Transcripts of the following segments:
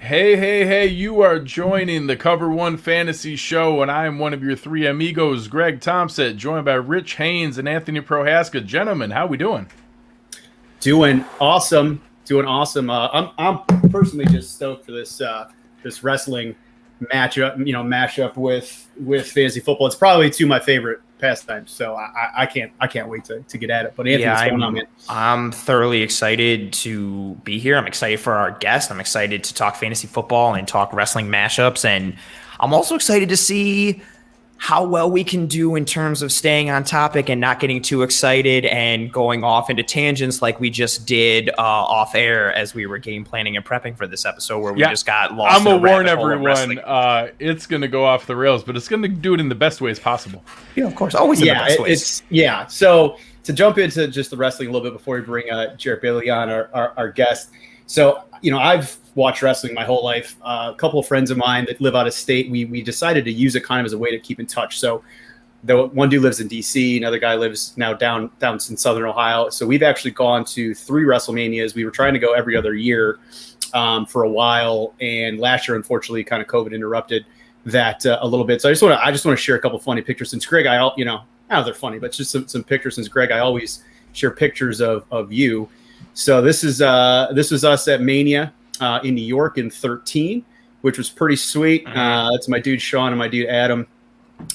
Hey, you are joining the Cover One Fantasy Show, and I am one of your three amigos, Greg Tompsett, joined by Rich Haynes and Anthony Prohaska. Gentlemen, how we doing? Doing awesome. I'm personally just stoked for this wrestling mashup with fantasy football. It's probably two of my favorite pastimes, so I can't wait to get at it. But Anthony, what's going on, man? I'm thoroughly excited to be here. I'm excited for our guest. I'm excited to talk fantasy football and talk wrestling mashups, and I'm also excited to see how well we can do in terms of staying on topic and not getting too excited and going off into tangents like we just did off air as we were game planning and prepping for this episode where we just got lost. I'm gonna warn everyone, it's gonna go off the rails, but it's gonna do it in the best ways possible. Yeah, of course, always in the best ways. So to jump into just the wrestling a little bit before we bring Jarrett Bailey on, our guest. So, I've watched wrestling my whole life. A couple of friends of mine that live out of state, we decided to use it kind of as a way to keep in touch. So the one dude lives in DC, another guy lives now down in Southern Ohio. So we've actually gone to 3 WrestleManias. We were trying to go every other year for a while. And last year, unfortunately, kind of COVID interrupted that a little bit. So I just want to share a couple of funny pictures. Since Greg, I don't know they're funny, but just some pictures. Since Greg, I always share pictures of you. So this was us at Mania in New York in 2013, which was pretty sweet. That's my dude Sean and my dude Adam.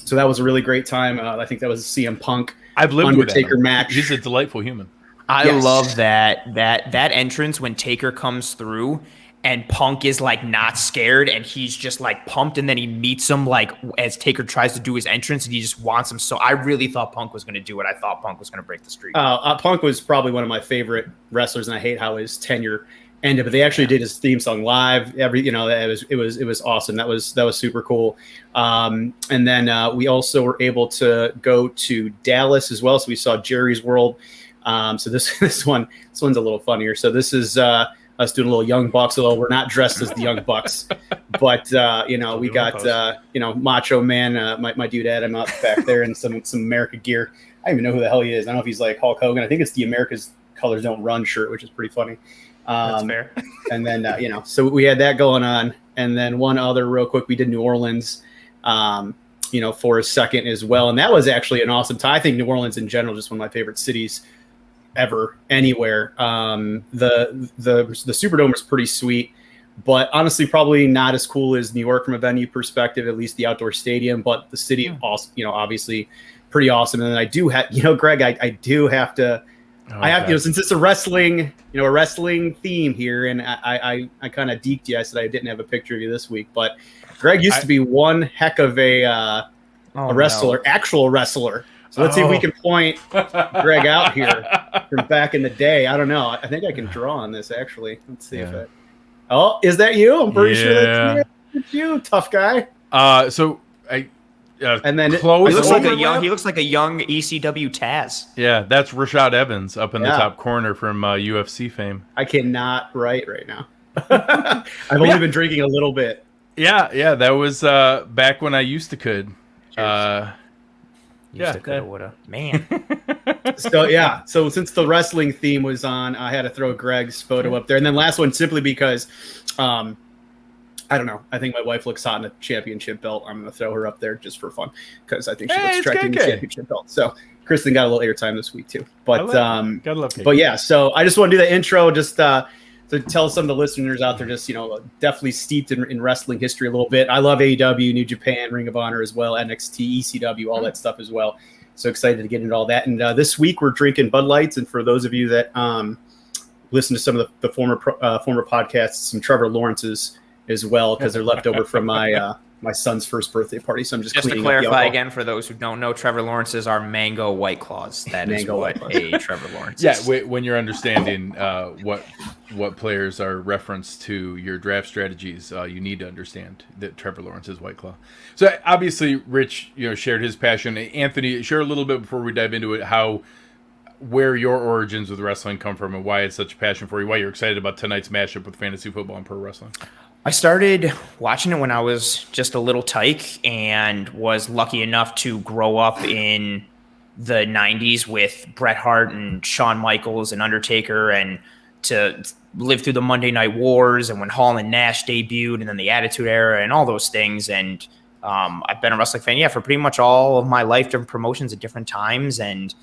So that was a really great time. I think that was a CM Punk Undertaker match. He's a delightful human. I love that entrance when Taker comes through and Punk is like not scared and he's just like pumped, and then he meets him like as Taker tries to do his entrance and he just wants him. So I really thought Punk was going to do it. I thought Punk was going to break the streak. Punk was probably one of my favorite wrestlers, and I hate how his tenure ended. But they actually did his theme song live. It was awesome. That was super cool. And then we also were able to go to Dallas as well. So we saw Jerry's World. So this one's a little funnier. So this is us doing a little Young Bucks, although we're not dressed as the Young Bucks, but we got Macho Man, my dude Adam up back there in some America gear. I don't even know who the hell he is. I don't know if he's like Hulk Hogan. I think it's the America's Colors Don't Run shirt, which is pretty funny. That's fair. And then so we had that going on, and then one other real quick, we did New Orleans, for a second as well, and that was actually an awesome time. I think New Orleans in general, just one of my favorite cities ever, anywhere. The Superdome is pretty sweet, but honestly probably not as cool as New York from a venue perspective, at least the outdoor stadium, but the city also, obviously pretty awesome. And then I do have, Greg, I do have to, since it's a wrestling theme here, and I kind of deked you. I said I didn't have a picture of you this week, but Greg used to be one heck of a wrestler, actual wrestler. So let's see if we can point Greg out here from back in the day. I don't know. I think I can draw on this, actually. Let's see if it... Oh, is that you? I'm pretty sure that's you, tough guy. And then he looks like a young ECW Taz. Yeah, that's Rashad Evans up in the top corner from UFC fame. I cannot write right now. I've only been drinking a little bit. Yeah, that was back when I used to could. Man. So since the wrestling theme was on, I had to throw Greg's photo up there. And then last one, simply because, I don't know. I think my wife looks hot in a championship belt. I'm going to throw her up there just for fun because I think she looks attractive in the championship belt. So Kristen got a little airtime this week too. But so I just want to do the intro just to tell some of the listeners out there, just, definitely steeped in wrestling history a little bit. I love AEW, New Japan, Ring of Honor as well, NXT, ECW, all that stuff as well. So excited to get into all that. And this week we're drinking Bud Lights. And for those of you that listen to some of the former podcasts, some Trevor Lawrence's as well, because they're left over from my son's first birthday party. So I'm just to clarify again for those who don't know, Trevor Lawrence's are mango White Claws. That is what a Trevor Lawrence is. Yeah, when you're understanding what players are referenced to your draft strategies, you need to understand that Trevor Lawrence is White Claw. So obviously, Rich, shared his passion. Anthony, share a little bit before we dive into it where your origins with wrestling come from and why it's such a passion for you. Why you're excited about tonight's mashup with fantasy football and pro wrestling. I started watching it when I was just a little tyke and was lucky enough to grow up in the 90s with Bret Hart and Shawn Michaels and Undertaker and to live through the Monday Night Wars and when Hall and Nash debuted and then the Attitude Era and all those things. And I've been a wrestling fan, for pretty much all of my life, different promotions at different times. And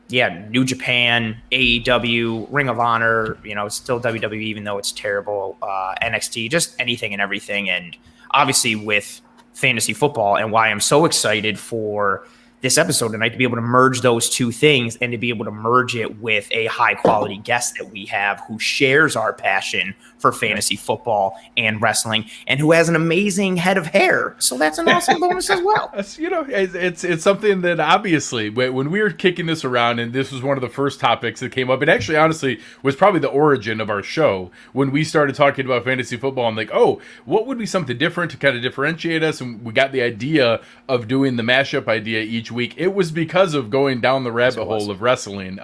New Japan, AEW, Ring of Honor, still WWE, even though it's terrible, NXT, just anything and everything. And obviously with fantasy football, and why I'm so excited for this episode tonight, to be able to merge those two things and to be able to merge it with a high quality guest that we have who shares our passion for fantasy football and wrestling and who has an amazing head of hair. So that's an awesome bonus as well. It's something that obviously when we were kicking this around, and this was one of the first topics that came up, it actually honestly was probably the origin of our show. When we started talking about fantasy football, I'm like, oh, what would be something different to kind of differentiate us? And we got the idea of doing the mashup idea each week. It was because of going down the rabbit hole of wrestling.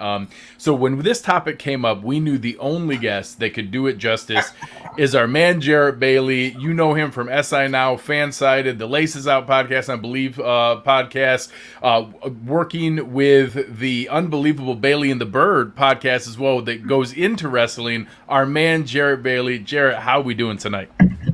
So when this topic came up, we knew the only guest that could do it justice is our man Jarrett Bailey. You know him from SI Now, Fansided, the Laces Out podcast, I believe podcast, working with the Unbelievable Bailey and the Bird podcast as well that goes into wrestling. Our man Jarrett Bailey. Jarrett, how are we doing tonight?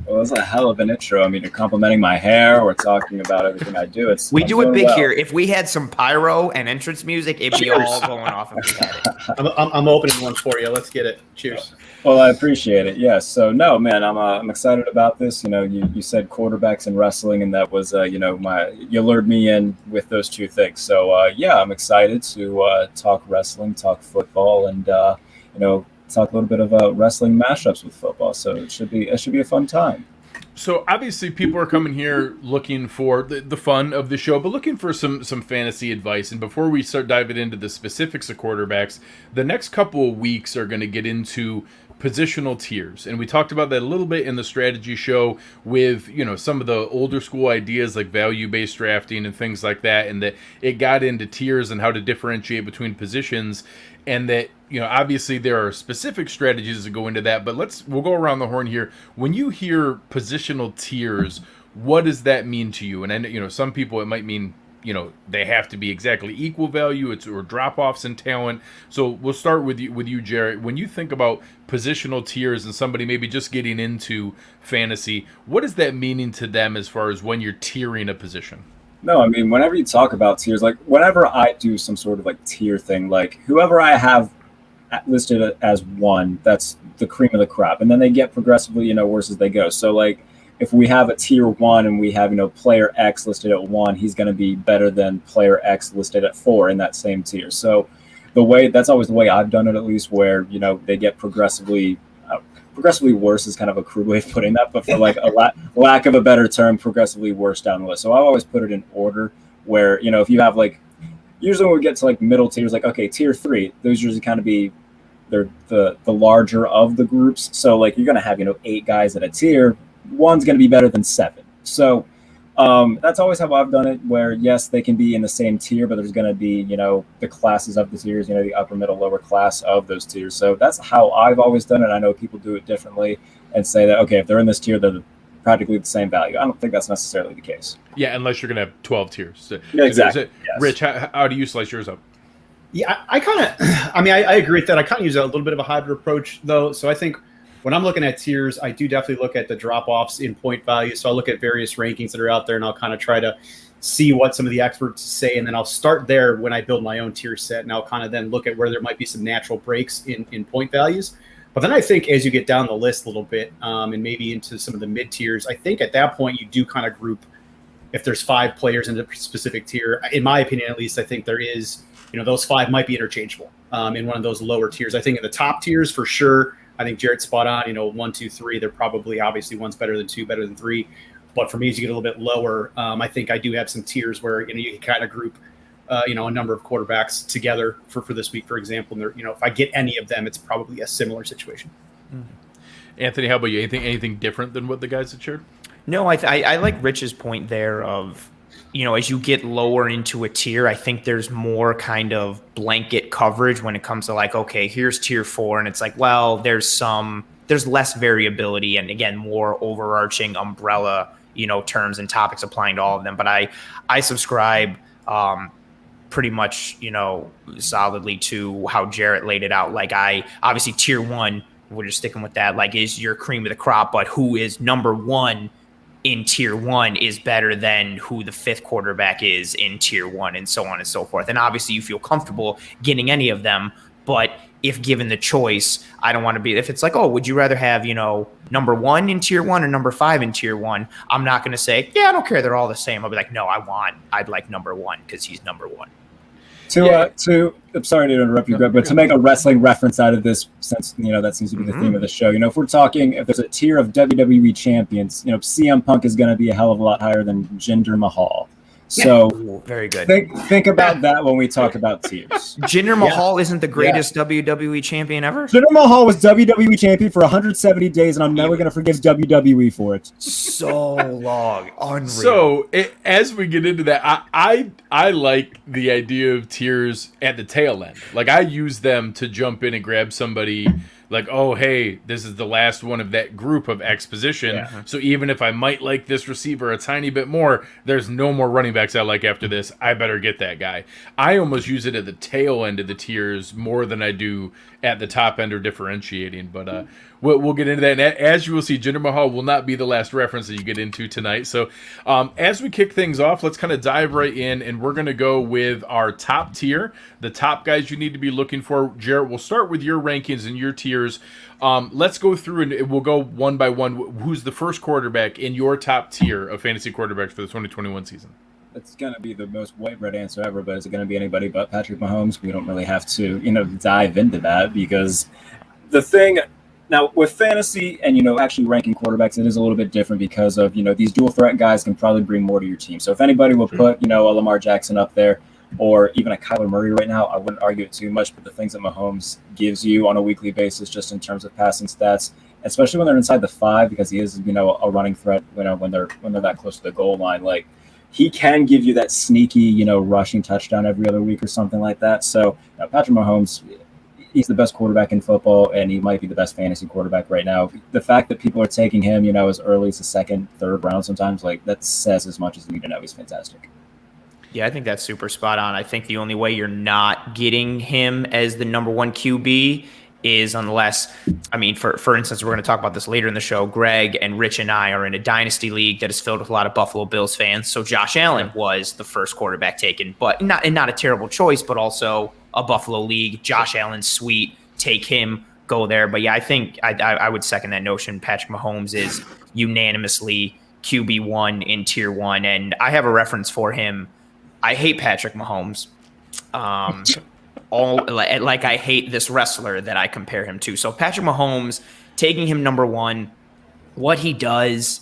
Well, that's a hell of an intro. I mean, you're complimenting my hair. We're talking about everything I do. We do it big here. If we had some pyro and entrance music, it'd be all going off if we had it. I'm opening one for you. Let's get it. Cheers. Well, I appreciate it. Yes. So, no, man, I'm excited about this. You said quarterbacks and wrestling, and that was, you lured me in with those two things. So, I'm excited to talk wrestling, talk football, and, talk a little bit about wrestling mashups with football. So it should be a fun time. So obviously people are coming here looking for the fun of the show, but looking for some fantasy advice. And before we start diving into the specifics of quarterbacks, the next couple of weeks are going to get into positional tiers. And we talked about that a little bit in the strategy show with, some of the older school ideas like value-based drafting and things like that. And that it got into tiers and how to differentiate between positions. And that, obviously there are specific strategies that go into that, but we'll go around the horn here. When you hear positional tiers, what does that mean to you? And I know, some people it might mean, they have to be exactly equal value, or drop-offs in talent. So we'll start with you, Jarrett. When you think about positional tiers and somebody maybe just getting into fantasy, what is that meaning to them as far as when you're tiering a position? No, I mean, whenever you talk about tiers, like whenever I do some sort of like tier thing, like whoever I have listed as one, that's the cream of the crop. And then they get progressively, worse as they go. So like if we have a tier 1 and we have, player X listed at 1, he's going to be better than player X listed at 4 in that same tier. So that's always the way I've done it, at least, where, they get progressively worse is kind of a crude way of putting that, but for like a lack of a better term, progressively worse down the list. So I always put it in order where, if you have like, usually when we get to like middle tiers, like, okay, tier 3, those usually kind of be, they're the larger of the groups. So like you're going to have, 8 guys at a tier, one's going to be better than 7. So that's always how I've done it, where yes, they can be in the same tier, but there's going to be, the classes of the tiers, the upper, middle, lower class of those tiers. So that's how I've always done it. I know people do it differently and say that, okay, if they're in this tier, they're practically the same value. I don't think that's necessarily the case. Yeah, unless you're going to have 12 tiers. So, yeah, exactly. Yes. Rich, how do you slice yours up? Yeah, I kind of, I agree with that. I kind of use a little bit of a hybrid approach, though. So I think when I'm looking at tiers, I do definitely look at the drop-offs in point value. So I'll look at various rankings that are out there, and I'll kind of try to see what some of the experts say. And then I'll start there when I build my own tier set, and I'll kind of then look at where there might be some natural breaks in point values. But then I think as you get down the list a little bit and maybe into some of the mid-tiers, I think at that point you do kind of group, if there's 5 players in a specific tier, in my opinion at least, I think there is, those 5 might be interchangeable in one of those lower tiers. I think in the top tiers for sure, I think Jarrett's spot on, 1, 2, 3. They're probably obviously one's better than 2, better than 3. But for me, as you get a little bit lower, I think I do have some tiers where, you can kind of group, a number of quarterbacks together for this week, for example. And they're, if I get any of them, it's probably a similar situation. Mm-hmm. Anthony, how about you? Anything different than what the guys had shared? No, I like Rich's point there of, as you get lower into a tier, I think there's more kind of blanket coverage when it comes to like, okay, here's tier 4. And it's like, well, there's less variability and again, more overarching umbrella, terms and topics applying to all of them. But I subscribe pretty much, solidly to how Jarrett laid it out. Like obviously tier 1, we're just sticking with that, like is your cream of the crop, but who is number 1 in tier 1 is better than who the 5th quarterback is in tier 1, and so on and so forth. And obviously you feel comfortable getting any of them, but if given the choice, I don't want to be, if it's like, oh, would you rather have, number 1 in tier 1 or number 5 in tier 1? I'm not going to say, yeah, I don't care. They're all the same. I'll be like, no, I'd like number 1 because he's number 1. I'm sorry to interrupt you, Greg, but to make a wrestling reference out of this, since that seems to be the theme of the show. If we're talking, if there's a tier of WWE champions, CM Punk is going to be a hell of a lot higher than Jinder Mahal. So very good. Think about that when we talk about tiers. Jinder Mahal isn't the greatest WWE champion ever. Jinder Mahal was WWE champion for 170 days, and I'm never going to forgive WWE for it. So long, unreal. So as we get into that, I like the idea of tiers at the tail end. Like I use them to jump in and grab somebody. Like, oh, hey, this is the last one of that group of exposition. Yeah. So even if I might like this receiver a tiny bit more, there's no more running backs I like after this. I better get that guy. I almost use it at the tail end of the tiers more than I do at the top end or differentiating. But we'll get into that. And as you will see, Jinder Mahal will not be the last reference that you get into tonight. So as we kick things off, let's kind of dive right in. And we're going to go with our top tier, the top guys you need to be looking for. Jarrett, we'll start with your rankings and your tiers. Let's go through and we'll go one by one. Who's the first quarterback in your top tier of fantasy quarterbacks for the 2021 season? It's going to be the most white bread answer ever, but is it going to be anybody but Patrick Mahomes? We don't really have to, dive into that, because the thing now with fantasy and, actually ranking quarterbacks, it is a little bit different because of, these dual threat guys can probably bring more to your team. So if anybody will put, a Lamar Jackson up there, or even a Kyler Murray right now, I wouldn't argue it too much, but the things that Mahomes gives you on a weekly basis, just in terms of passing stats, especially when they're inside the 5, because he is, a running threat, when they're that close to the goal line, like he can give you that sneaky, rushing touchdown every other week or something like that. So Patrick Mahomes, he's the best quarterback in football, and he might be the best fantasy quarterback right now. The fact that people are taking him, as early as the 2nd, 3rd round sometimes, like that says as much as you need to know. He's fantastic. Yeah, I think that's super spot on. I think the only way you're not getting him as the number 1 QB is unless, for instance, we're going to talk about this later in the show. Greg and Rich and I are in a dynasty league that is filled with a lot of Buffalo Bills fans. So Josh Allen was the first quarterback taken, but not a terrible choice, but also a Buffalo league. Josh Allen's sweet. Take him, go there. But yeah, I think I would second that notion. Patrick Mahomes is unanimously QB1 in tier 1, and I have a reference for him. I hate Patrick Mahomes. Like I hate this wrestler that I compare him to. So Patrick Mahomes, taking him number 1, what he does,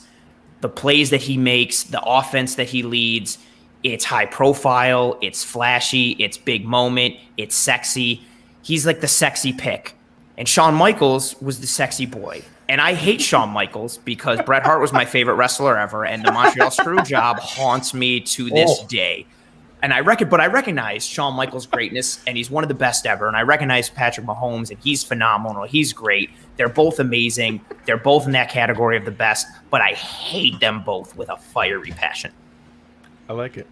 the plays that he makes, the offense that he leads, it's high profile, it's flashy, it's big moment, it's sexy. He's like the sexy pick. And Shawn Michaels was the sexy boy. And I hate Shawn Michaels because Bret Hart was my favorite wrestler ever, and the Montreal Screwjob haunts me to this day. And I recognize Shawn Michaels' greatness, and he's one of the best ever. And I recognize Patrick Mahomes, and he's phenomenal. He's great. They're both amazing. They're both in that category of the best, but I hate them both with a fiery passion. I like it.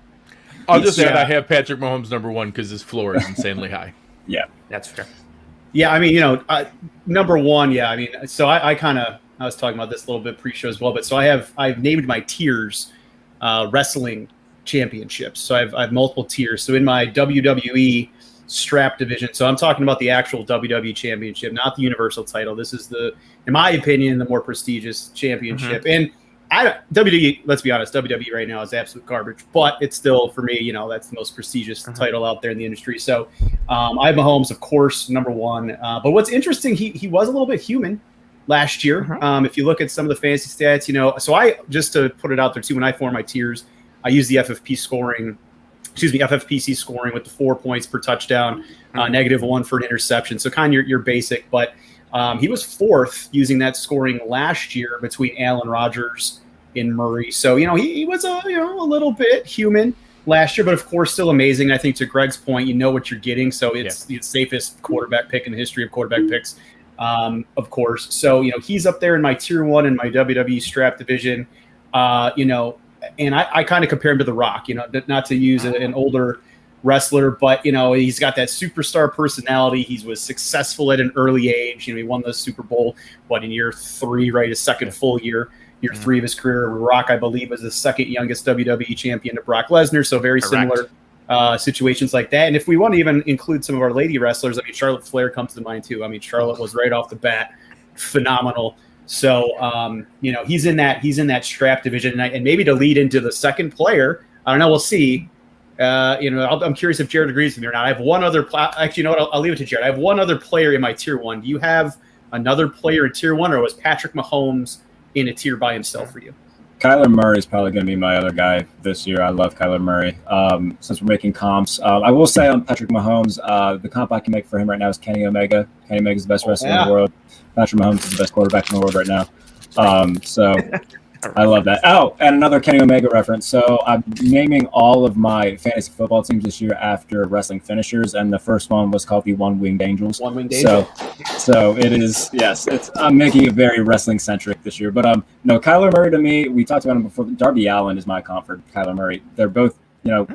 I'll just add I have Patrick Mahomes number 1 because his floor is insanely high. Yeah, that's fair. Yeah, number 1. Yeah, so I was talking about this a little bit pre-show as well, but so I've named my tiers wrestling championships. So I've multiple tiers. So in my WWE strap division, so I'm talking about the actual WWE championship, not the universal title. This is in my opinion, the more prestigious championship. Mm-hmm. And WWE, let's be honest, WWE right now is absolute garbage, but it's still, for me, that's the most prestigious title out there in the industry. So I have Mahomes, of course, number 1. But what's interesting, he was a little bit human last year. If you look at some of the fantasy stats, so I, just to put it out there too, when I form my tiers, I use the FFPC scoring with the 4 points per touchdown, -1 for an interception. So kind of your basic, but he was 4th using that scoring last year between Allen, Rodgers, and Murray. So, he was a little bit human last year, but of course still amazing. I think to Greg's point, you know what you're getting. So it's the safest quarterback pick in the history of quarterback picks, of course. So, he's up there in my tier 1 in my WWE strap division, and I kind of compare him to The Rock, not to use an older wrestler, but he's got that superstar personality. He was successful at an early age. He won the Super Bowl in year 3, right? His second full year 3 of his career. Rock, I believe, was the second youngest WWE champion to Brock Lesnar. So very similar situations like that. And if we want to even include some of our lady wrestlers, Charlotte Flair comes to mind too. Charlotte was right off the bat phenomenal. So he's in that strap division, and maybe to lead into the second player, I don't know. We'll see. I'm curious if Jarrett agrees with me or not. I have one other. Actually, you know what? I'll leave it to Jarrett. I have one other player in my tier 1. Do you have another player in tier 1, or was Patrick Mahomes in a tier by himself for you? Kyler Murray is probably going to be my other guy this year. I love Kyler Murray. Since we're making comps, I will say on Patrick Mahomes, the comp I can make for him right now is Kenny Omega. Kenny Omega is the best wrestler in the world. Patrick Mahomes is the best quarterback in the world right now. So I love that. Oh, and another Kenny Omega reference. So I'm naming all of my fantasy football teams this year after wrestling finishers, and the first one was called the One-Winged Angels. One-Winged Angel. So it is, yes. I'm making it very wrestling centric this year. But no, Kyler Murray to me, we talked about him before. Darby Allin is my comp for Kyler Murray. They're both,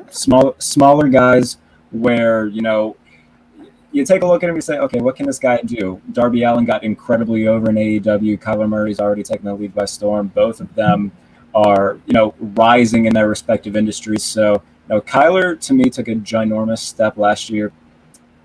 smaller guys where you take a look at him and say, okay, what can this guy do? Darby Allin got incredibly over in AEW. Kyler Murray's already taken the league by storm. Both of them are, rising in their respective industries. So, Kyler, to me, took a ginormous step last year.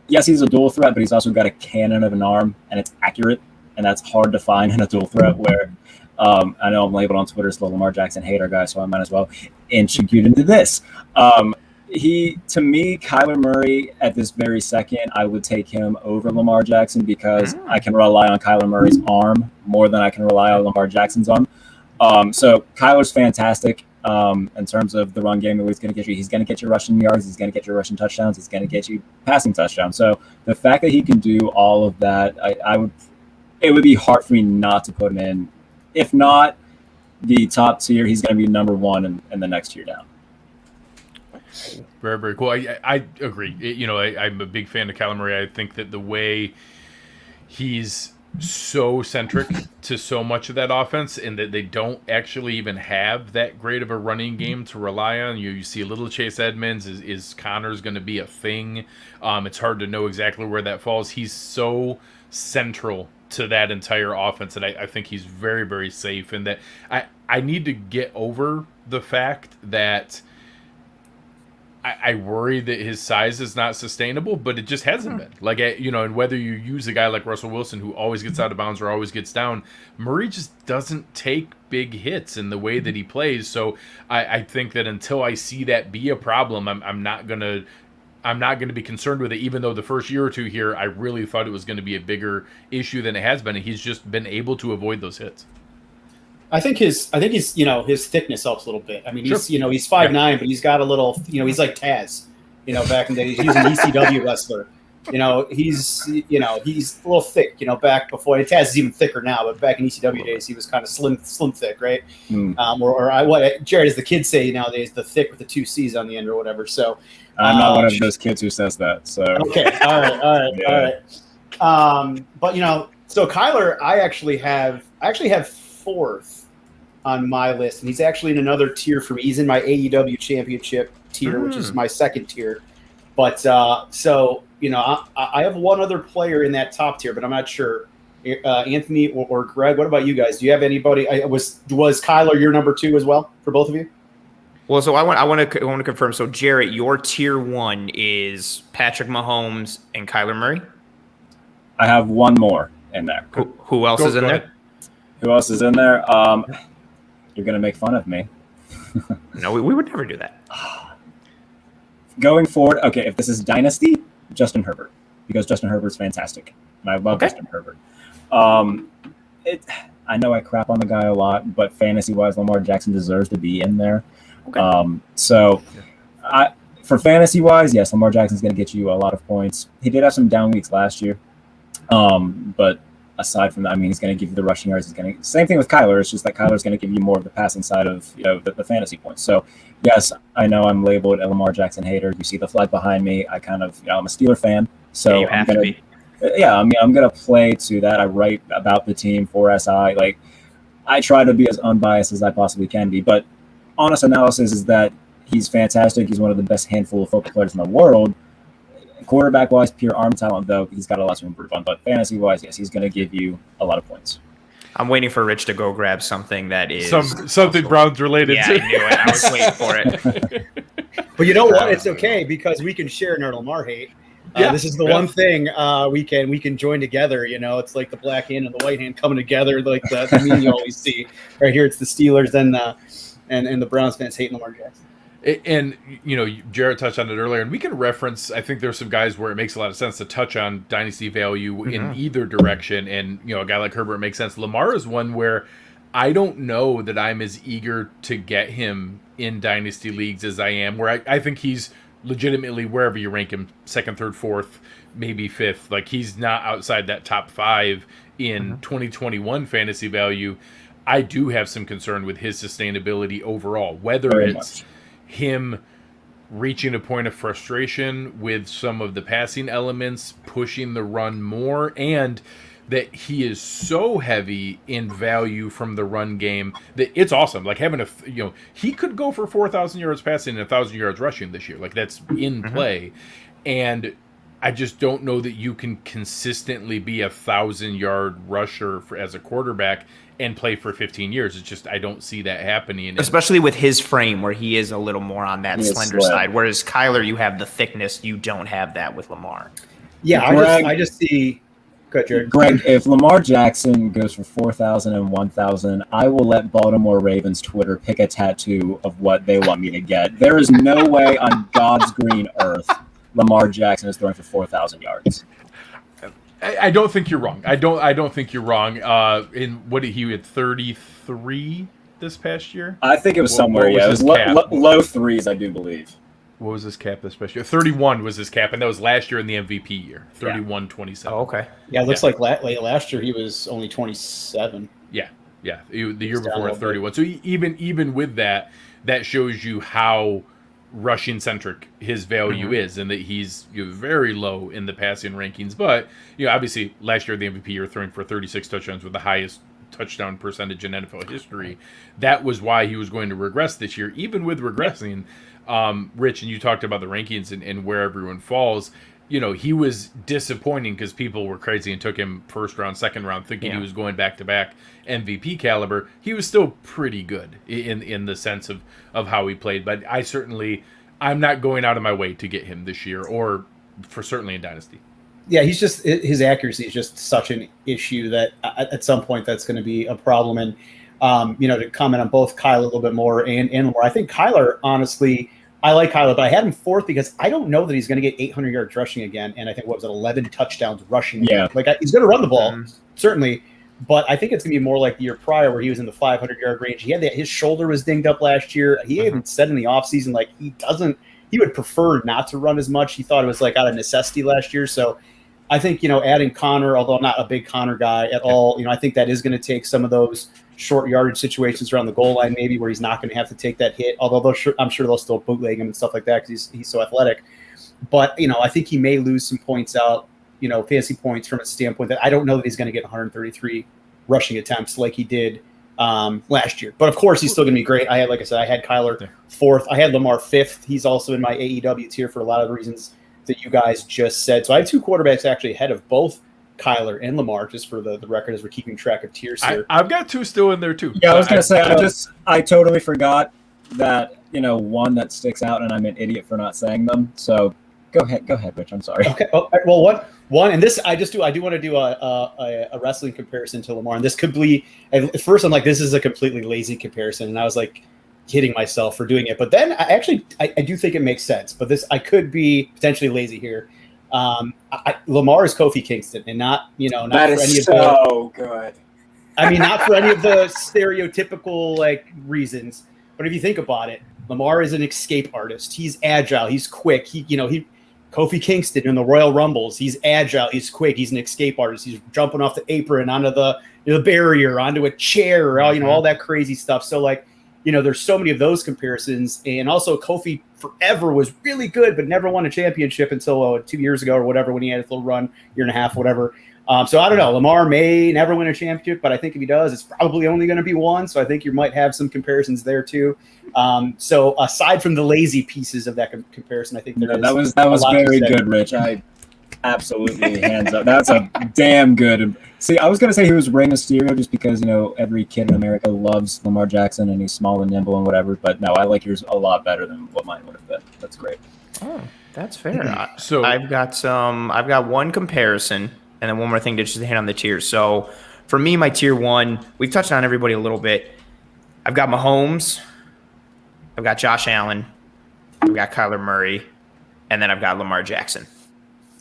Yes, he's a dual threat, but he's also got a cannon of an arm, and it's accurate, and that's hard to find in a dual threat where I know I'm labeled on Twitter as the Lamar Jackson hater guy, so I might as well intribute into this. To me, Kyler Murray at this very second, I would take him over Lamar Jackson because I can rely on Kyler Murray's arm more than I can rely on Lamar Jackson's arm. So Kyler's fantastic in terms of the run game. He's going to get you. He's going to get you rushing yards. He's going to get you rushing touchdowns. He's going to get you passing touchdowns. So the fact that he can do all of that, it would be hard for me not to put him in. If not the top tier, he's going to be number 1 in the next tier down. Very, very cool. I agree. I'm a big fan of Kyler Murray. I think that the way he's so centric to so much of that offense, and that they don't actually even have that great of a running game to rely on. You see a little Chase Edmonds. Is Connor's going to be a thing? It's hard to know exactly where that falls. He's so central to that entire offense, and I think he's very, very safe. And that I need to get over the fact that I worry that his size is not sustainable, but it just hasn't been. And whether you use a guy like Russell Wilson who always gets out of bounds or always gets down, Murray just doesn't take big hits in the way that he plays. So I think that until I see that be a problem, I'm not gonna be concerned with it. Even though the first year or two here, I really thought it was going to be a bigger issue than it has been, and he's just been able to avoid those hits. I think his thickness helps a little bit. He's 5'9", but he's got a little, he's like Taz, back in the day. He's an ECW wrestler. He's a little thick, back before. Taz is even thicker now, but back in ECW days, he was kind of slim thick, right? What Jared, as the kids say nowadays, the thick with the 2 C's on the end or whatever. So I'm not one of those kids who says that. So okay, all right. But so Kyler, I actually have 4th on my list, and he's actually in another tier for me. He's in my AEW championship tier, which is my second tier. But I have one other player in that top tier, but I'm not sure. Anthony or Greg, what about you guys? Do you have anybody? Was Kyler your number 2 as well for both of you? Well, so I want to confirm. So Jarrett, your tier 1 is Patrick Mahomes and Kyler Murray. I have one more in there. Who else is in there? Who else is in there? You're going to make fun of me. No, we would never do that. Going forward, okay, if this is Dynasty, Justin Herbert, because Justin Herbert's fantastic, and I love Justin Herbert. I know I crap on the guy a lot, but fantasy-wise, Lamar Jackson deserves to be in there. Okay. For fantasy-wise, yes, Lamar Jackson's going to get you a lot of points. He did have some down weeks last year, but aside from that, he's going to give you the rushing yards. Same thing with Kyler. It's just that Kyler's going to give you more of the passing side of the fantasy points. So yes, I know I'm labeled a Lamar Jackson hater. You see the flag behind me. I'm a Steeler fan, so I'm going to play to that. I write about the team for SI. I try to be as unbiased as I possibly can be. But honest analysis is that He's fantastic. He's one of the best handful of football players in the world. Quarterback-wise, pure arm talent, though, he's got a lot to improve on. But fantasy-wise, yes, he's going to give you a lot of points. I'm waiting for Rich to go grab something that is something Browns related. Yeah, I knew it. I was waiting for it. But you know what? It's okay because we can share in our Lamar hate. This is the one thing we can join together. You know, it's like the black hand and the white hand coming together, like the meme you always see. Right here, it's the Steelers and the Browns fans hating Lamar Jackson. And, you know, Jarrett touched on it earlier, and we can reference, I think there's some guys where it makes a lot of sense to touch on dynasty value in either direction. And, you know, a guy like Herbert makes sense. Lamar is one where I don't know that I'm as eager to get him in dynasty leagues as I am, where I think he's legitimately, wherever you rank him, second, third, fourth, maybe fifth. Like, he's not outside that top 5 in 2021 fantasy value. I do have some concern with his sustainability overall, whether Very it's much. him reaching a point of frustration with some of the passing elements, pushing the run more, and that he is so heavy in value from the run game that it's awesome. Like having he could go for 4,000 yards passing and 1,000 yards rushing this year. Like that's in play. And I just don't know that you can consistently be 1,000-yard rusher as a quarterback and play for 15 years. It's just, I don't see that happening. Especially with his frame where he is a little more on that slender side. Whereas Kaiir, you have the thickness. You don't have that with Lamar. Yeah, I just see. Go ahead, Jared. Greg, if Lamar Jackson goes for 4,000 and 1,000, I will let Baltimore Ravens Twitter pick a tattoo of what they want me to get. There is no way on God's green earth Lamar Jackson is throwing for 4,000 yards. I don't think you're wrong. I don't think you're wrong. In what did he had 33 this past year? I think it was somewhere. Yeah, it was low threes, I do believe. What was his cap this past year? 31 was his cap, and that was last year in the MVP year. 31-27. Oh, okay. Yeah, it looks like last year he was only 27. Yeah. The year before 31. So even with that shows you how rushing centric his value is, and that he's very low in the passing rankings. But obviously last year the MVP year, throwing for 36 touchdowns with the highest touchdown percentage in NFL history. That was why he was going to regress this year. Even with regressing, Rich, and you talked about the rankings and where everyone falls. He was disappointing because people were crazy and took him first round, second round, thinking he was going back to back MVP caliber. He was still pretty good in the sense of how he played. But I'm not going out of my way to get him this year, or for certainly in Dynasty. Yeah, his accuracy is just such an issue that at some point that's going to be a problem. And to comment on both Kaiir a little bit more and Lamar, I think Kaiir, honestly, I like Kaiir, but I had him fourth because I don't know that he's going to get 800 yards rushing again. And I think 11 touchdowns rushing. Yeah. Like he's going to run the ball, certainly. But I think it's going to be more like the year prior where he was in the 500-yard range. He had his shoulder was dinged up last year. He even said in the offseason, like he would prefer not to run as much. He thought it was like out of necessity last year. So I think, adding Connor, although I'm not a big Connor guy at all, I think that is going to take some of those short yardage situations around the goal line, maybe where he's not going to have to take that hit. Although I'm sure they'll still bootleg him and stuff like that because he's so athletic. But, I think he may lose some points out, fantasy points from a standpoint that I don't know that he's going to get 133 rushing attempts like he did last year. But, of course, he's still going to be great. I had Kaiir fourth. I had Lamar fifth. He's also in my AEW tier for a lot of the reasons that you guys just said. So I have two quarterbacks actually ahead of both Kaiir and Lamar, just for the record, as we're keeping track of tiers here. I've got two still in there too. Yeah, I was going to say, I totally forgot that, one that sticks out, and I'm an idiot for not saying them. So go ahead, Rich. I'm sorry. Okay. Well, one, and this I do want to do a wrestling comparison to Lamar, and this could be. At first, I'm like, this is a completely lazy comparison, and I was like, kidding myself for doing it. But then I do think it makes sense. But I could be potentially lazy here. Lamar is Kofi Kingston, and not not that for any is of the. So good. I mean, not for any of the stereotypical reasons. But if you think about it, Lamar is an escape artist. He's agile. He's quick. He Kofi Kingston in the Royal Rumbles. He's agile. He's quick. He's an escape artist. He's jumping off the apron onto the barrier, onto a chair, all that crazy stuff. So there's so many of those comparisons. And also Kofi forever was really good, but never won a championship until 2 years ago or whatever, when he had his little run, year and a half, whatever. So I don't know. Lamar may never win a championship, but I think if he does, it's probably only going to be one. So I think you might have some comparisons there too. So aside from the lazy pieces of that comparison, I think that was very good, Rich. I absolutely hands up. That's a damn good. See, I was going to say he was Rey Mysterio just because, every kid in America loves Lamar Jackson and he's small and nimble and whatever. But no, I like yours a lot better than what mine would have been. That's great. Oh, that's fair. So I've got one comparison and then one more thing to just hit on the tiers. So for me, my tier one, we've touched on everybody a little bit. I've got Mahomes, I've got Josh Allen, I've got Kyler Murray, and then I've got Lamar Jackson.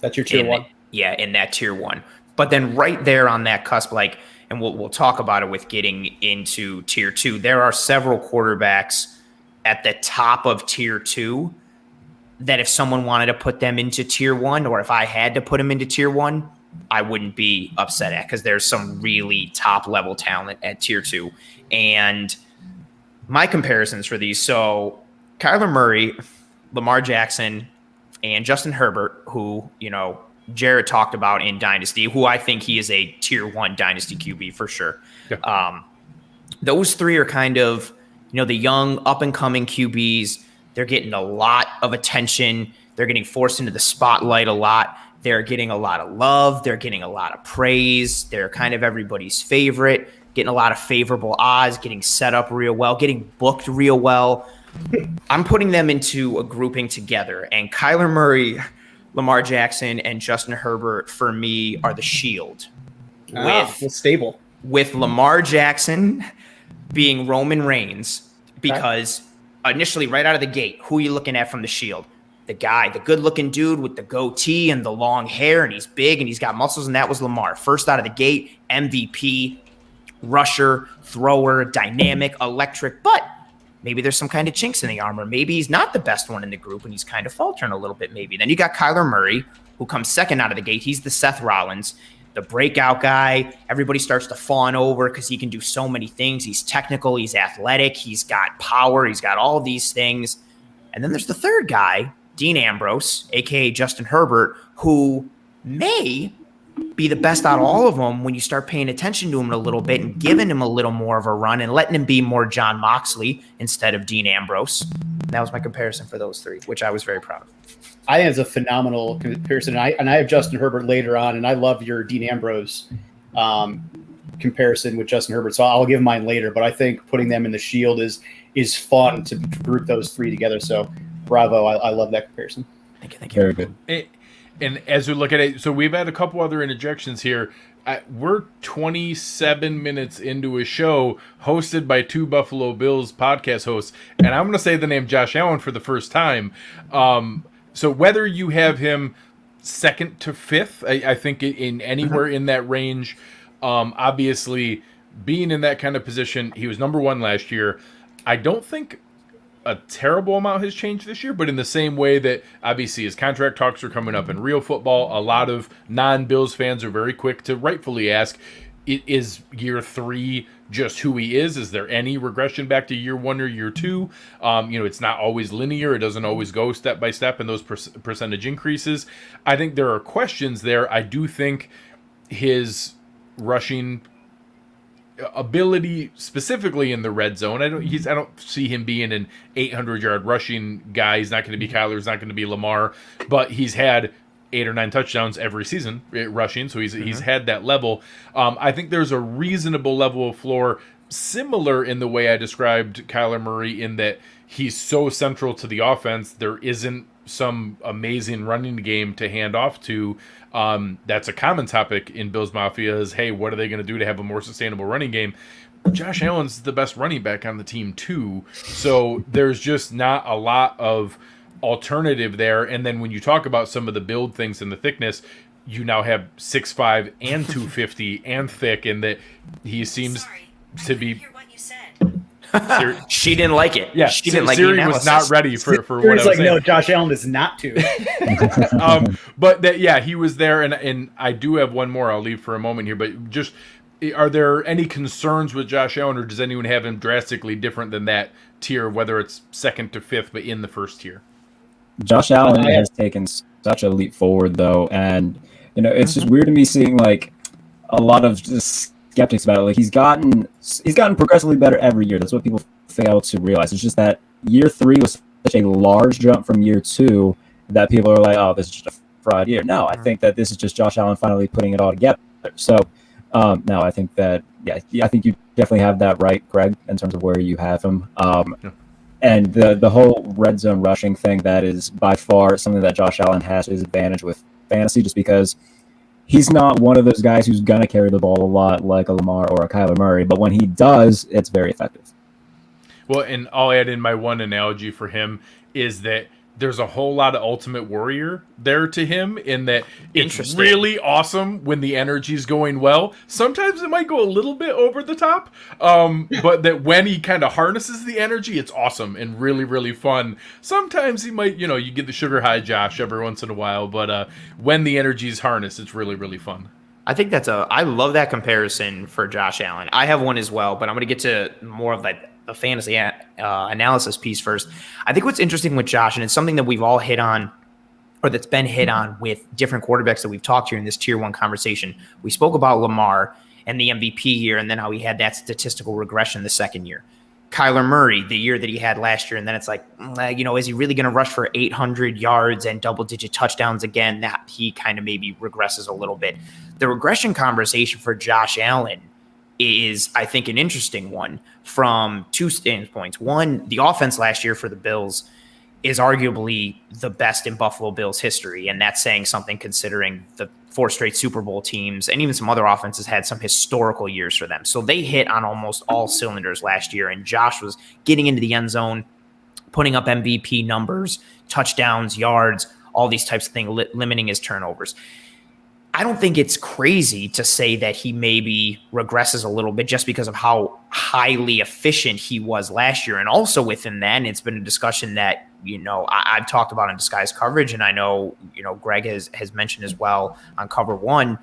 That's your tier one? Yeah, in that tier one. But then right there on that cusp, and we'll talk about it with getting into tier two, there are several quarterbacks at the top of tier two that if someone wanted to put them into tier one, or if I had to put them into tier one, I wouldn't be upset at, because there's some really top level talent at tier two. And my comparisons for these, so Kyler Murray, Lamar Jackson, and Justin Herbert, who, Jarrett talked about in Dynasty, who I think he is a tier one Dynasty QB for sure. Yeah. Those three are kind of, the young up and coming QBs. They're getting a lot of attention. They're getting forced into the spotlight a lot. They're getting a lot of love. They're getting a lot of praise. They're kind of everybody's favorite, getting a lot of favorable odds, getting set up real well, getting booked real well. I'm putting them into a grouping together, and Kyler Murray, Lamar Jackson, and Justin Herbert for me are the shield. Stable. With Lamar Jackson being Roman Reigns, because initially right out of the gate, who are you looking at from the shield? The guy, the good-looking dude with the goatee and the long hair, and he's big and he's got muscles, and that was Lamar. First out of the gate, MVP, rusher, thrower, dynamic, electric, but maybe there's some kind of chinks in the armor. Maybe he's not the best one in the group and he's kind of faltering a little bit maybe. Then you got Kyler Murray, who comes second out of the gate. He's the Seth Rollins, the breakout guy. Everybody starts to fawn over because he can do so many things. He's technical, he's athletic, he's got power, he's got all these things. And then there's the third guy, Dean Ambrose, a.k.a. Justin Herbert, who may be the best out of all of them when you start paying attention to him a little bit and giving him a little more of a run and letting him be more John Moxley instead of Dean Ambrose. That was my comparison for those three, which I was very proud of. I think it's a phenomenal comparison. And I have Justin Herbert later on, and I love your Dean Ambrose comparison with Justin Herbert. So I'll give mine later, but I think putting them in the shield is fun to group those three together. So bravo. I love that comparison. Thank you. Very good. And as we look at it, so we've had a couple other interjections here. We're 27 minutes into a show hosted by two Buffalo Bills podcast hosts, and I'm going to say the name Josh Allen for the first time. So whether you have him second to fifth, I think in anywhere in that range, obviously being in that kind of position, he was number one last year. I don't think a terrible amount has changed this year, but in the same way that obviously his contract talks are coming up in real football, a lot of non-Bills fans are very quick to rightfully ask, is year three just who he is? Is there any regression back to year one or year two? It's not always linear. It doesn't always go step by step in those percentage increases. I think there are questions there. I do think his rushing ability, specifically in the red zone, I don't see him being an 800-yard rushing guy. He's not going to be Kyler. He's not going to be Lamar, but he's had 8 or 9 touchdowns every season rushing, so he's had that level. I think there's a reasonable level of floor, similar in the way I described Kyler Murray, in that he's so central to the offense. There isn't some amazing running game to hand off to. That's a common topic in Bills Mafia is, hey, what are they going to do to have a more sustainable running game? Josh Allen's the best running back on the team too. So there's just not a lot of alternative there. And then when you talk about some of the build things and the thickness, you now have 6'5" and 250 and thick, and that he seems to be. She didn't like it. Yeah, she didn't like Siri the was not ready for what I was like, saying. no, Josh Allen is not to. But that, yeah, he was there, and I do have one more I'll leave for a moment here. But just, are there any concerns with Josh Allen, or does anyone have him drastically different than that tier, whether it's second to fifth, but in the first tier? Josh Allen has taken such a leap forward, though, and it's just weird to me seeing, like, a lot of just skeptics about it. Like he's gotten progressively better every year. That's what people fail to realize. It's just that year 3 was such a large jump from year 2 that people are like, oh, this is just a fraud year. No, I think that this is just Josh Allen finally putting it all together. So no, I think that I think you definitely have that right, Greg, in terms of where you have him. And the whole red zone rushing thing, that is by far something that Josh Allen has to his advantage with fantasy, just because he's not one of those guys who's going to carry the ball a lot like a Lamar or a Kyler Murray, but when he does, it's very effective. Well, and I'll add in my one analogy for him is that there's a whole lot of Ultimate Warrior there to him, in that it's really awesome when the energy's going well. Sometimes it might go a little bit over the top, but that when he kind of harnesses the energy, it's awesome and really, really fun. Sometimes he might, you get the sugar high Josh every once in a while, but when the energy's harnessed, it's really, really fun. I think I love that comparison for Josh Allen. I have one as well, but I'm going to get to more of like the fantasy analysis piece first. I think what's interesting with Josh, and it's something that we've all hit on, or that's been hit on with different quarterbacks that we've talked here in this tier 1 conversation. We spoke about Lamar and the MVP year, and then how he had that statistical regression the second year. Kyler Murray, the year that he had last year, and then it's like, is he really going to rush for 800 yards and double-digit touchdowns again? That he kind of maybe regresses a little bit. The regression conversation for Josh Allen is, I think, an interesting one from 2 standpoints. One, the offense last year for the Bills is arguably the best in Buffalo Bills history, and that's saying something considering the 4 straight Super Bowl teams and even some other offenses had some historical years for them. So they hit on almost all cylinders last year, and Josh was getting into the end zone, putting up MVP numbers, touchdowns, yards, all these types of things, limiting his turnovers. I don't think it's crazy to say that he maybe regresses a little bit just because of how highly efficient he was last year. And also within that, and it's been a discussion that, I've talked about in Disguised Coverage, and I know, Greg has mentioned as well on the Cover One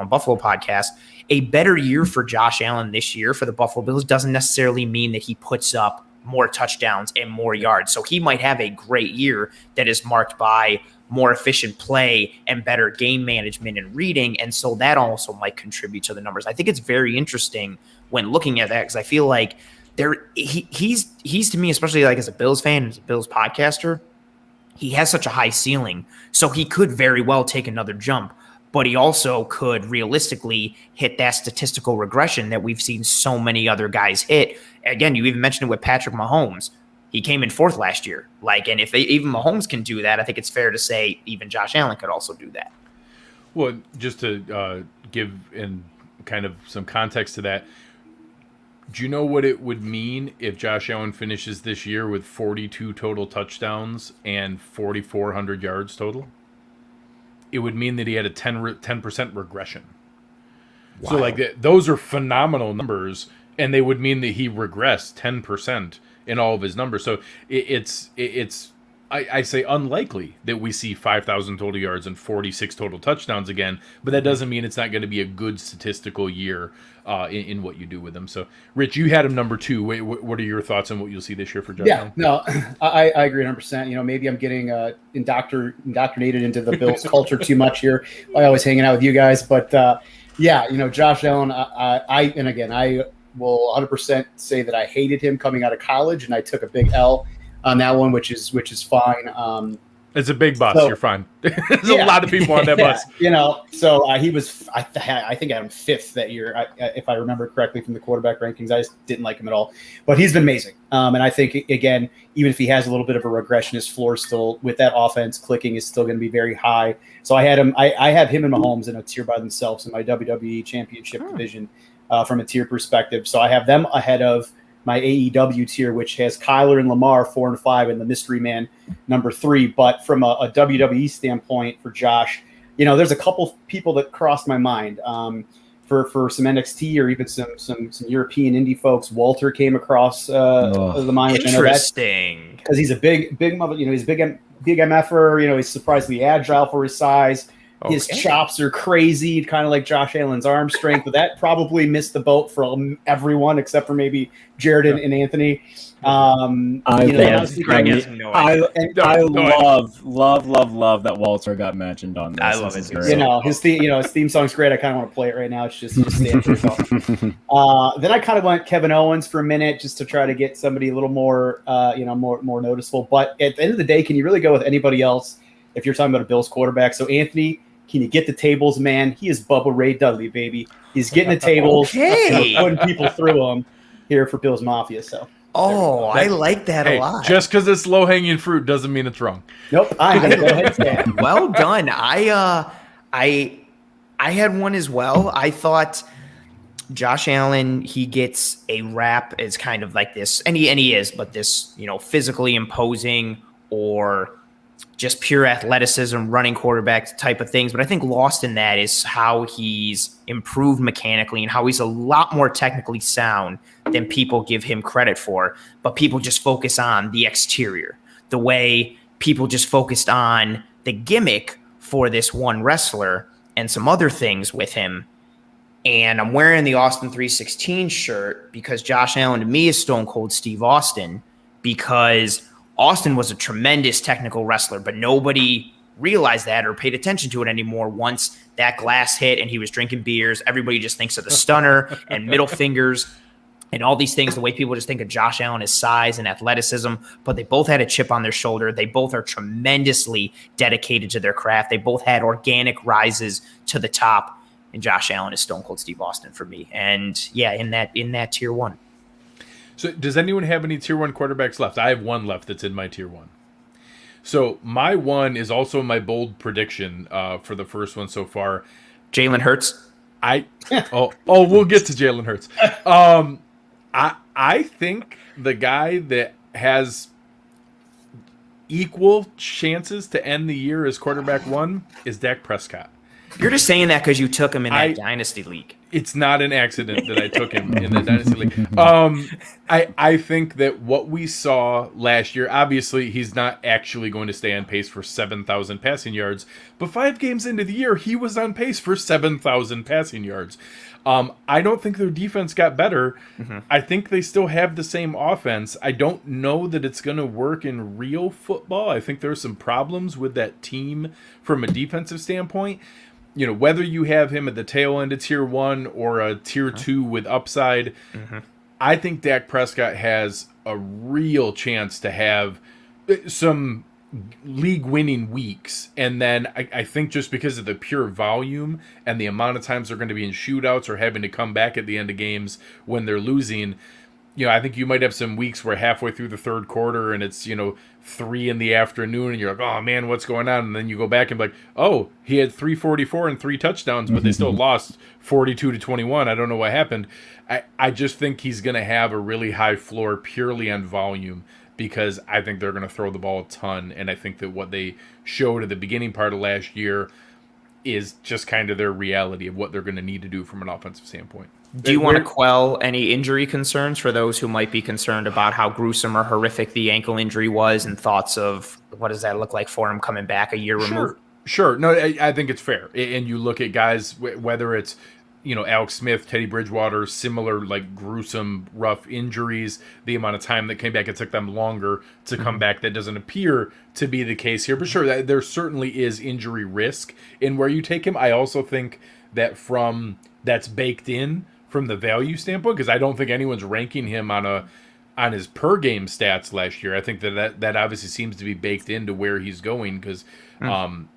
Buffalo podcast. A better year for Josh Allen this year for the Buffalo Bills doesn't necessarily mean that he puts up more touchdowns and more yards. So he might have a great year that is marked by more efficient play and better game management and reading. And so that also might contribute to the numbers. I think it's very interesting when looking at that, because I feel like he's to me, especially like as a Bills fan, as a Bills podcaster, he has such a high ceiling. So he could very well take another jump, but he also could realistically hit that statistical regression that we've seen so many other guys hit. Again, you even mentioned it with Patrick Mahomes. He came in 4th last year. And if even Mahomes can do that, I think it's fair to say even Josh Allen could also do that. Well, just to give in kind of some context to that, do you know what it would mean if Josh Allen finishes this year with 42 total touchdowns and 4,400 yards total? It would mean that he had a 10% regression. Wow. So those are phenomenal numbers, and they would mean that he regressed 10% in all of his numbers. So it's I say unlikely that we see 5,000 total yards and 46 total touchdowns again, but that doesn't mean it's not going to be a good statistical year in what you do with him. So, Rich, you had him number 2. What are your thoughts on what you'll see this year for Josh Allen? No, I agree 100%. Maybe I'm getting indoctrinated into the Bills culture too much here. I always hanging out with you guys, but Josh Allen, I will 100% say that I hated him coming out of college, and I took a big L on that one, which is fine. It's a big bus. So, you're fine. There's a lot of people on that bus. So he was. I think I had him 5th that year, if I remember correctly from the quarterback rankings. I just didn't like him at all, but he's been amazing. And I think again, even if he has a little bit of a regression, his floor still with that offense clicking is still going to be very high. So I had him. I have him and Mahomes in a tier by themselves in my WWE Championship division from a tier perspective. So I have them ahead of my AEW tier, which has Kyler and Lamar 4 and 5, and the mystery man number 3. But from a WWE standpoint for Josh, there's a couple people that crossed my mind for some NXT or even some European indie folks. Walter came across the mind. Interesting, because he's a big mother. He's a big MFer. He's surprisingly agile for his size. His chops are crazy, kind of like Josh Allen's arm strength, but that probably missed the boat for everyone except for maybe Jarrett and Anthony. I love that Walter got mentioned on this. I love it. His theme song's great. I kind of want to play it right now. It's just stand for yourself. Then I kind of went Kevin Owens for a minute just to try to get somebody a little more, more noticeable. But at the end of the day, can you really go with anybody else if you're talking about a Bills quarterback? So Anthony, can you get the tables, man? He is Bubba Ray Dudley, baby. He's getting the tables, and putting people through them here for Bills Mafia. So. Oh, I like that a lot. Just because it's low-hanging fruit doesn't mean it's wrong. Nope, I'm going to go ahead and say Well done. I had one as well. I thought Josh Allen, he gets a rap as kind of like this, and he is, but this, physically imposing or just pure athleticism, running quarterback type of things. But I think lost in that is how he's improved mechanically and how he's a lot more technically sound than people give him credit for. But people just focus on the exterior, the way people just focused on the gimmick for this one wrestler and some other things with him. And I'm wearing the Austin 316 shirt because Josh Allen to me is Stone Cold Steve Austin, because Austin was a tremendous technical wrestler, but nobody realized that or paid attention to it anymore. Once that glass hit and he was drinking beers, everybody just thinks of the stunner and middle fingers and all these things, the way people just think of Josh Allen, his size and athleticism, but they both had a chip on their shoulder. They both are tremendously dedicated to their craft. They both had organic rises to the top, and Josh Allen is Stone Cold Steve Austin for me. And yeah, in that tier one. So does anyone have any tier one quarterbacks left? I have one left that's in my tier one. So my one is also my bold prediction for the first one so far. Jalen Hurts. We'll get to Jalen Hurts. I think the guy that has equal chances to end the year as quarterback one is Dak Prescott. You're just saying that because you took him in that Dynasty League. It's not an accident that I took him in the Dynasty League. I think that what we saw last year, obviously he's not actually going to stay on pace for 7,000 passing yards, but 5 games into the year, he was on pace for 7,000 passing yards. I don't think their defense got better. Mm-hmm. I think they still have the same offense. I don't know that it's going to work in real football. I think there's some problems with that team from a defensive standpoint. Whether you have him at the tail end of tier one or a tier two with upside, I think Dak Prescott has a real chance to have some league-winning weeks. And then I think just because of the pure volume and the amount of times they're going to be in shootouts or having to come back at the end of games when they're losing, I think you might have some weeks where halfway through the third quarter and it's, 3 in the afternoon and you're like, oh man, what's going on? And then you go back and be like, oh, he had 344 and 3 touchdowns, but they still lost 42-21. I don't know what happened. I just think he's going to have a really high floor purely on volume, because I think they're going to throw the ball a ton. And I think that what they showed at the beginning part of last year is just kind of their reality of what they're going to need to do from an offensive standpoint. Do you want to quell any injury concerns for those who might be concerned about how gruesome or horrific the ankle injury was, and thoughts of what does that look like for him coming back a year removed? Sure. No, I think it's fair. And you look at guys, whether it's, Alex Smith, Teddy Bridgewater, similar like gruesome, rough injuries, the amount of time that came back, it took them longer to come back. That doesn't appear to be the case here. But sure, there certainly is injury risk in where you take him. I also think that that's baked in from the value standpoint, because I don't think anyone's ranking him on his per game stats last year. I think that obviously seems to be baked into where he's going, because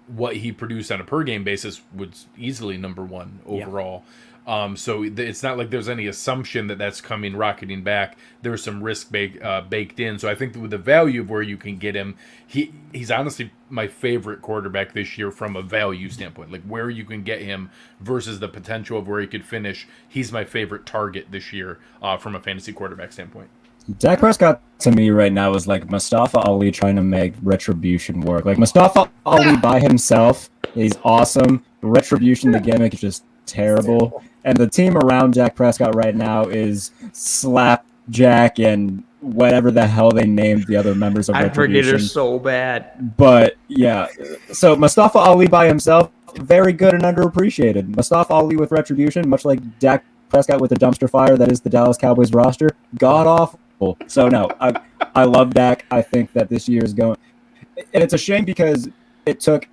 what he produced on a per game basis was easily number one overall. Yeah. So it's not like there's any assumption that that's coming rocketing back. There's some risk baked in. So I think that with the value of where you can get him, he's honestly my favorite quarterback this year from a value standpoint. Like where you can get him versus the potential of where he could finish, he's my favorite target this year from a fantasy quarterback standpoint. Dak Prescott to me right now is like Mustafa Ali trying to make Retribution work. Like Mustafa Ali by himself, he's awesome. Retribution, the gimmick is just terrible. And the team around Dak Prescott right now is Slapjack and whatever the hell they named the other members of Retribution. I forget, they're so bad. But yeah, so Mustafa Ali by himself, very good and underappreciated. Mustafa Ali with retribution, much like Dak Prescott with the dumpster fire that is the Dallas Cowboys roster, god awful. So no, I love Dak. I think that this year is going, and it's a shame because it took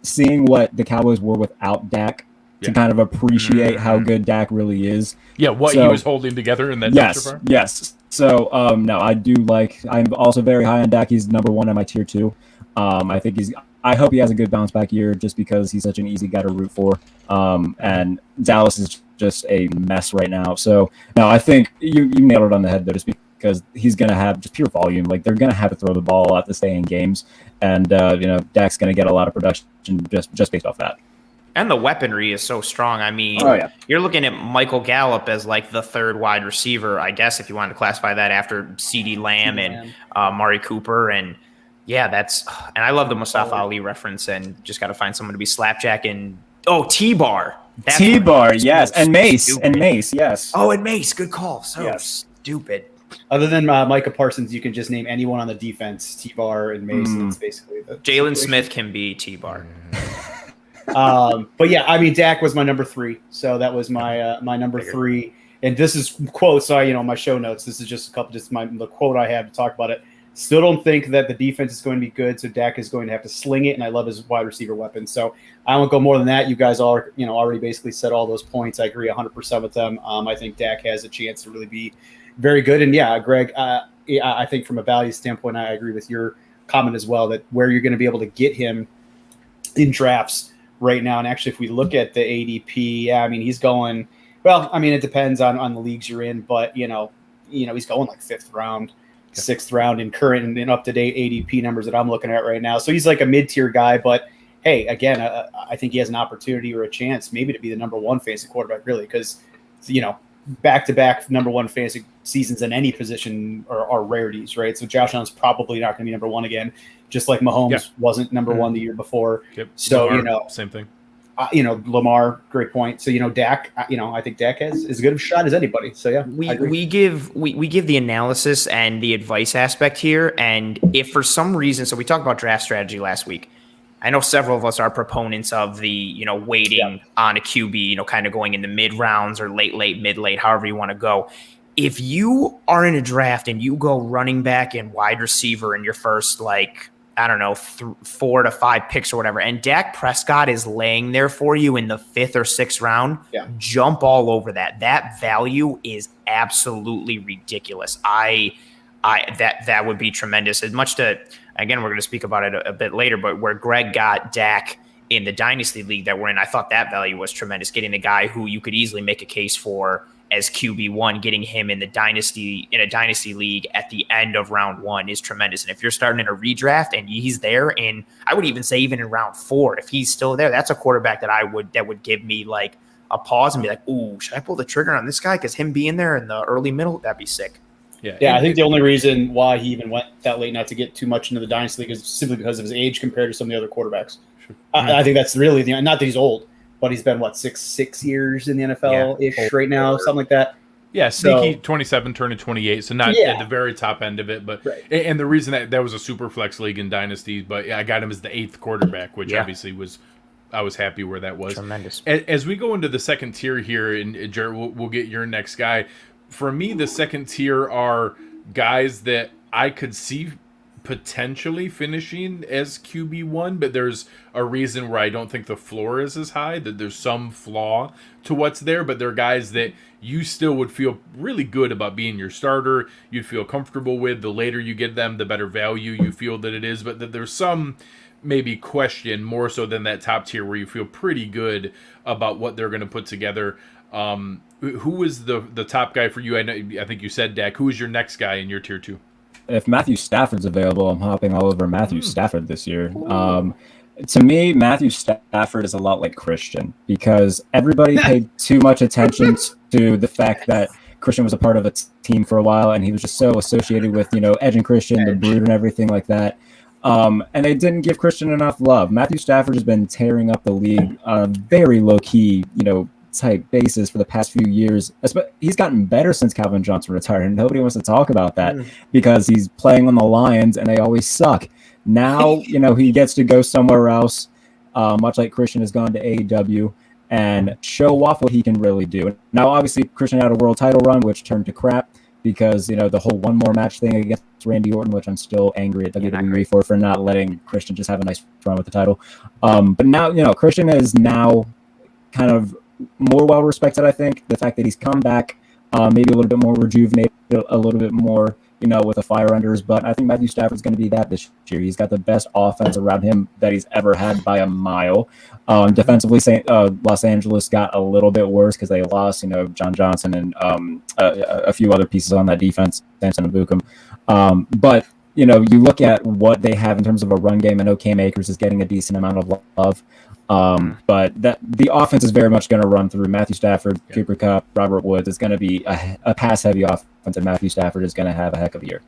seeing what the Cowboys were without Dak to kind of appreciate how good Dak really is. Yeah, what he was holding together in that dumpster fire. Yes. So no, I do like. I'm also very high on Dak. He's number 1 on my tier 2. I hope he has a good bounce back year just because he's such an easy guy to root for. And Dallas is just a mess right now. So no, I think you nailed it on the head though, just because he's going to have just pure volume. Like they're going to have to throw the ball a lot to stay in games. And, Dak's going to get a lot of production just based off that. And the weaponry is so strong. I mean, you're looking at Michael Gallup as like the third wide receiver, I guess, if you wanted to classify that after CeeDee Lamb and Mari Cooper. And yeah, and I love the Mustafa Ali reference, and just got to find someone to be slapjack and T-Bar. T-Bar, yes. And Mace, yes. Oh, and Mace. Good call. So stupid. Other than Micah Parsons, you can just name anyone on the defense, T-Bar and Mace. That's basically the Jalen Smith can be T-Bar. But yeah, I mean, Dak was my number 3, so that was my my number 3. And this is quotes. So my show notes. This is just a couple, the quote I have to talk about it. Still don't think that the defense is going to be good, so Dak is going to have to sling it, and I love his wide receiver weapon. So I won't go more than that. You guys all already basically said all those points. I agree 100% with them. I think Dak has a chance to really be very good. And yeah, Greg, I think from a value standpoint, I agree with your comment as well, that where you're going to be able to get him in drafts right now. And actually, if we look at the ADP, I mean, he's going, well, I mean, it depends on the leagues you're in, but he's going like 5th round, 6th round in current and up-to-date ADP numbers that I'm looking at right now. So he's like a mid-tier guy, but hey, again, I think he has an opportunity or a chance maybe to be the number 1 fantasy quarterback, really, because, back-to-back number 1 fantasy seasons in any position are rarities, right? So Josh Allen's probably not going to be number 1 again, just like Mahomes wasn't number 1 the year before. Yep. So, Lamar, same thing. Lamar, great point. So, Dak, I think Dak has as good of a shot as anybody. So, yeah, we give the analysis and the advice aspect here. And if for some reason, so we talked about draft strategy last week. I know several of us are proponents of the, waiting on a QB, kind of going in the mid rounds or late, mid late, however you want to go. If you are in a draft and you go running back and wide receiver in your first, 4 to 5 picks or whatever, and Dak Prescott is laying there for you in the 5th or 6th round, jump all over that. That value is absolutely ridiculous. That would be tremendous. As much to, again, we're going to speak about it a bit later, but where Greg got Dak in the Dynasty League that we're in, I thought that value was tremendous. Getting a guy who you could easily make a case for as QB1, getting him in a Dynasty League at the end of round 1 is tremendous. And if you're starting in a redraft and he's there, and I would even say even in round 4, if he's still there, that's a quarterback that would give me like a pause and be like, ooh, should I pull the trigger on this guy? Because him being there in the early middle, that'd be sick. Yeah, I think the only reason why he even went that late, not to get too much into the Dynasty League, is simply because of his age compared to some of the other quarterbacks. Sure. I think that's really not that he's old, but he's been, 6 years in the NFL-ish right now, something like that. Yeah, sneaky 27, turning 28, so not at the very top end of it. But and the reason that was a super flex league in Dynasty, but I got him as the 8th quarterback, which obviously I was happy where that was. Tremendous. As we go into the second tier here, and Jarrett, we'll get your next guy. For me, the second tier are guys that I could see potentially finishing as QB1, but there's a reason where I don't think the floor is as high, that there's some flaw to what's there, but they're guys that you still would feel really good about being your starter. You'd feel comfortable with. The later you get them, the better value you feel that it is, but that there's some maybe question more so than that top tier where you feel pretty good about what they're going to put together. Who is the top guy for you? I think you said Dak. Who is your next guy in your tier 2? If Matthew Stafford's available, I'm hopping all over Matthew Stafford this year. To me, Matthew Stafford is a lot like Christian, because everybody paid too much attention to the fact that Christian was a part of a team for a while, and he was just so associated with, Edge and Christian, the Brood and everything like that. And they didn't give Christian enough love. Matthew Stafford has been tearing up the league on a very low-key, type basis for the past few years. He's gotten better since Calvin Johnson retired, and nobody wants to talk about that because he's playing on the Lions and they always suck. Now, he gets to go somewhere else much like Christian has gone to AEW, and show off what he can really do. Now, obviously, Christian had a world title run, which turned to crap because, the whole one more match thing against Randy Orton, which I'm still angry at WWE for not letting Christian just have a nice run with the title. But now, Christian is now kind of more well-respected, I think. The fact that he's come back, maybe a little bit more rejuvenated, a little bit more, with a fire under his butt. I think Matthew Stafford's going to be that this year. He's got the best offense around him that he's ever had by a mile. Defensively, Los Angeles got a little bit worse because they lost, John Johnson and a few other pieces on that defense, Samson and Bukum. But, you look at what they have in terms of a run game. I know Cam Akers is getting a decent amount of love. But the offense is very much going to run through Matthew Stafford, Cooper Kupp, Robert Woods. It's going to be a pass-heavy offense, and Matthew Stafford is going to have a heck of a year.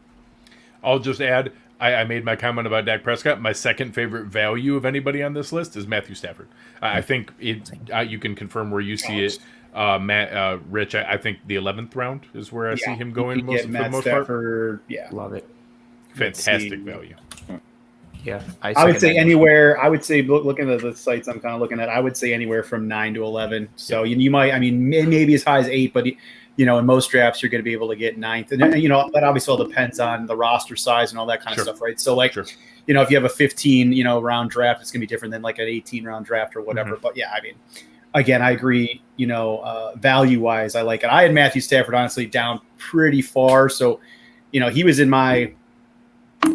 I'll just add, I made my comment about Dak Prescott. My second favorite value of anybody on this list is Matthew Stafford. I think you can confirm where you see it, Rich. I think the 11th round is where I see him going for the most part. Yeah, love it. Fantastic value. Yeah, I would say anywhere. I would say looking at the sites I'm kind of looking at, I would say anywhere from 9 to 11. So you might, maybe as high as 8, but in most drafts you're going to be able to get 9th, and that obviously all depends on the roster size and all that kind of stuff, right? So if you have a 15 round draft, it's going to be different than like an 18 round draft or whatever. But yeah, again, I agree. Value wise, I like it. I had Matthew Stafford honestly down pretty far, so he was in my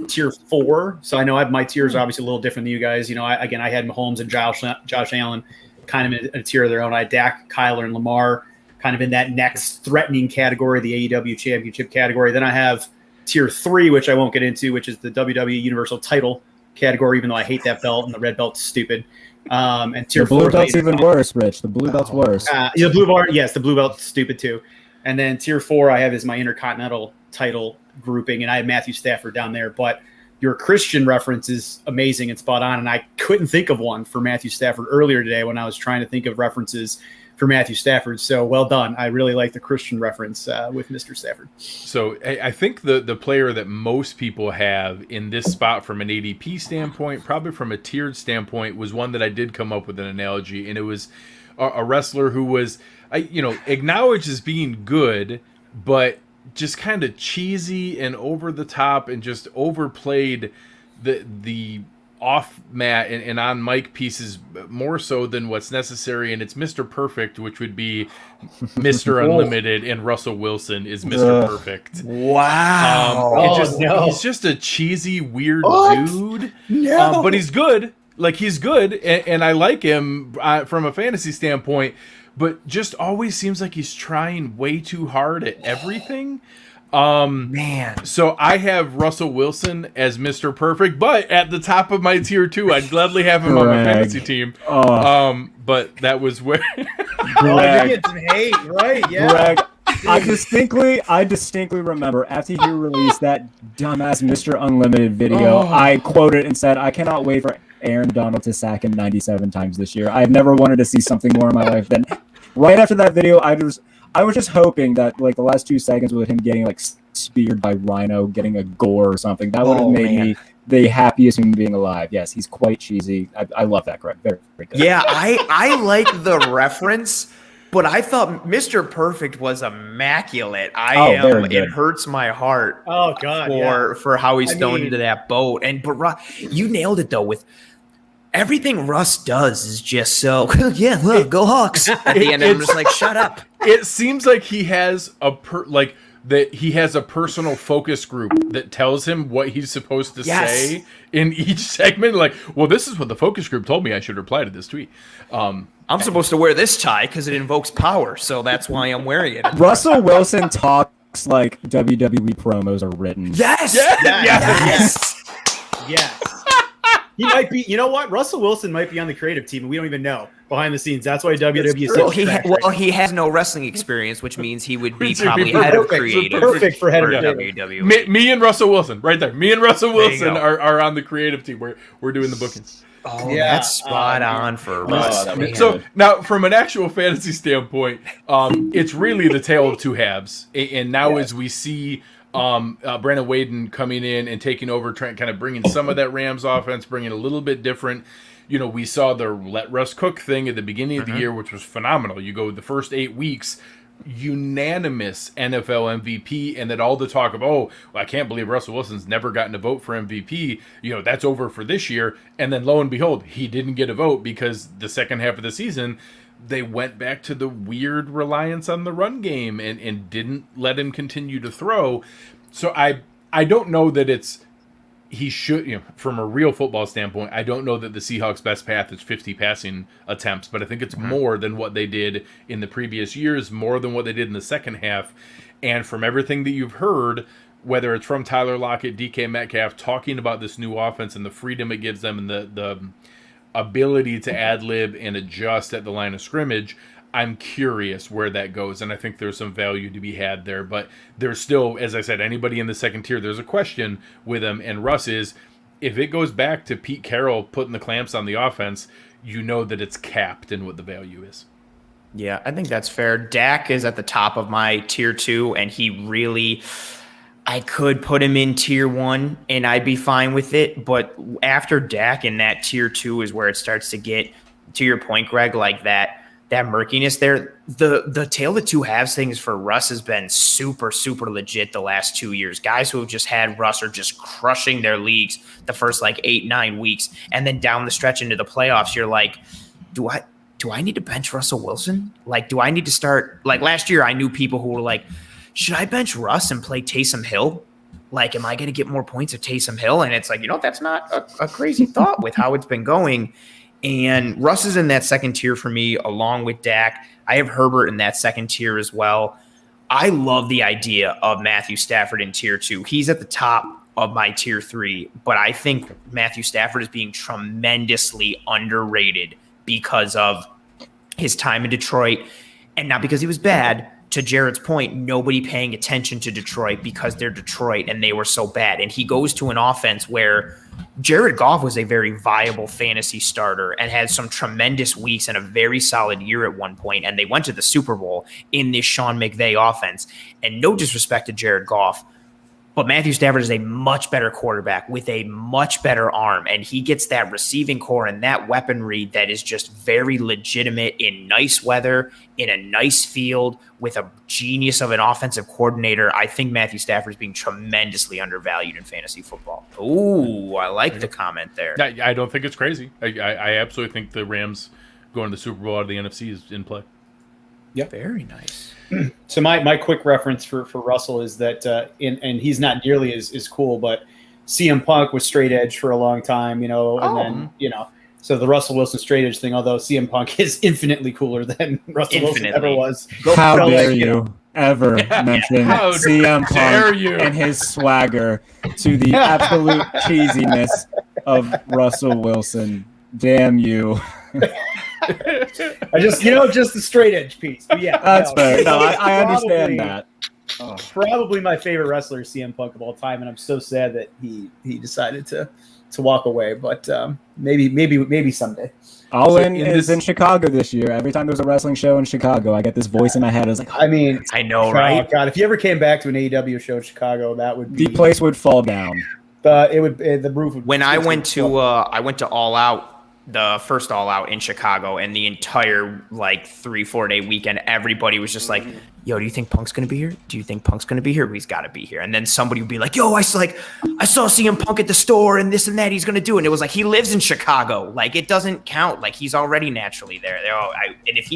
tier 4, so I know my tiers are obviously a little different than you guys. I had Mahomes and Josh Allen kind of in a tier of their own. I had Dak, Kyler, and Lamar kind of in that next threatening category, the AEW championship category. Then I have tier 3, which I won't get into, which is the WWE Universal title category, even though I hate that belt and the red belt's stupid. And tier 4, the blue belt's even worse, Rich. The blue belt's worse. The blue bar, yes, the blue belt's stupid too. And then tier 4 I have is my Intercontinental title grouping, and I have Matthew Stafford down there. But your Christian reference is amazing and spot on, and I couldn't think of one for Matthew Stafford earlier today when I was trying to think of references for Matthew Stafford. So well done. I really like the Christian reference with Mr. Stafford. So I think the player that most people have in this spot from an ADP standpoint, probably from a tiered standpoint, was one that I did come up with an analogy, and it was a wrestler who was, acknowledged as being good, but just kind of cheesy and over the top and just overplayed the off mat and on mic pieces more so than what's necessary. And it's Mr. Perfect, which would be Mr. Unlimited, and Russell Wilson is Mr. Perfect. Wow. He's just a cheesy, weird dude. No. But he's good. He's good. And I like him from a fantasy standpoint, but just always seems like he's trying way too hard at everything. Man. So I have Russell Wilson as Mr. Perfect, but at the top of my tier 2, I'd gladly have him on my fantasy team. But that was where Greg. Get some hate, right? Yeah. Greg, I distinctly remember after he released that dumbass Mr. Unlimited video, I quoted and said, "I cannot wait for Aaron Donald to sack him 97 times this year. I've never wanted to see something more in my life than." Right after that video, I was just hoping that the last 2 seconds with him getting speared by Rhino, getting a gore or something, that would have made me the happiest human being alive. Yes, he's quite cheesy. I love that, Greg. Very, very good. Yeah, I like the reference, but I thought Mr. Perfect was immaculate. It hurts my heart. Oh God, for how he's thrown into that boat. But you nailed it though with. Everything Russ does is just so go Hawks. At the end, I'm just like, shut up. It seems like he has he has a personal focus group that tells him what he's supposed to say in each segment. This is what the focus group told me I should reply to this tweet. I'm supposed to wear this tie because it invokes power, so that's why I'm wearing it. Russell Wilson talks like WWE promos are written. Yes. He might be. You know what? Russell Wilson might be on the creative team, and we don't even know behind the scenes. That's why WWE. He has no wrestling experience, which means he would be probably head of creative. Perfect for head of WWE. Me and Russell Wilson, right there. Me and Russell Wilson are on the creative team. We're doing the bookings. Oh, Yeah, that's spot on for Russ. that was Man. So now, from an actual fantasy standpoint, it's really the tale of two halves. And now, as we see Brandon Whedon coming in and taking over, trying kind of bringing some of that Rams offense, bringing a little bit different. We saw the let Russ cook thing at the beginning of the year, which was phenomenal. You go the first 8 weeks, unanimous NFL MVP, and then all the talk of, I can't believe Russell Wilson's never gotten a vote for MVP. That's over for this year. And then lo and behold, he didn't get a vote because the second half of the season, they went back to the weird reliance on the run game and didn't let him continue to throw. So I don't know that he should, from a real football standpoint, I don't know that the Seahawks' best path is 50 passing attempts, but I think it's more than what they did in the previous years, more than what they did in the second half. And from everything that you've heard, whether it's from Tyler Lockett, DK Metcalf, talking about this new offense and the freedom it gives them and the ability to ad-lib and adjust at the line of scrimmage, I'm curious where that goes, and I think there's some value to be had there. But there's still, as I said, anybody in the second tier, there's a question with him. And Russ is, if it goes back to Pete Carroll putting the clamps on the offense, that it's capped in what the value is. Yeah, I think that's fair. Dak is at the top of my tier 2, and he really, I could put him in tier 1 and I'd be fine with it. But after Dak in that tier 2 is where it starts to get, to your point, Greg, like that murkiness there. The tale of the two halves things for Russ has been super, super legit the last 2 years. Guys who have just had Russ are just crushing their leagues the first 8-9 weeks. And then down the stretch into the playoffs, you're like, do I need to bench Russell Wilson? Do I need to start? Last year, I knew people who were like, should I bench Russ and play Taysom Hill? Am I going to get more points at Taysom Hill? And it's that's not a crazy thought with how it's been going. And Russ is in that second tier for me, along with Dak. I have Herbert in that second tier as well. I love the idea of Matthew Stafford in tier 2. He's at the top of my tier 3, but I think Matthew Stafford is being tremendously underrated because of his time in Detroit, and not because he was bad. To Jarrett's point, nobody paying attention to Detroit because they're Detroit and they were so bad. And he goes to an offense where Jared Goff was a very viable fantasy starter and had some tremendous weeks and a very solid year at one point, and they went to the Super Bowl in this Sean McVay offense. And no disrespect to Jared Goff, but Matthew Stafford is a much better quarterback with a much better arm, and he gets that receiving core and that weaponry that is just very legitimate in nice weather, in a nice field, with a genius of an offensive coordinator. I think Matthew Stafford is being tremendously undervalued in fantasy football. Ooh, I like the comment there. I don't think it's crazy. I absolutely think the Rams going to the Super Bowl out of the NFC is in play. Yep. Very nice. So my quick reference for Russell is that, and he's not nearly as cool, but CM Punk was straight edge for a long time, and then, so the Russell Wilson straight edge thing, although CM Punk is infinitely cooler than Russell Wilson ever was. How dare you ever mention CM Punk and his swagger to the absolute cheesiness of Russell Wilson. Damn you. I just the straight edge piece. But yeah, that's fair. No, I understand that. Probably my favorite wrestler, CM Punk, of all time, and I'm so sad that he decided to walk away. But maybe someday. Owen is in Chicago this year. Every time there's a wrestling show in Chicago, I get this voice in my head. I was like, I mean, I know, right? Oh, God, if you ever came back to an AEW show in Chicago, that would be the place would fall down. The roof would. When I went to All Out, the first All Out in Chicago, and the entire 3-4 day weekend, everybody was just like, yo, do you think Punk's gonna be here? Do you think Punk's gonna be here? He's gotta be here. And then somebody would be like, yo, I saw CM Punk at the store and this and that he's gonna do. And it was like, he lives in Chicago. It doesn't count. He's already naturally there. And if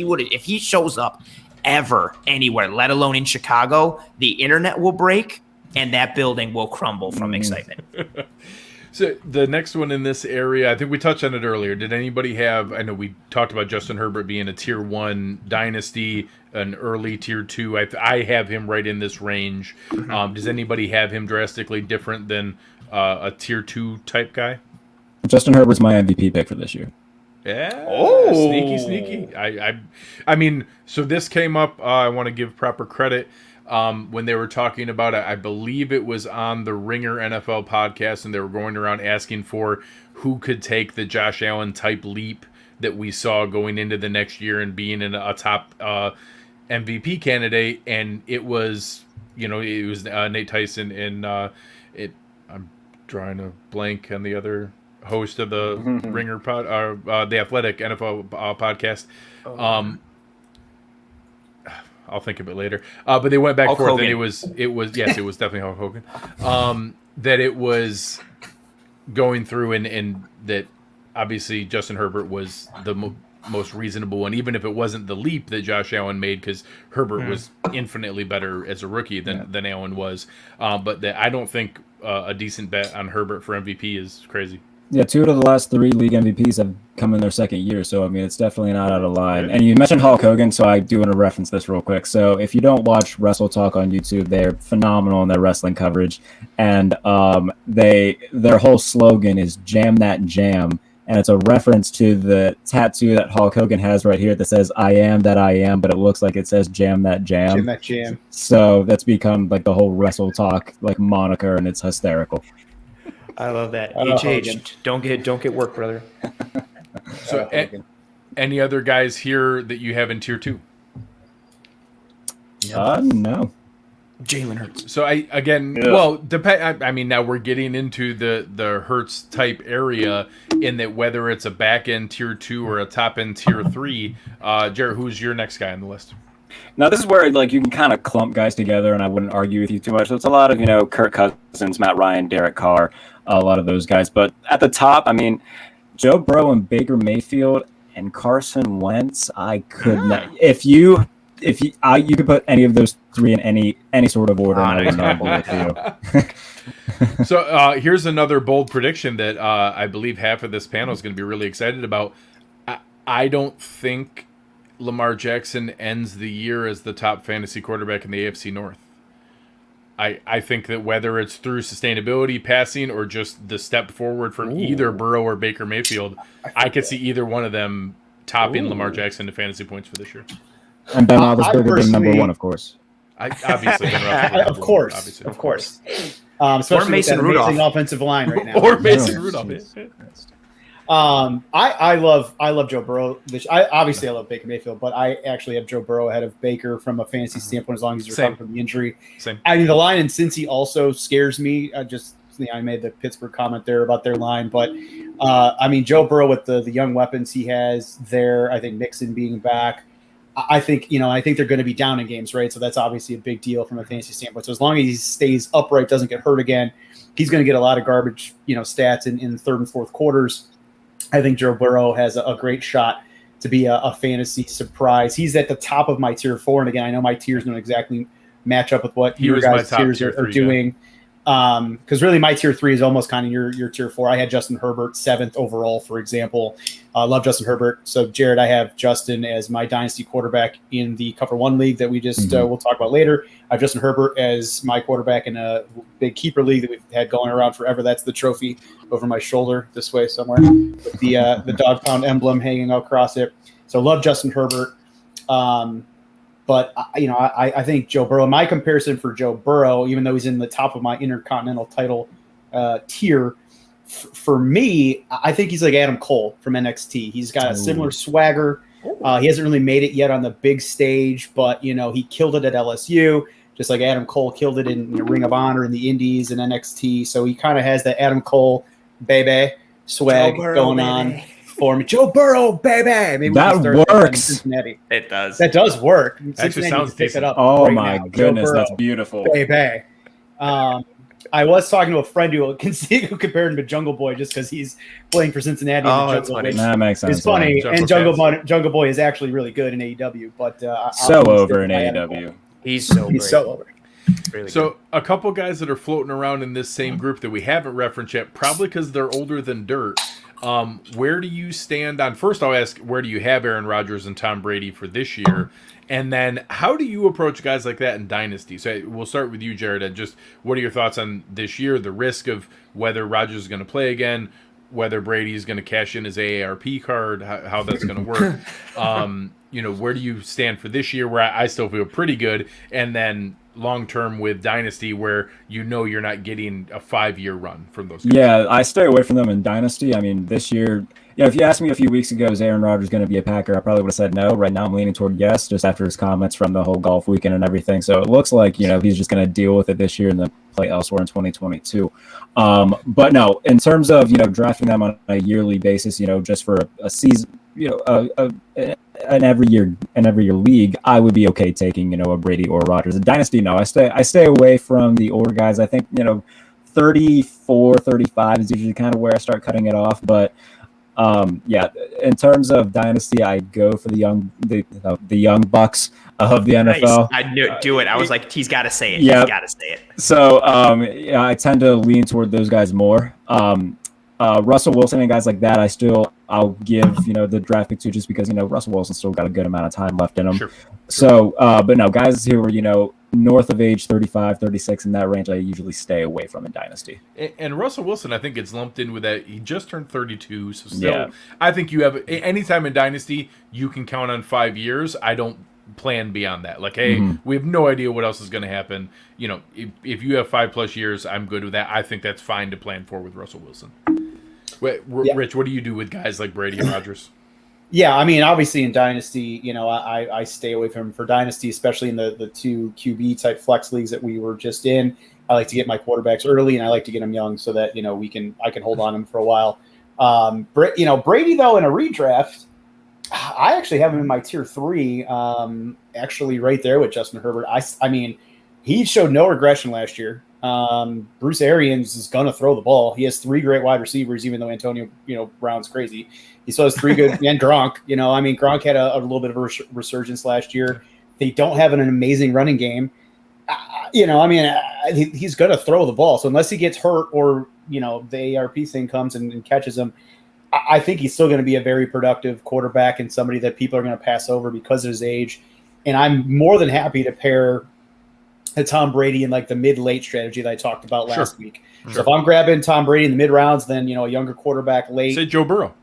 he shows up ever anywhere, let alone in Chicago, the internet will break and that building will crumble from excitement. So the next one in this area, I think we touched on it earlier. Did anybody have, I know we talked about Justin Herbert being a tier 1 dynasty, an early tier 2. I have him right in this range. Mm-hmm. Does anybody have him drastically different than a tier 2 type guy? Justin Herbert's my MVP pick for this year. Yeah. Oh, sneaky. I mean, so this came up. I want to give proper credit. when they were talking about it. I believe it was on the Ringer NFL podcast, and they were going around asking for who could take the Josh Allen type leap that we saw going into the next year and being in a top MVP candidate. And it was, Nate Tyson and I'm drawing a blank on the other host of the Ringer the Athletic NFL podcast. I'll think of it later. But they went back and forth, and it was definitely Hulk Hogan. That it was going through, and that obviously Justin Herbert was the most reasonable one, even if it wasn't the leap that Josh Allen made, because Herbert was infinitely better as a rookie than Allen was. But that I don't think a decent bet on Herbert for MVP is crazy. Yeah, 2 out of the last 3 league MVPs have come in their second year, so I mean it's definitely not out of line. And you mentioned Hulk Hogan, so I do want to reference this real quick. So if you don't watch Wrestle Talk on YouTube, they're phenomenal in their wrestling coverage, and their whole slogan is "Jam That Jam," and it's a reference to the tattoo that Hulk Hogan has right here that says "I am that I am," but it looks like it says "Jam That Jam." Jam that jam. So that's become like the whole Wrestle Talk like moniker, and it's hysterical. I love that. HH, don't get work, brother. So, any other guys here that you have in tier 2? No. Jalen Hurts. So I mean, now we're getting into the Hurts type area, in that whether it's a back end tier 2 or a top end tier 3. Jarrett, who's your next guy on the list? Now, this is where like you can kind of clump guys together, and I wouldn't argue with you too much. So it's a lot of, Kirk Cousins, Matt Ryan, Derek Carr, a lot of those guys. But at the top, I mean, Joe Burrow and Baker Mayfield and Carson Wentz, I could not. If you could put any of those 3 in any sort of order, and I would not believe you. So here's another bold prediction that I believe half of this panel is going to be really excited about. I don't think Lamar Jackson ends the year as the top fantasy quarterback in the AFC North. I think that whether it's through sustainability, passing, or just the step forward from either Burrow or Baker Mayfield, I could see either one of them topping Lamar Jackson to fantasy points for this year. And Ben Roethlisberger being number 1, of course. Obviously, Ben Roethlisberger. Of course. Especially or Mason with that Rudolph. amazing offensive line right now. Or Mason Rudolph. I love Joe Burrow. I love Baker Mayfield, but I actually have Joe Burrow ahead of Baker from a fantasy standpoint, as long as you're recovering from the injury. Same. I mean, the line in Cincy also scares me. I made the Pittsburgh comment there about their line, but I mean, Joe Burrow with the young weapons he has there. I think Mixon being back. I think they're going to be down in games, right? So that's obviously a big deal from a fantasy standpoint. So as long as he stays upright, doesn't get hurt again, he's going to get a lot of garbage, stats in third and fourth quarters. I think Joe Burrow has a great shot to be a fantasy surprise. He's at the top of my tier 4, and again, I know my tiers don't exactly match up with what your guys' tiers are doing. Because really, my tier 3 is almost kind of your tier 4. I had Justin Herbert 7th overall, for example. I love Justin Herbert. So, Jared, I have Justin as my dynasty quarterback in the Cover 1 league that we just we'll talk about later. I have Justin Herbert as my quarterback in a big keeper league that we've had going around forever. That's the trophy over my shoulder this way somewhere with the dog pound emblem hanging across it. So, love Justin Herbert. But I think Joe Burrow. My comparison for Joe Burrow, even though he's in the top of my intercontinental title tier, for me, I think he's like Adam Cole from NXT. He's got a similar swagger. He hasn't really made it yet on the big stage, but he killed it at LSU, just like Adam Cole killed it in Ring of Honor in the Indies and NXT. So he kind of has that Adam Cole baby swag going on. For me, Joe Burrow, baby. Maybe that works. Cincinnati. It does. That does work. Actually sounds pick it up. Oh right my now. goodness, that's beautiful. Baby. I was talking to a friend who compared him to Jungle Boy just because he's playing for Cincinnati. That's funny. That makes sense. It's funny, and Jungle Boy is actually really good in AEW, but so over in AEW. He's so over. Really so good. a couple guys that are floating around in this same group that we haven't referenced yet, probably because they're older than dirt. Where do you stand on? First, I'll ask, where do you have Aaron Rodgers and Tom Brady for this year? And then how do you approach guys like that in Dynasty? So we'll start with you, Jared. And just what are your thoughts on this year, the risk of whether Rodgers is going to play again, whether Brady is going to cash in his AARP card, how that's going to work? Where do you stand for this year, where I still feel pretty good? And then long term with Dynasty, where you know you're not getting a 5-year run from those guys. Yeah, I stay away from them in Dynasty. I mean, this year, if you asked me a few weeks ago, is Aaron Rodgers going to be a Packer? I probably would have said no. Right now, I'm leaning toward yes, just after his comments from the whole golf weekend and everything. So it looks like, he's just going to deal with it this year and then play elsewhere in 2022. But no, in terms of, drafting them on a yearly basis, just for a season, an every year league, I would be okay taking, a Brady or Rodgers. In Dynasty, no, I stay away from the older guys. I think, 34, 35 is usually kind of where I start cutting it off. But in terms of Dynasty, I go for the young bucks of the NFL. I knew it. Do it. I was like, he's got to say it. Yeah. He's got to say it. So I tend to lean toward those guys more. Russell Wilson and guys like that, I'll give the draft pick to, just because Russell Wilson's still got a good amount of time left in him. Sure. So, but no, guys who are north of age 35, 36 in that range, I usually stay away from in Dynasty. And Russell Wilson, I think, gets lumped in with that. He just turned 32, so still, I think you have anytime in Dynasty you can count on 5 years. I don't plan beyond that. Like, hey, we have no idea what else is going to happen. If you have 5+ years, I'm good with that. I think that's fine to plan for with Russell Wilson. Rich, what do you do with guys like Brady and Rodgers? Yeah, I mean, obviously in Dynasty, I stay away from him. For Dynasty, especially in the 2 QB type flex leagues that we were just in. I like to get my quarterbacks early, and I like to get them young so that I can hold on to them for a while. Brady though, in a redraft, I actually have him in my tier 3, actually right there with Justin Herbert. I mean, he showed no regression last year. Bruce Arians is going to throw the ball. He has 3 great wide receivers, even though Antonio, Brown's crazy. He still has 3 good, and Gronk. Gronk had a little bit of a resurgence last year. They don't have an amazing running game. He's going to throw the ball. So unless he gets hurt or, the ARP thing comes and catches him, I think he's still going to be a very productive quarterback and somebody that people are going to pass over because of his age. And I'm more than happy to pair a Tom Brady in like the mid-late strategy that I talked about last week. So if I'm grabbing Tom Brady in the mid-rounds, then, a younger quarterback late. Say Joe Burrow.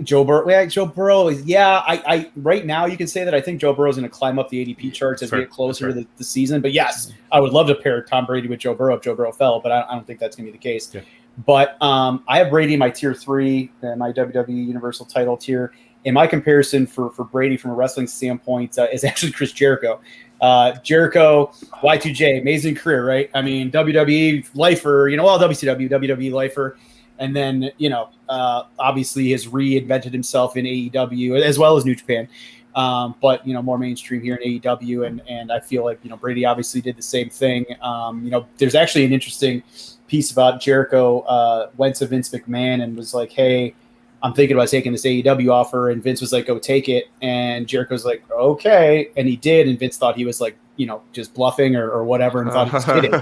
Joe Burrow is, I right now you can say that I think Joe Burrow is going to climb up the ADP charts as we get closer to the season. But yes, I would love to pair Tom Brady with Joe Burrow if Joe Burrow fell, but I don't think that's going to be the case. Yeah. But I have Brady in my tier 3, my WWE Universal title tier. And my comparison for Brady from a wrestling standpoint is actually Chris Jericho. Jericho, Y2J, amazing career, right? I mean, WWE lifer, WCW, WWE lifer. And then, obviously has reinvented himself in AEW as well as New Japan. But, more mainstream here in AEW. And I feel like, Brady obviously did the same thing. There's actually an interesting piece about Jericho went to Vince McMahon and was like, hey, I'm thinking about taking this AEW offer. And Vince was like, go take it. And Jericho's like, okay. And he did. And Vince thought he was like, just bluffing or whatever and thought he was kidding.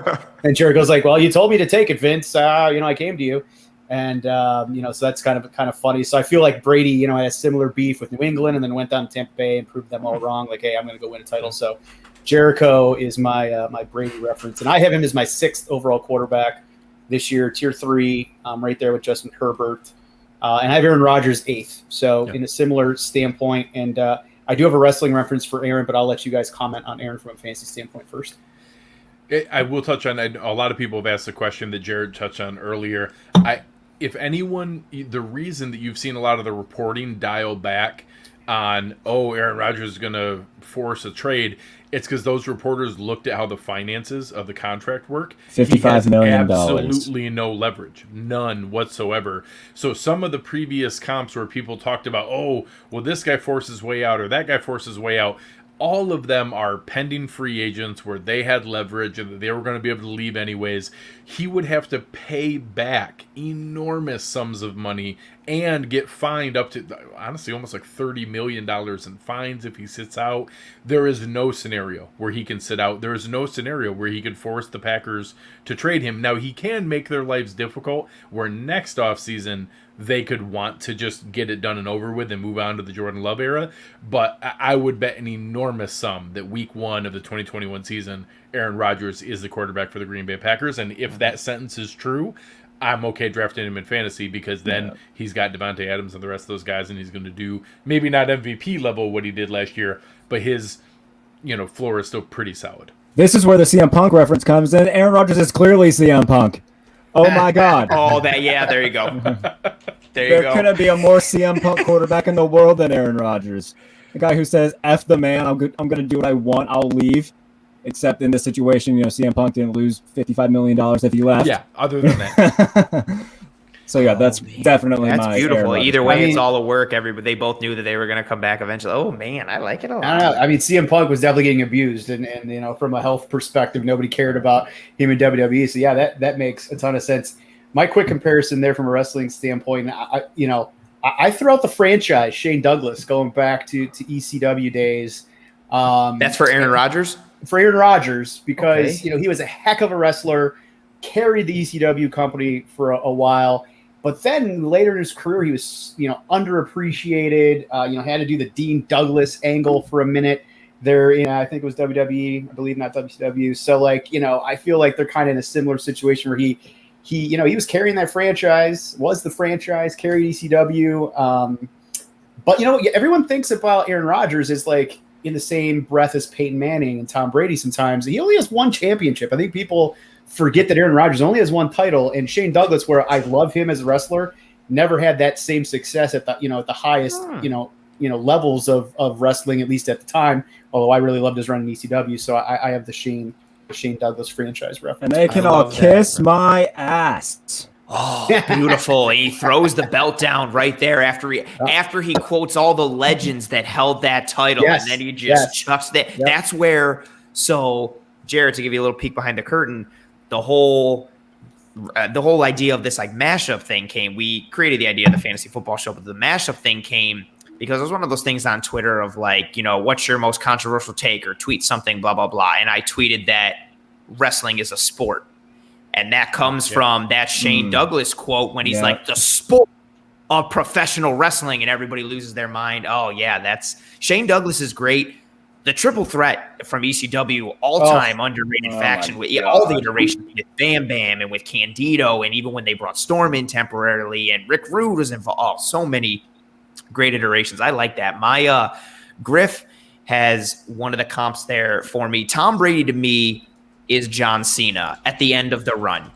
And Jericho's like, well, you told me to take it, Vince. I came to you. And, so that's kind of funny. So I feel like Brady, had a similar beef with New England and then went down to Tampa Bay and proved them all wrong. Like, hey, I'm going to go win a title. So Jericho is my Brady reference. And I have him as my 6th overall quarterback this year, tier 3, right there with Justin Herbert. And I have Aaron Rodgers 8th. So in a similar standpoint. And I do have a wrestling reference for Aaron, but I'll let you guys comment on Aaron from a fantasy standpoint first. I will touch on, a lot of people have asked the question that Jared touched on earlier. If anyone, the reason that you've seen a lot of the reporting dial back on, Aaron Rodgers is going to force a trade, it's because those reporters looked at how the finances of the contract work. $55 million. Absolutely no leverage. None whatsoever. So some of the previous comps where people talked about, this guy forces way out or that guy forces way out, all of them are pending free agents where they had leverage and that they were going to be able to leave anyways. He would have to pay back enormous sums of money and get fined up to, honestly, almost like $30 million in fines if he sits out. There is no scenario where he can sit out. There is no scenario where he could force the Packers to trade him. Now, he can make their lives difficult where next offseason they could want to just get it done and over with and move on to the Jordan Love era. But I would bet an enormous sum that week 1 of the 2021 season, Aaron Rodgers is the quarterback for the Green Bay Packers. And if that sentence is true, I'm okay drafting him in fantasy because then he's got Devontae Adams and the rest of those guys, and he's going to do maybe not MVP level what he did last year, but his floor is still pretty solid. This is where the CM Punk reference comes in. Aaron Rodgers is clearly CM Punk. Oh my God. Oh, there you go. There couldn't be a more CM Punk quarterback in the world than Aaron Rodgers. The guy who says, F the man, I'm going to do what I want, I'll leave. Except in this situation, CM Punk didn't lose $55 million if he left. Yeah, other than that. So yeah, that's definitely that's beautiful. Either way, it's all the work. They both knew that they were going to come back eventually. Oh man, I like it a lot. I don't know. I mean, CM Punk was definitely getting abused, and from a health perspective, nobody cared about him in WWE. So yeah, that makes a ton of sense. My quick comparison there from a wrestling standpoint, I throw out the franchise Shane Douglas going back to ECW days. That's for Aaron Rodgers. For Aaron Rodgers, because he was a heck of a wrestler, carried the ECW company for a while. But then later in his career, he was, underappreciated. Had to do the Dean Douglas angle for a minute there. I think it was WWE, I believe, not WCW. So, I feel like they're kind of in a similar situation where he was carrying that franchise, was the franchise, carried ECW. But everyone thinks about Aaron Rodgers as in the same breath as Peyton Manning and Tom Brady. Sometimes he only has one championship. I think people forget that Aaron Rodgers only has one title, and Shane Douglas, where I love him as a wrestler, never had that same success at the at the highest levels of wrestling, at least at the time. Although I really loved his run in ECW, so I have the Shane Douglas franchise reference. And they can all kiss my ass. Oh, beautiful! He throws the belt down right there after he quotes all the legends that held that title, and then he just chucks that. Yep. That's where. So, Jarrett, to give you a little peek behind the curtain. The whole idea of this mashup thing came. We created the idea of the fantasy football show, but the mashup thing came because it was one of those things on Twitter of what's your most controversial take, or tweet something, blah, blah, blah. And I tweeted that wrestling is a sport. And that comes from that Shane Douglas quote when he's the sport of professional wrestling, and everybody loses their mind. Oh yeah, that's Shane Douglas is great. The triple threat from ECW, all-time underrated faction with all the iterations with Bam Bam and with Candido, and even when they brought Storm in temporarily, and Rick Rude was involved. Oh, so many great iterations. I like that. My Griff has one of the comps there for me. Tom Brady to me is John Cena at the end of the run.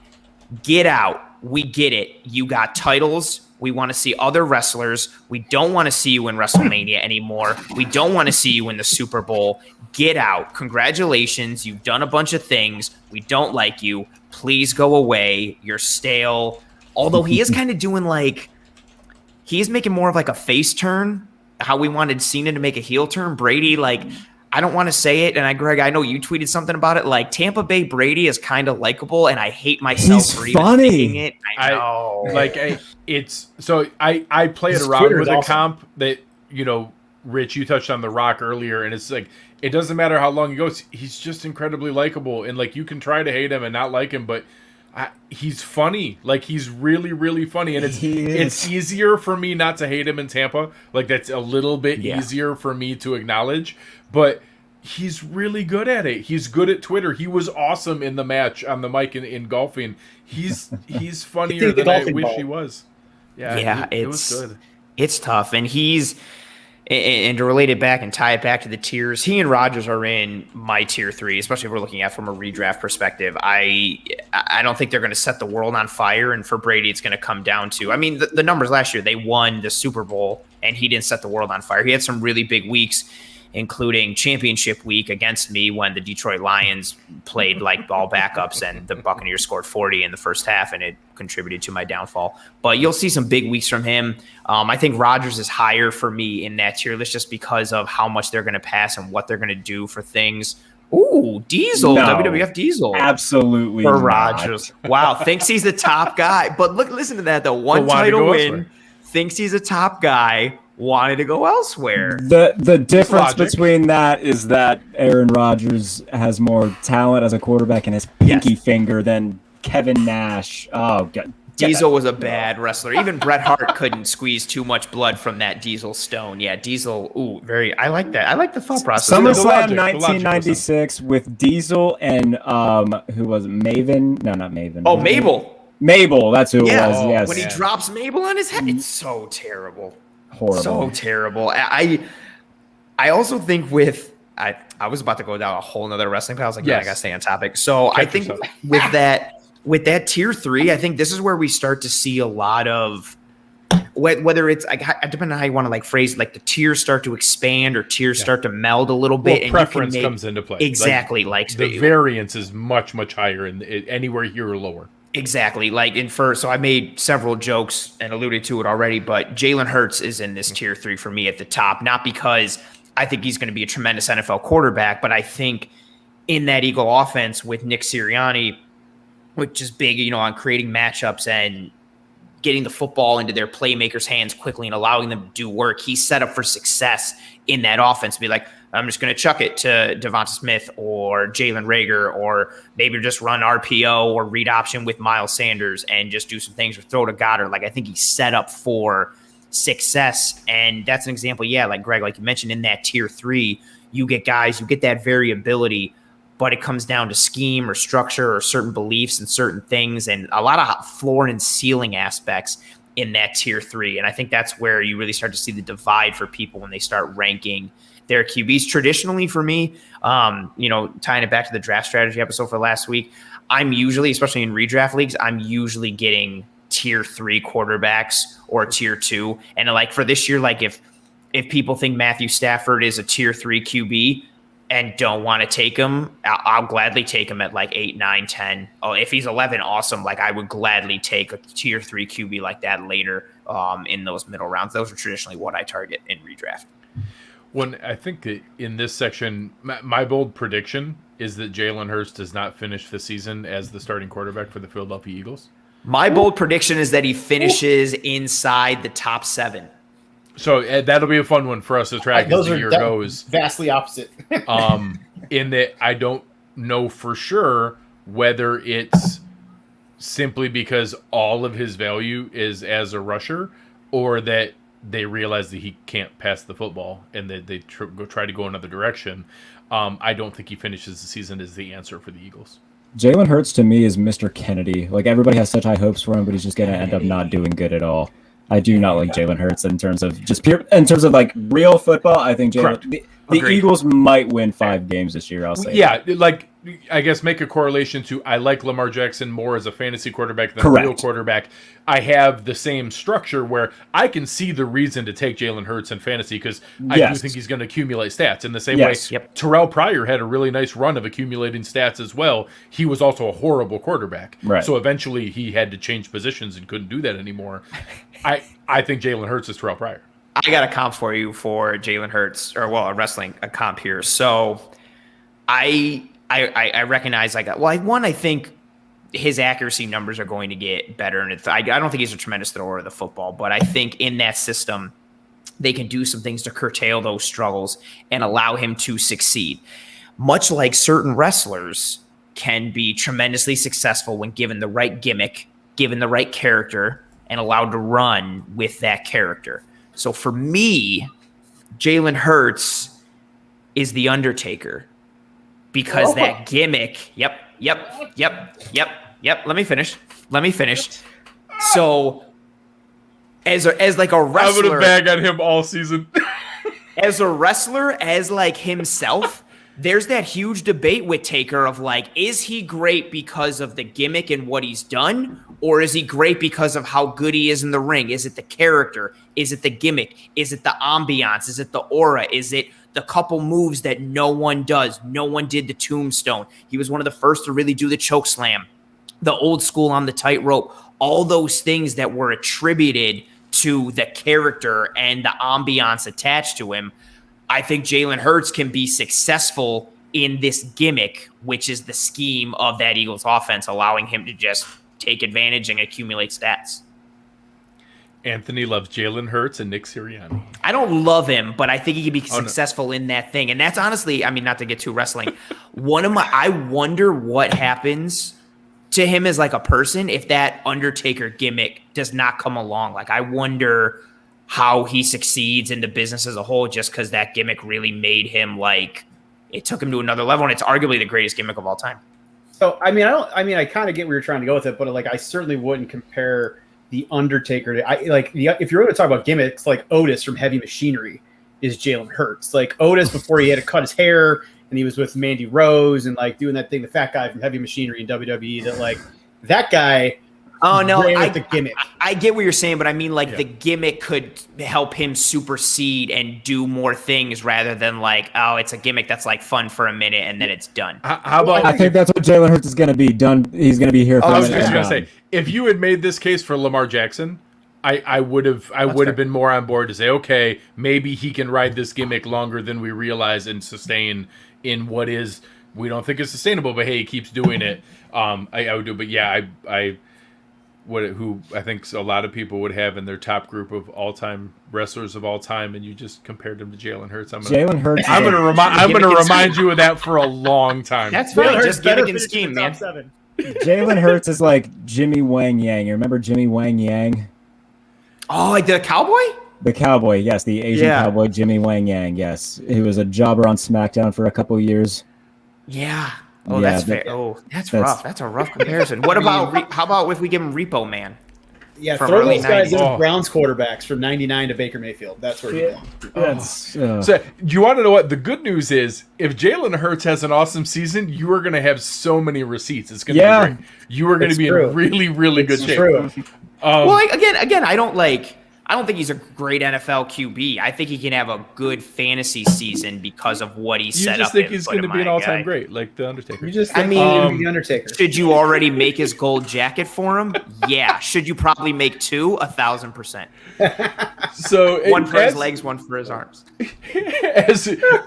Get out. We get it. You got titles. We want to see other wrestlers. We don't want to see you in WrestleMania anymore. We don't want to see you in the Super Bowl. Get out. Congratulations. You've done a bunch of things. We don't like you. Please go away. You're stale. Although he is kind of doing he is making more of a face turn, how we wanted Cena to make a heel turn. Brady, I don't want to say it, and Greg, I know you tweeted something about it. Tampa Bay Brady is kind of likable, and I hate myself for even thinking it. I know. I play it around with a comp that Rich, you touched on The Rock earlier, and it's it doesn't matter how long he goes, he's just incredibly likable, and you can try to hate him and not like him, but he's funny. He's really, really funny, and it's easier for me not to hate him in Tampa. That's a little bit easier for me to acknowledge. But he's really good at it. He's good at Twitter. He was awesome in the match on the mic in golfing. He's funnier than I wish he was. Yeah, it was good. It's tough, and and to relate it back and tie it back to the tiers, he and Rodgers are in my tier 3, especially if we're looking at from a redraft perspective. I don't think they're going to set the world on fire, and for Brady, it's going to come down to, the numbers last year, they won the Super Bowl, and he didn't set the world on fire. He had some really big weeks, including championship week against me when the Detroit Lions played ball backups and the Buccaneers scored 40 in the first half, and it contributed to my downfall. But you'll see some big weeks from him. I think Rodgers is higher for me in that tier list just because of how much they're going to pass and what they're going to do for things. Ooh, Diesel, no, WWF Diesel. Absolutely for Rodgers. Wow, thinks he's the top guy. But listen to that, though. One title win, thinks he's a top guy, wanted to go elsewhere. The difference between that is that Aaron Rodgers has more talent as a quarterback in his pinky finger than Kevin Nash. Oh, God. Diesel was a bad wrestler. Even Bret Hart couldn't squeeze too much blood from that Diesel stone. Yeah, Diesel. Ooh, I like that. I like the thought process. SummerSlam 1996 with Diesel and who was it? Maven? No, not Maven. Oh, Mabel. Mabel. That's who it was. Yes. When he drops Mabel on his head, it's so terrible. Horrible. So terrible. I also think with I was about to go down a whole nother wrestling path. I was like, yes. I gotta stay on topic. So I think with that tier 3, I think this is where we start to see a lot of whether it's like, depending on how you want to like phrase it, like the tiers start to expand or tiers start to meld a little bit. Well, and preference comes into play. Exactly. Like the variance is much, much higher in anywhere here or lower. Exactly. Like so I made several jokes and alluded to it already, but Jalen Hurts is in this tier 3 for me at the top, not because I think he's going to be a tremendous NFL quarterback, but I think in that Eagle offense with Nick Sirianni, which is big, on creating matchups and getting the football into their playmakers' hands quickly and allowing them to do work, he's set up for success in that offense. Be like, I'm just going to chuck it to Devonta Smith or Jalen Reagor, or maybe just run RPO or read option with Miles Sanders and just do some things or throw to Goddard. Like, I think he's set up for success. And that's an example. Yeah. Like Greg, like you mentioned, in that tier 3, you get guys, you get that variability, but it comes down to scheme or structure or certain beliefs and certain things, and a lot of floor and ceiling aspects in that tier 3. And I think that's where you really start to see the divide for people when they start ranking their QBs. Traditionally for me, tying it back to the draft strategy episode for last week, I'm usually, especially in redraft leagues, I'm usually getting tier 3 quarterbacks or tier 2. And like for this year, like if people think Matthew Stafford is a tier 3 QB and don't want to take him, I'll gladly take him at like 8, 9, 10. Oh, if he's 11, awesome. Like I would gladly take a tier 3 QB like that later in those middle rounds. Those are traditionally what I target in redraft. When I think in this section, my bold prediction is that Jalen Hurts does not finish the season as the starting quarterback for the Philadelphia Eagles. My bold prediction is that he finishes inside the top 7. So that'll be a fun one for us to track as the year goes. Vastly opposite. In that I don't know for sure whether it's simply because all of his value is as a rusher, or that they realize that he can't pass the football and that they try to go another direction. I don't think he finishes the season as the answer for the Eagles. Jalen Hurts to me is Mr. Kennedy. Like everybody has such high hopes for him, but he's just going to end up not doing good at all. I do not like Jalen Hurts in terms of like real football. I think the Eagles might win 5 games this year. I'll say. Yeah, like I guess make a correlation to I like Lamar Jackson more as a fantasy quarterback than a real quarterback. I have the same structure where I can see the reason to take Jalen Hurts in fantasy because I do think he's going to accumulate stats in the same way. Yep. Terrell Pryor had a really nice run of accumulating stats as well. He was also a horrible quarterback. Right. So eventually he had to change positions and couldn't do that anymore. I think Jalen Hurts is Terrell Pryor. I got a comp for you for Jalen Hurts, a comp here. So I recognize I think his accuracy numbers are going to get better. And I don't think he's a tremendous thrower of the football, but I think in that system, they can do some things to curtail those struggles and allow him to succeed. Much like certain wrestlers can be tremendously successful when given the right gimmick, given the right character, and allowed to run with that character. So for me, Jalen Hurts is the Undertaker because that gimmick. Yep. Let me finish. So as like a wrestler, I'm gonna bag on him all season. As a wrestler, as like himself, there's that huge debate with Taker of like, is he great because of the gimmick and what he's done? Or is he great because of how good he is in the ring? Is it the character? Is it the gimmick? Is it the ambiance? Is it the aura? Is it the couple moves that no one does? No one did the tombstone. He was one of the first to really do the choke slam, the old school on the tightrope, all those things that were attributed to the character and the ambiance attached to him. I think Jalen Hurts can be successful in this gimmick, which is the scheme of that Eagles offense, allowing him to just take advantage and accumulate stats. Anthony loves Jalen Hurts and Nick Sirianni. I don't love him, but I think he can be successful in that thing. And that's honestly, I mean, not to get too wrestling, I wonder what happens to him as like a person if that Undertaker gimmick does not come along. Like I wonder how he succeeds in the business as a whole, just because that gimmick really made him like, it took him to another level, and it's arguably the greatest gimmick of all time. So, I kind of get where you're trying to go with it, but like, I certainly wouldn't compare the Undertaker to, if you're going to talk about gimmicks, like Otis from Heavy Machinery is Jalen Hurts. Like Otis before he had to cut his hair and he was with Mandy Rose and like doing that thing, the fat guy from Heavy Machinery in WWE. That guy. Oh no, the gimmick. I get what you're saying, but I mean like the gimmick could help him supersede and do more things rather than like, oh, it's a gimmick that's like fun for a minute and then it's done. How about? I think that's what Jalen Hurts is going to be done. He's going to be here for I a was minute. just going to say, if you had made this case for Lamar Jackson, I would have been more on board to say, okay, maybe he can ride this gimmick longer than we realize and sustain in what is we don't think is sustainable, but hey, he keeps doing it. I would do, but yeah, who I think a lot of people would have in their top group of all-time wrestlers of all time, and you just compared him to Jalen Hurts. I'm gonna remind you of that for a long time. That's fine. Just gimmick and scheme, man. Jalen Hurts is like Jimmy Wang Yang. You remember Jimmy Wang Yang? Oh, like the cowboy? The cowboy, yes, the Asian cowboy, Jimmy Wang Yang. Yes, he was a jobber on SmackDown for a couple of years. Yeah. Oh, yeah, that's fair. Oh, that's rough. That's a rough comparison. What about how about if we give him Repo Man? Yeah, throw those guys in Browns quarterbacks from '99 to Baker Mayfield. That's where you belong. So, you want to know what the good news is? If Jalen Hurts has an awesome season, you are going to have so many receipts. It's going to be great. You are going to be in really, really good shape. Well, like, again, I don't think he's a great NFL QB. I think he can have a good fantasy season because of what he set up. You just think he's going to be an all-time great, like The Undertaker. The Undertaker. Should you already make his gold jacket for him? Yeah. Should you probably make 2? 1,000%. So one for his legs, one for his arms.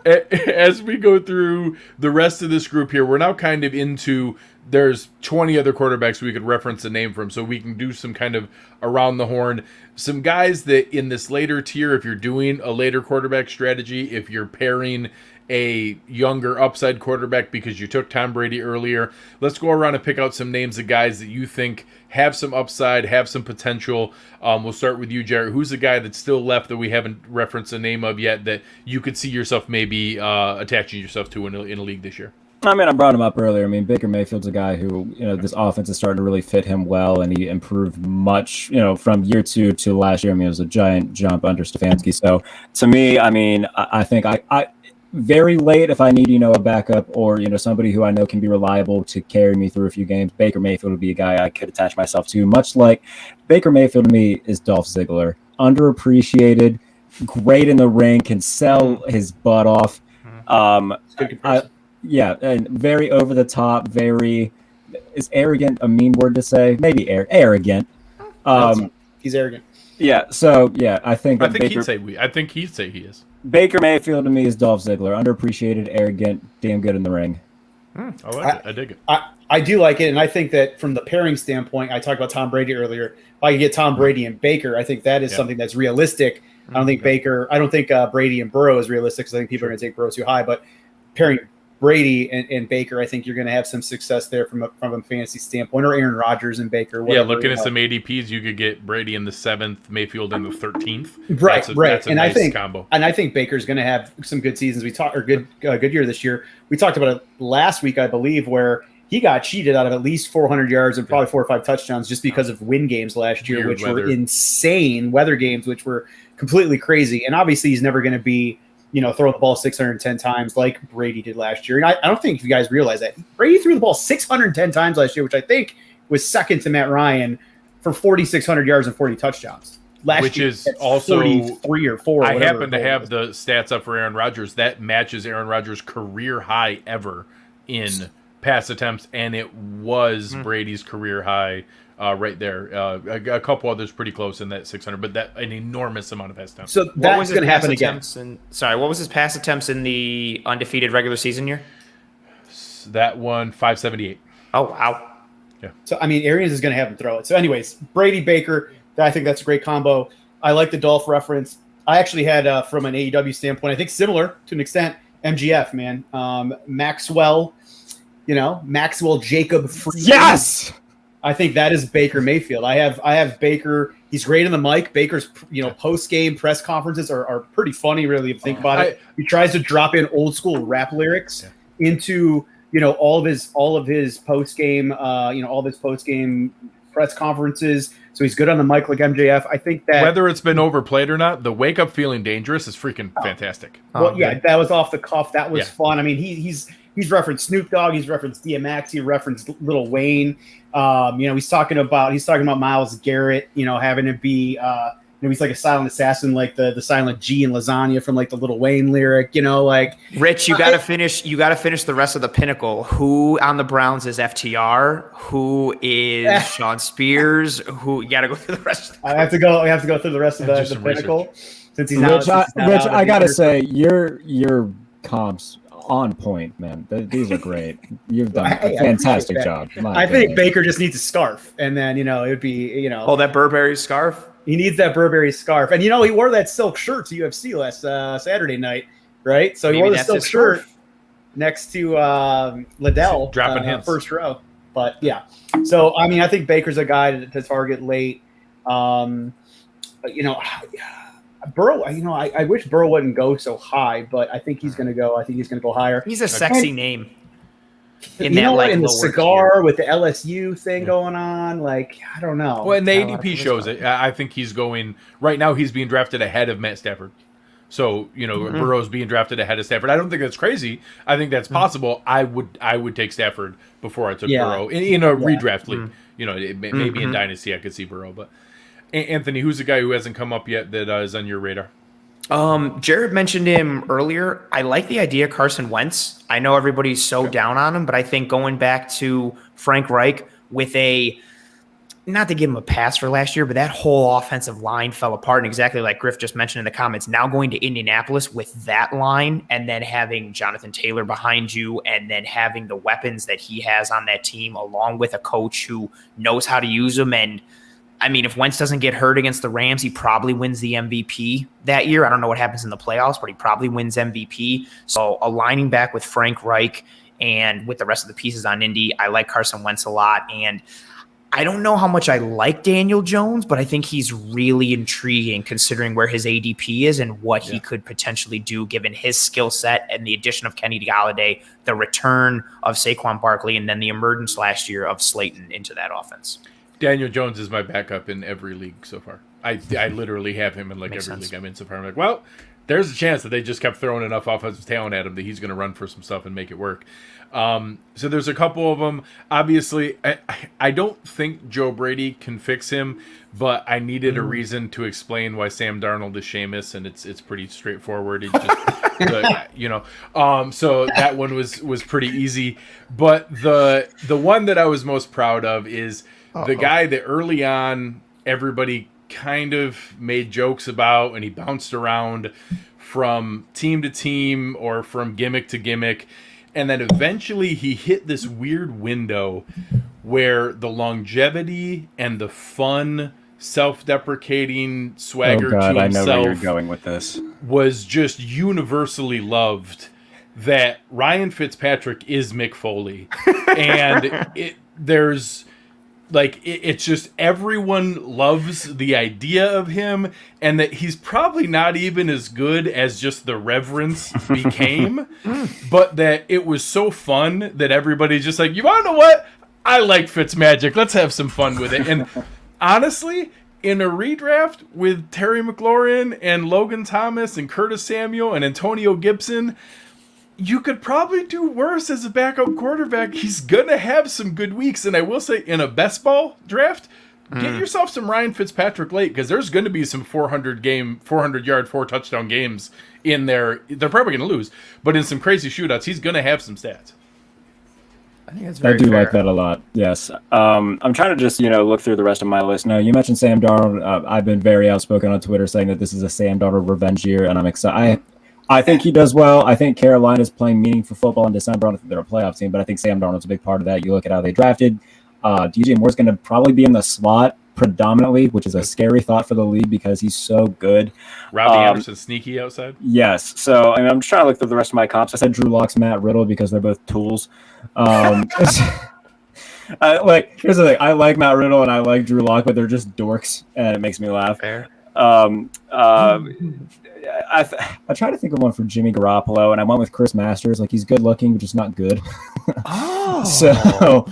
As we go through the rest of this group here, we're now kind of into. There's 20 other quarterbacks we could reference a name from, so we can do some kind of around the horn. Some guys that in this later tier, if you're doing a later quarterback strategy, if you're pairing a younger upside quarterback because you took Tom Brady earlier, let's go around and pick out some names of guys that you think have some upside, have some potential. We'll start with you, Jarrett. Who's the guy that's still left that we haven't referenced the name of yet that you could see yourself maybe attaching yourself to in a league this year? I mean, I brought him up earlier. I mean, Baker Mayfield's a guy who, this offense is starting to really fit him well, and he improved much, from year 2 to last year. I mean, it was a giant jump under Stefanski. So, to me, I mean, I think I very late if I need, a backup or, somebody who I know can be reliable to carry me through a few games, Baker Mayfield would be a guy I could attach myself to. Much like Baker Mayfield to me is Dolph Ziggler. Underappreciated, great in the ring, can sell his butt off. Yeah, and very over the top, is arrogant a mean word to say? Maybe arrogant. He's arrogant. Yeah, so I think he'd say he is. Baker Mayfield to me is Dolph Ziggler, underappreciated, arrogant, damn good in the ring. I like it. I dig it. I do like it, and I think that from the pairing standpoint, I talked about Tom Brady earlier. If I could get Tom Brady and Baker, I think that is something that's realistic. I don't think Brady and Burrow is realistic because I think people are going to take Burrow too high, but pairing Brady and Baker, I think you're going to have some success there from a fantasy standpoint, or Aaron Rodgers and Baker. Whatever, looking at some ADPs, you could get Brady in the 7th, Mayfield in the 13th. Right. That's a nice combo. And I think Baker's going to have some good seasons. Good year this year. We talked about it last week, I believe, where he got cheated out of at least 400 yards and probably 4 or 5 touchdowns just because of win games last year, which were insane weather games, which were completely crazy. And obviously, he's never going to be throwing the ball 610 times like Brady did last year. And I don't think you guys realize that. Brady threw the ball 610 times last year, which I think was second to Matt Ryan for 4,600 yards and 40 touchdowns. Which is also 43 or 4. I happen to have the stats up for Aaron Rodgers. That matches Aaron Rodgers' career high ever in pass attempts, and it was Brady's career high right there. A couple others pretty close in that 600, but that an enormous amount of pass attempts. So that's going to happen again. What was his pass attempts in the undefeated regular season year? That one, 578. Oh, wow. Yeah. So, I mean, Arians is going to have him throw it. So anyways, Brady, Baker, I think that's a great combo. I like the Dolph reference. I actually had, from an AEW standpoint, I think similar to an extent, MGF, man. Maxwell Jacob Freeman. Yes! I think that is Baker Mayfield. I have Baker. He's great on the mic. Baker's post-game press conferences are pretty funny, really, if you think about it. He tries to drop in old school rap lyrics into all of his post-game press conferences. So he's good on the mic like MJF. I think that whether it's been overplayed or not, the wake up feeling dangerous is freaking fantastic. Well, yeah, that was off the cuff. That was fun. I mean, he's referenced Snoop Dogg, he's referenced DMX, he referenced Lil Wayne. He's talking about Myles Garrett, having to be he's like a silent assassin, like the silent G in Lasagna from like the Lil Wayne lyric, Rich, you gotta finish the rest of the pinnacle. Who on the Browns is FTR? Who is Sean Spears? Who you gotta go through the rest I have to go through the rest of the pinnacle. Since he's Rich, I gotta say, your comps on point, man. These are great. You've done a fantastic job. I think Baker just needs a scarf, and then it would be Oh, that Burberry scarf. He needs that Burberry scarf, and he wore that silk shirt to UFC last Saturday night, right? So he wore the silk shirt next to Liddell, dropping hints, first row. But yeah, so I mean, I think Baker's a guy to target late. Burrow, I wish Burrow wouldn't go so high, but I think he's going to go. I think he's going to go higher. He's a sexy name. In the cigar with the LSU thing going on, I don't know. Well, and the ADP shows it. I think he's going right now. He's being drafted ahead of Matt Stafford. So Burrow's being drafted ahead of Stafford. I don't think that's crazy. I think that's possible. I would take Stafford before I took Burrow in a redraft league. Maybe in Dynasty I could see Burrow, but Anthony, who's the guy who hasn't come up yet that is on your radar? Jared mentioned him earlier. I like the idea of Carson Wentz. I know everybody's so down on him, but I think going back to Frank Reich with not to give him a pass for last year, but that whole offensive line fell apart. And exactly like Griff just mentioned in the comments, now going to Indianapolis with that line and then having Jonathan Taylor behind you and then having the weapons that he has on that team along with a coach who knows how to use them. And I mean, if Wentz doesn't get hurt against the Rams, he probably wins the MVP that year. I don't know what happens in the playoffs, but he probably wins MVP. So aligning back with Frank Reich and with the rest of the pieces on Indy, I like Carson Wentz a lot. And I don't know how much I like Daniel Jones, but I think he's really intriguing considering where his ADP is and what he could potentially do given his skill set and the addition of Kenny Golladay, the return of Saquon Barkley, and then the emergence last year of Slayton into that offense. Daniel Jones is my backup in every league so far. I literally have him in every league I'm in so far. I'm like, well, there's a chance that they just kept throwing enough offensive talent at him that he's going to run for some stuff and make it work. So there's a couple of them. Obviously, I don't think Joe Brady can fix him, but I needed a reason to explain why Sam Darnold is Seamus, and it's pretty straightforward. He just, so that one was pretty easy. But the one that I was most proud of is the guy that early on everybody kind of made jokes about, and he bounced around from team to team or from gimmick to gimmick. And then eventually he hit this weird window where the longevity and the fun, self-deprecating swagger to himself, I know where you're going with this, was just universally loved. That Ryan Fitzpatrick is Mick Foley. And it's just everyone loves the idea of him, and that he's probably not even as good as just the reverence became, but that it was so fun that everybody's just like, you want to know what? I like Fitzmagic. Let's have some fun with it. And honestly, in a redraft with Terry McLaurin and Logan Thomas and Curtis Samuel and Antonio Gibson, you could probably do worse as a backup quarterback. He's going to have some good weeks. And I will say, in a best ball draft, get yourself some Ryan Fitzpatrick late, because there's going to be some 400-yard, 4-touchdown games in there. They're probably going to lose. But in some crazy shootouts, he's going to have some stats. I think that's very fair. like that a lot, yes. I'm trying to just, look through the rest of my list. Now, you mentioned Sam Darnold. I've been very outspoken on Twitter saying that this is a Sam Darnold revenge year, and I'm excited. I think he does well. I think Carolina's playing meaningful football in December. I don't think they're a playoff team, but I think Sam Darnold's a big part of that. You look at how they drafted. DJ Moore's going to probably be in the slot predominantly, which is a scary thought for the league because he's so good. Robbie Anderson sneaky outside? Yes. So I'm just trying to look through the rest of my comps. I said Drew Lock's Matt Riddle because they're both tools. Here's the thing. I like Matt Riddle and I like Drew Lock, but they're just dorks, and it makes me laugh. Fair. I tried to think of one for Jimmy Garoppolo, and I went with Chris Masters. He's good looking, but just not good. Oh, so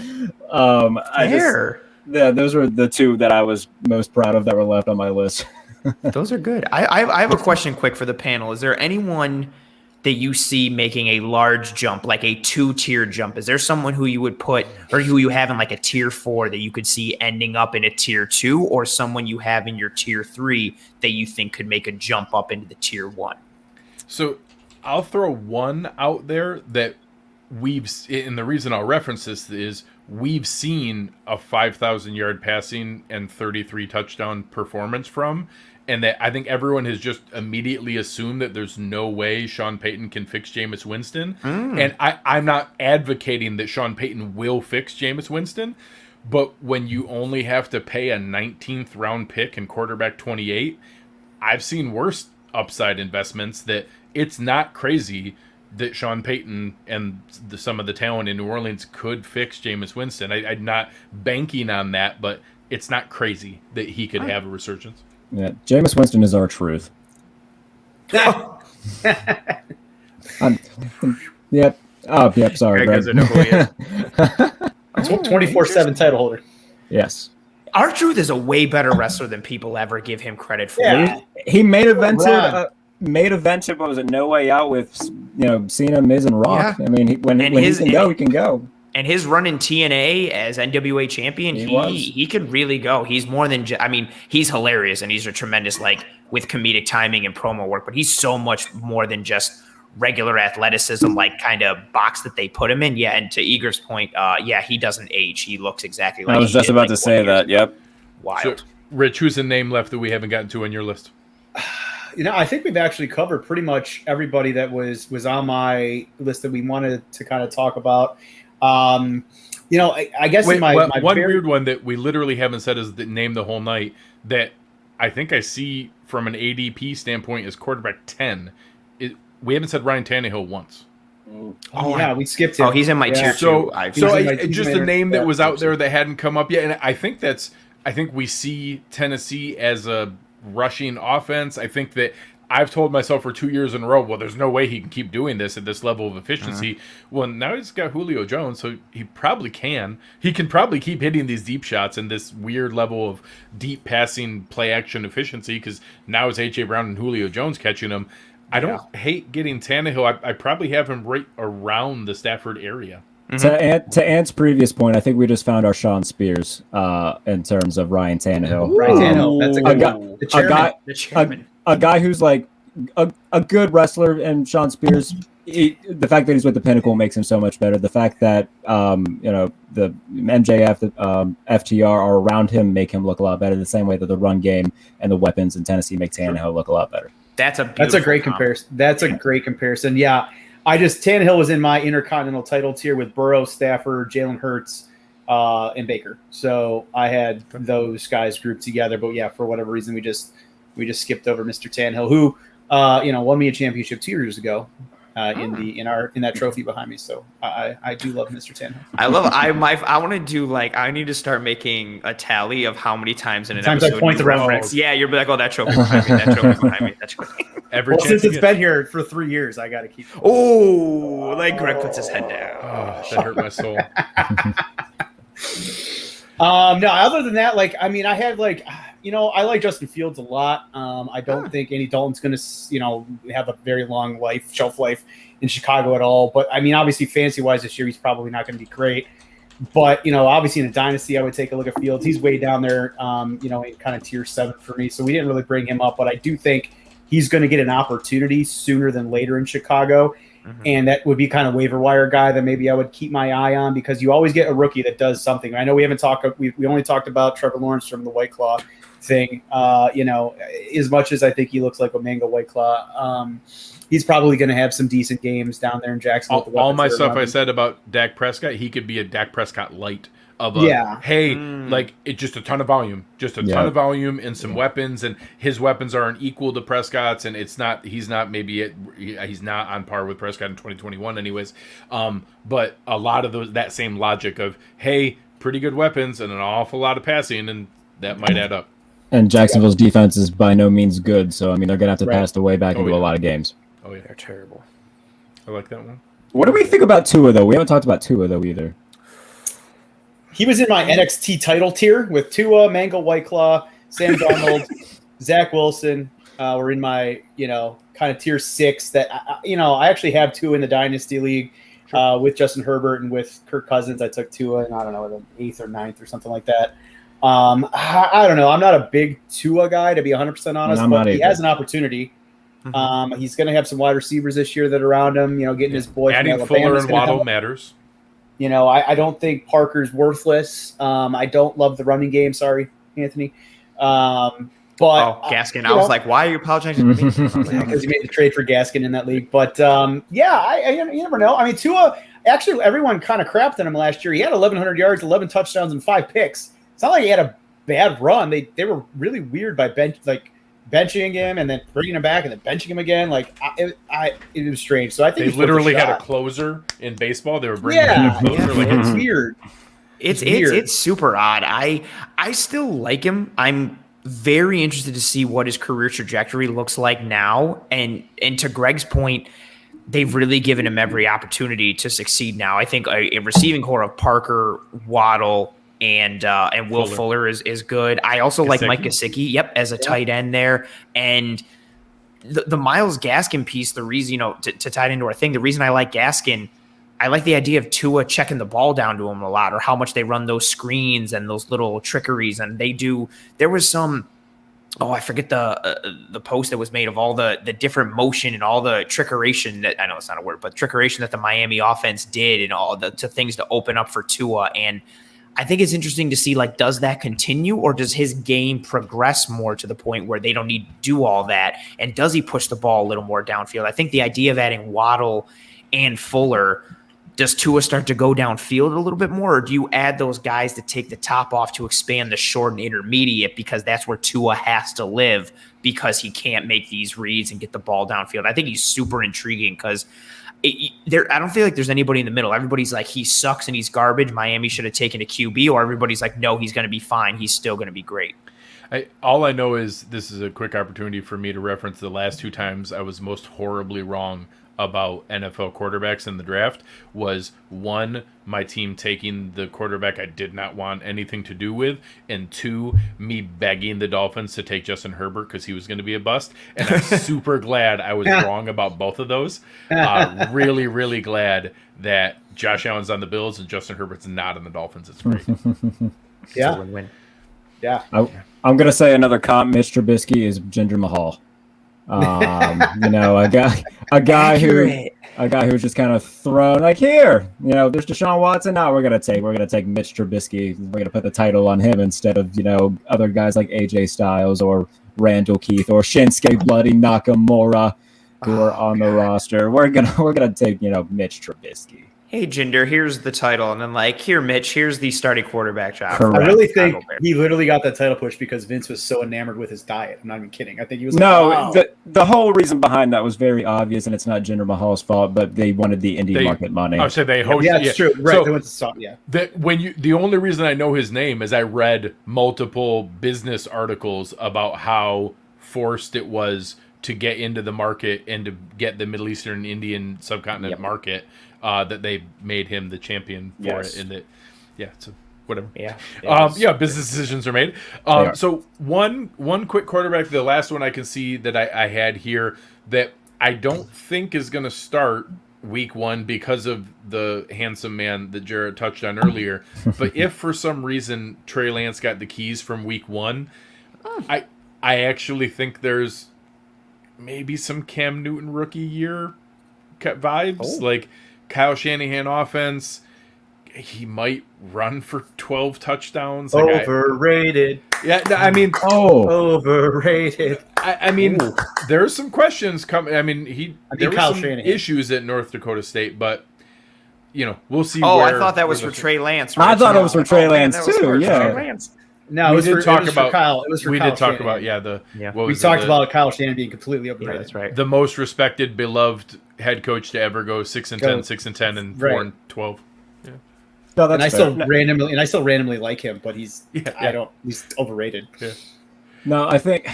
Yeah, those were the two that I was most proud of that were left on my list. Those are good. I have a question quick for the panel. Is there anyone that you see making a large jump, like a 2-tier jump? Is there someone who you would put, or who you have in like a tier 4 that you could see ending up in a tier 2, or someone you have in your tier 3 that you think could make a jump up into the tier 1? So I'll throw one out there that and the reason I'll reference this is we've seen a 5,000 yard passing and 33 touchdown performance from, and that I think everyone has just immediately assumed that there's no way Sean Payton can fix Jameis Winston. And I'm not advocating that Sean Payton will fix Jameis Winston, but when you only have to pay a 19th round pick and quarterback 28, I've seen worse upside investments that it's not crazy that Sean Payton and some of the talent in New Orleans could fix Jameis Winston. I'm not banking on that, but it's not crazy that he could have a resurgence. Yeah, Jameis Winston is our truth. Yep. Oh, yep. Sorry, Greg doesn't know who he is. 24/7 title holder. Yes. R-Truth is a way better wrestler than people ever give him credit for. Yeah. He main evented. What was it? No Way Out with Cena, Miz, and Rock. Yeah. I mean, when he can go, he can go. And his run in TNA as NWA champion, he could really go. He's more than he's hilarious and he's a tremendous with comedic timing and promo work, but he's so much more than just regular athleticism, kind of box that they put him in. Yeah, and to Igor's point, he doesn't age. He looks exactly like I was just about to say that. Yep. Wild. So, Rich, who's a name left that we haven't gotten to on your list? I think we've actually covered pretty much everybody that was on my list that we wanted to kind of talk about. I guess my weird one that we literally haven't said is the name the whole night that I think I see from an ADP standpoint is quarterback 10. We haven't said Ryan Tannehill once. Oh yeah, we skipped him. Oh, he's in my tier 2. Just a name that was out there that hadn't come up yet, and I think we see Tennessee as a rushing offense. I think that I've told myself for 2 years in a row, well, there's no way he can keep doing this at this level of efficiency. Well, now he's got Julio Jones, so he probably can. He can probably keep hitting these deep shots and this weird level of deep passing play action efficiency because now it's A.J. Brown and Julio Jones catching him. I don't hate getting Tannehill. I probably have him right around the Stafford area. Mm-hmm. To Ant's previous point, I think we just found our Sean Spears in terms of Ryan Tannehill. Ryan Tannehill, that's a good one. The chairman. A guy who's like a good wrestler, and Sean Spears, the fact that he's with the Pinnacle makes him so much better. The fact that the MJF, the FTR are around him make him look a lot better. The same way that the run game and the weapons in Tennessee make Tannehill look a lot better. That's a great comparison. That's a great comparison. Yeah, Tannehill was in my Intercontinental title tier with Burrow, Stafford, Jalen Hurts, and Baker. So I had those guys grouped together. But yeah, for whatever reason, we just skipped over Mr. Tannehill, who won me a championship 2 years ago in that trophy behind me. So I do love Mr. Tannehill. I want to do I need to start making a tally of how many times in an episode I point the reference. Yeah, you're like, oh, that trophy behind me. That trophy behind me. That's since it's been here for 3 years, I got to keep. Oh, Greg puts his head down. Oh, that hurt my soul. No, other than that, I had I like Justin Fields a lot. I don't think Andy Dalton's going to, have a very long shelf life in Chicago at all. But obviously fantasy-wise this year, he's probably not going to be great. But, obviously in a dynasty, I would take a look at Fields. He's way down there, in kind of tier 7 for me. So we didn't really bring him up, but I do think he's going to get an opportunity sooner than later in Chicago. Mm-hmm. And that would be kind of waiver wire guy that maybe I would keep my eye on because you always get a rookie that does something. I know we haven't talked. We only talked about Trevor Lawrence from the White Claw thing. As much as I think he looks like a mango White Claw, he's probably going to have some decent games down there in Jacksonville. All my stuff I said about Dak Prescott, he could be a Dak Prescott light. It's just a ton of volume, ton of volume and some weapons, and his weapons aren't equal to Prescott's, and he's not on par with Prescott in 2021 anyways. But a lot of that same logic of, hey, pretty good weapons and an awful lot of passing, and that might add up. And Jacksonville's defense is by no means good, so they're going to have to pass the way back into a lot of games. Oh yeah, they're terrible. I like that one. What do we think about Tua though? We haven't talked about Tua though either. He was in my NXT title tier with Tua, Mango Whiteclaw, Sam Darnold, Zach Wilson. We're in my, kind of tier 6 that, I actually have Tua in the Dynasty League with Justin Herbert and with Kirk Cousins. I took Tua in, I don't know, the 8th or 9th or something like that. I don't know. I'm not a big Tua guy, to be 100% honest, but he has an opportunity. He's going to have some wide receivers this year that are around him, getting his boy. Adding Fuller and Waddle matters. I don't think Parker's worthless. I don't love the running game. Sorry, Anthony. Gaskin. I was like, why are you apologizing to me? Because you made the trade for Gaskin in that league. But, you never know. I mean, Tua, actually, everyone kind of crapped on him last year. He had 1,100 yards, 11 touchdowns, and 5 picks. It's not like he had a bad run. They were really weird by benching him and then bringing him back and then benching him again. It was strange. So I think they literally had a closer in baseball. They were bringing in a closer. It's weird. It's super odd. I still like him. I'm very interested to see what his career trajectory looks like now. And to Greg's point, they've really given him every opportunity to succeed now. I think a receiving core of Parker, Waddle, and Will Fuller is good. I also like Mike Gesicki, as a tight end there. And the Myles Gaskin piece, the reason, to tie it into our thing, the reason I like Gaskin, I like the idea of Tua checking the ball down to him a lot, or how much they run those screens and those little trickeries. And there was some, I forget the post that was made of all the different motion and all the trickeration that, I know it's not a word, but trickeration that the Miami offense did and all the things to open up for Tua. And I think it's interesting to see, does that continue, or does his game progress more to the point where they don't need to do all that? And does he push the ball a little more downfield? I think the idea of adding Waddle and Fuller, does Tua start to go downfield a little bit more, or do you add those guys to take the top off to expand the short and intermediate, because that's where Tua has to live because he can't make these reads and get the ball downfield? I think he's super intriguing because I don't feel like there's anybody in the middle. Everybody's like, he sucks and he's garbage. Miami should have taken a QB, or everybody's like, no, he's going to be fine. He's still going to be great. All I know is this is a quick opportunity for me to reference the last 2 times I was most horribly wrong about NFL quarterbacks in the draft. Was 1, my team taking the quarterback I did not want anything to do with, and 2, me begging the Dolphins to take Justin Herbert because he was going to be a bust. And I'm super glad I was wrong about both of those. Really, really glad that Josh Allen's on the Bills and Justin Herbert's not on the Dolphins. It's great. Yeah. It's a win-win. Yeah. I'm going to say another comp, Mitch Trubisky, is Jinder Mahal. A guy who's just kind of thrown here. There's Deshaun Watson. Now we're gonna take Mitch Trubisky. We're gonna put the title on him instead of other guys like AJ Styles or Randall Keith or Shinsuke Bloody Nakamura who are on the roster. We're gonna take Mitch Trubisky. Hey, Jinder, here's the title. And then here, Mitch, here's the starting quarterback job. I really think he literally got that title push because Vince was so enamored with his diet. I'm not even kidding. I think he was the whole reason behind that was very obvious, and it's not Jinder Mahal's fault, but they wanted the indie market money. Oh, so they hosted. Yeah, it's true. Right. So, they went to the only reason I know his name is I read multiple business articles about how forced it was to get into the market and to get the Middle Eastern and Indian subcontinent market. That they made him the champion for it, and so whatever. Business decisions are made. So one quick quarterback, the last one I can see that I had here that I don't think is going to start week 1 because of the handsome man that Jarrett touched on earlier. But if for some reason Trey Lance got the keys from week 1, I actually think there's maybe some Cam Newton rookie year vibes, Kyle Shanahan offense. He might run for 12 touchdowns. Overrated. Overrated. I mean, there's some questions coming. I mean, there were some issues at North Dakota State, but we'll see. I thought that was for Trey Lance. Right? I thought it was for Trey Lance too. Yeah. No, we did talk about Kyle. It was for we Kyle did talk Shanahan. about we talked about Kyle Shanahan being completely overrated. Yeah, that's right. The most respected, beloved head coach to ever go 6-10, 6-10, and 4-12. Yeah. No, I still randomly like him, but he's overrated. Yeah. No, I think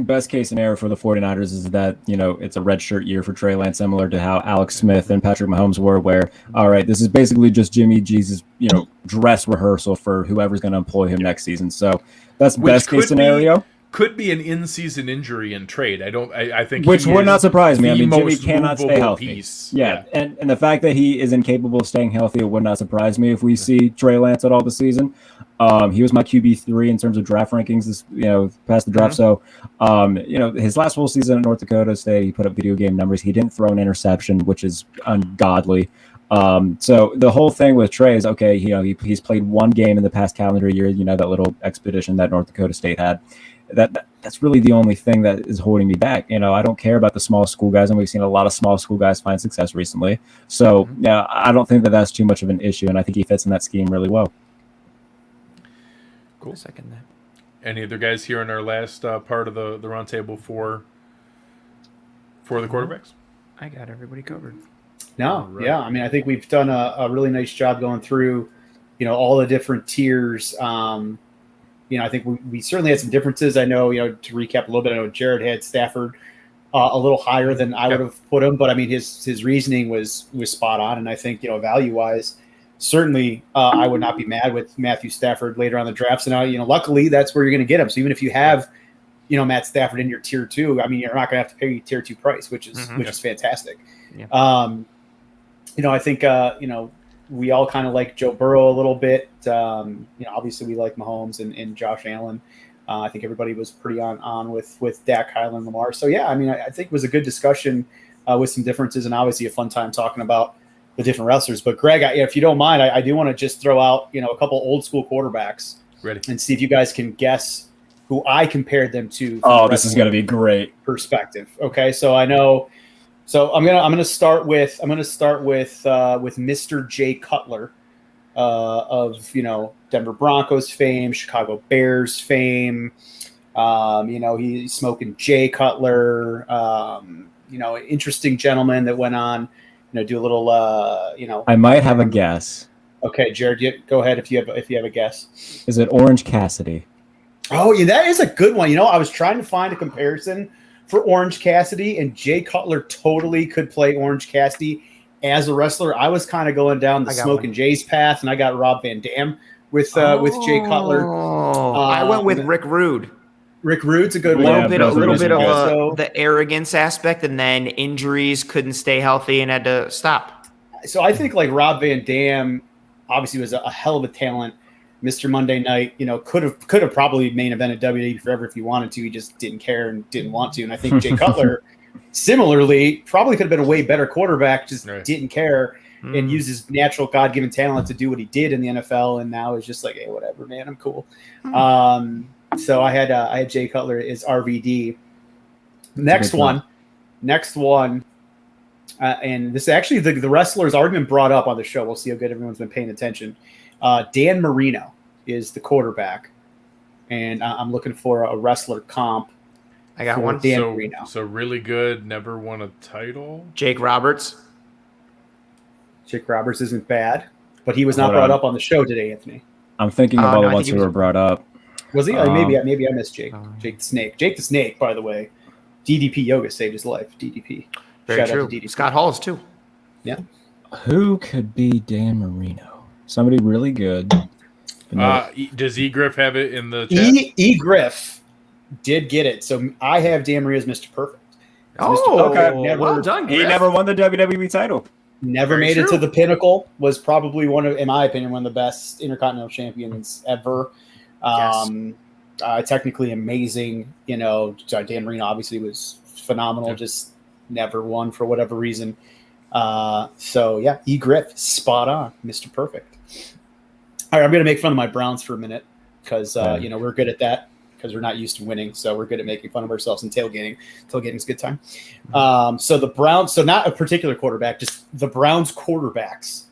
best case scenario for the 49ers is that, it's a redshirt year for Trey Lance, similar to how Alex Smith and Patrick Mahomes were, where, all right, this is basically just Jimmy G's, dress rehearsal for whoever's going to employ him next season. So that's best case scenario. Could be an in-season injury and trade. I think which would not surprise me. I mean, Jimmy cannot stay healthy. Piece. Yeah. And the fact that he is incapable of staying healthy, it would not surprise me if we see Trey Lance at all this season. He was my QB3 in terms of draft rankings this, past the draft. So, his last full season at North Dakota State, he put up video game numbers. He didn't throw an interception, which is ungodly. So the whole thing with Trey is, okay, he's played one game in the past calendar year, that little expedition that North Dakota State had. That's really the only thing that is holding me back. I don't care about the small school guys, and we've seen a lot of small school guys find success recently. So, I don't think that that's too much of an issue, and I think he fits in that scheme really well. Cool. Second that. Any other guys here in our last part of the roundtable for the quarterbacks? I got everybody covered. No, right. Yeah. I mean, I think we've done a really nice job going through, all the different tiers. I think we certainly had some differences. I know, to recap a little bit, I know Jarrett had Stafford a little higher than I would have put him, but I mean, his reasoning was spot on. And I think, value wise, certainly I would not be mad with Matthew Stafford later on the draft. So now, luckily that's where you're going to get him. So even if you have, Matt Stafford in your tier 2, I mean, you're not going to have to pay tier 2 price, which is fantastic. Yeah. I think, we all kind of like Joe Burrow a little bit. Obviously we like Mahomes and Josh Allen. I think everybody was pretty on with Dak, Kaiir, and Lamar. So, yeah, I mean, I think it was a good discussion with some differences and obviously a fun time talking about the different wrestlers. But, Greg, if you don't mind, I do want to just throw out, a couple old school quarterbacks. Ready. And see if you guys can guess who I compared them to. Oh, this is going to be great. Perspective. Okay, so I know – so I'm gonna start with Mr. Jay Cutler of Denver Broncos fame, Chicago Bears fame. He's smoking Jay Cutler. Interesting gentleman that went on do a little I might have a guess. Okay, Jared, go ahead if you have a guess. Is it Orange Cassidy? Oh yeah, that is a good one. I was trying to find a comparison for Orange Cassidy, and Jay Cutler totally could play Orange Cassidy as a wrestler. I was kind of going down the Smoke and Jay's path, and I got Rob Van Dam with Jay Cutler. I went with Rick Rude. Rick Rude's a good one. A little bit of the arrogance aspect, and then injuries, couldn't stay healthy and had to stop. So I think like Rob Van Dam obviously was a hell of a talent. Mr. Monday Night, could have probably main evented WWE forever if he wanted to. He just didn't care and didn't want to. And I think Jay Cutler, similarly, probably could have been a way better quarterback, just didn't care and used his natural God-given talent to do what he did in the NFL. And now it's just like, hey, whatever, man, I'm cool. So I had Jay Cutler as RVD. Next one, and this is actually the wrestler's already been brought up on the show. We'll see how good everyone's been paying attention. Dan Marino is the quarterback, and I'm looking for a wrestler comp. I got one. Dan Marino. So really good, never won a title. Jake Roberts. Jake Roberts isn't bad, but he was not brought up on the show today, Anthony. I'm thinking of all the ones who were brought up. Was he? Maybe I missed Jake. Jake the Snake. Jake the Snake, by the way. DDP Yoga saved his life. DDP. Very true. Out to DDP. Scott Halls too. Yeah. Who could be Dan Marino? Somebody really good. Does E. Griff have it in the chat? E. Griff did get it. So I have Dan Marino as Mr. Perfect. Okay. Well done, Griff. He never won the WWE title. Never made it to the pinnacle. Was probably one of, in my opinion, one of the best Intercontinental champions ever. Technically amazing. Dan Marino obviously was phenomenal. Just never won for whatever reason. E. Griff, spot on, Mr. Perfect. All right, I'm going to make fun of my Browns for a minute because, we're good at that because we're not used to winning. So we're good at making fun of ourselves and tailgating. Tailgating's a good time. So the Browns, so not a particular quarterback, just the Browns quarterbacks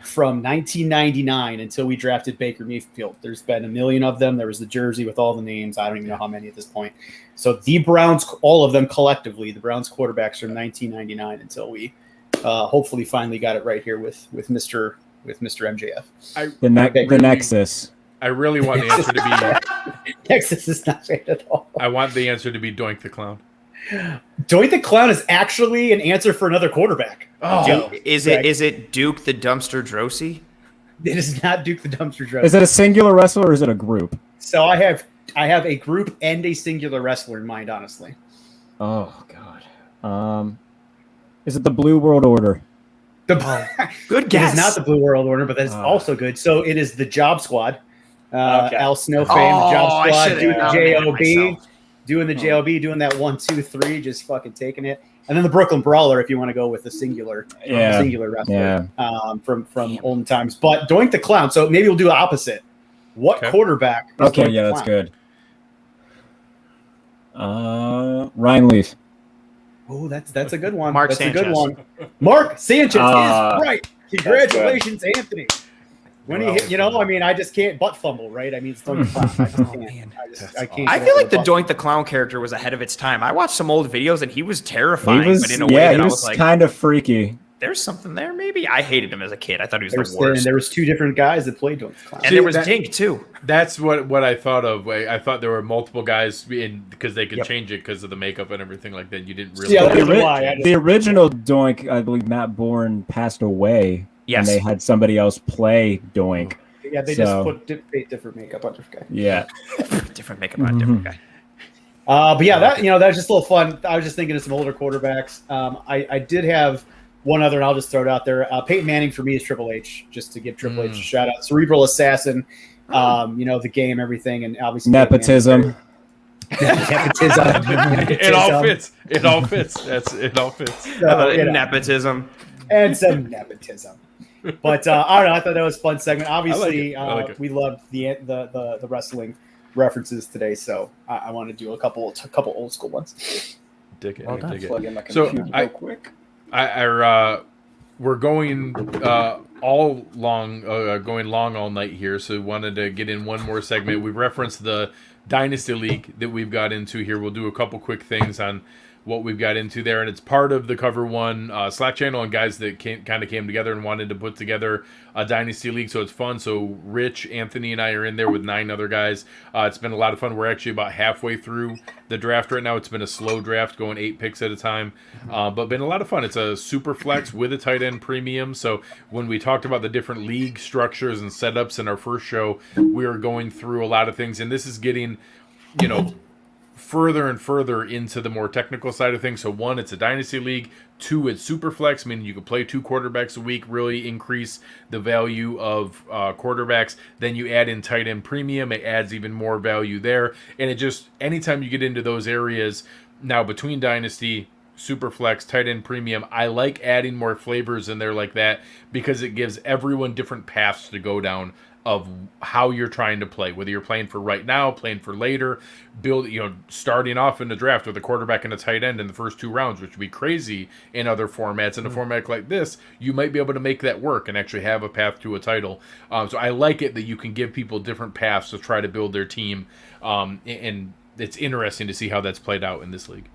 from 1999 until we drafted Baker Mayfield. There's been a million of them. There was the jersey with all the names. I don't even know how many at this point. So the Browns, all of them collectively, the Browns quarterbacks from 1999 until we hopefully finally got it right here with Mr. MJF. The Nexus. I really want the answer to be Texas is not bad at all. I want the answer to be Doink the Clown. Doink the Clown is actually an answer for another quarterback. Oh, Is it Duke the Dumpster Drosy? It is not Duke the Dumpster Drosy. Is it a singular wrestler or is it a group? So I have a group and a singular wrestler in mind, honestly. Oh God. Is it the Blue World Order? Good guess. It is not the Blue World Order, but that is also good. So it is the Job Squad. Al Snow fame, the Job Squad, doing the JOB, doing that 1, 2, 3, just fucking taking it. And then the Brooklyn Brawler, if you want to go with the singular wrestler from olden times. But Doink the Clown. So maybe we'll do the opposite. What quarterback? Okay, Doink that's good. Ryan Leaf. Oh, that's a good one. Mark that's Sanchez. a good one. Mark Sanchez is right. Congratulations, Anthony. When he hit, I just can't butt fumble, right? I mean, it's Doink the Clown. I just can't. I can't. I feel like the Doink the Clown character was ahead of its time. I watched some old videos and he was terrifying, but in a way that I was like, kind of freaky. There's something there, maybe. I hated him as a kid. I thought he was the worst. And there was 2 different guys that played Doink the Clown. And there was Dink, too. That's what I thought of. I thought there were multiple guys because they could change it because of the makeup and everything like that. You didn't really. The original Doink, I believe Matt Bourne passed away. Yes. And they had somebody else play Doink. Yeah, they just put different makeup on different guy. Yeah. Different makeup on different guy. But yeah, that was just a little fun. I was just thinking of some older quarterbacks. I did have one other, and I'll just throw it out there. Peyton Manning for me is Triple H, just to give Triple H a shout out. Cerebral assassin, the game, everything, and obviously nepotism. Nepotism. It all fits. It all fits. It all fits. Nepotism. And some nepotism. But I don't know. I thought that was a fun segment. Obviously, we loved the wrestling references today, so I want to do a couple old school ones. Dig it. Plug in my So computer real quick. We're going going long all night here, so wanted to get in one more segment. We referenced the Dynasty League that we've got into here. We'll do a couple quick things on what we've got into there, and it's part of the Cover One Slack channel and guys that came together and wanted to put together a Dynasty League, so it's fun. So Rich, Anthony, and I are in there with 9 other guys. It's been a lot of fun. We're actually about halfway through the draft right now. It's been a slow draft, going 8 picks at a time, but been a lot of fun. It's a super flex with a tight end premium. So when we talked about the different league structures and setups in our first show, we were going through a lot of things, and this is getting, further and further into the more technical side of things. So 1, it's a Dynasty League. 2, it's super flex, meaning you can play 2 quarterbacks a week, really increase the value of quarterbacks. Then you add in tight end premium, it adds even more value there. And it just, anytime you get into those areas, now between Dynasty, super flex, tight end premium, I like adding more flavors in there like that because it gives everyone different paths to go down of how you're trying to play, whether you're playing for right now, playing for later, starting off in the draft with a quarterback and a tight end in the first 2 rounds, which would be crazy in other formats. In a format like this, you might be able to make that work and actually have a path to a title. So I like it that you can give people different paths to try to build their team, and it's interesting to see how that's played out in this league.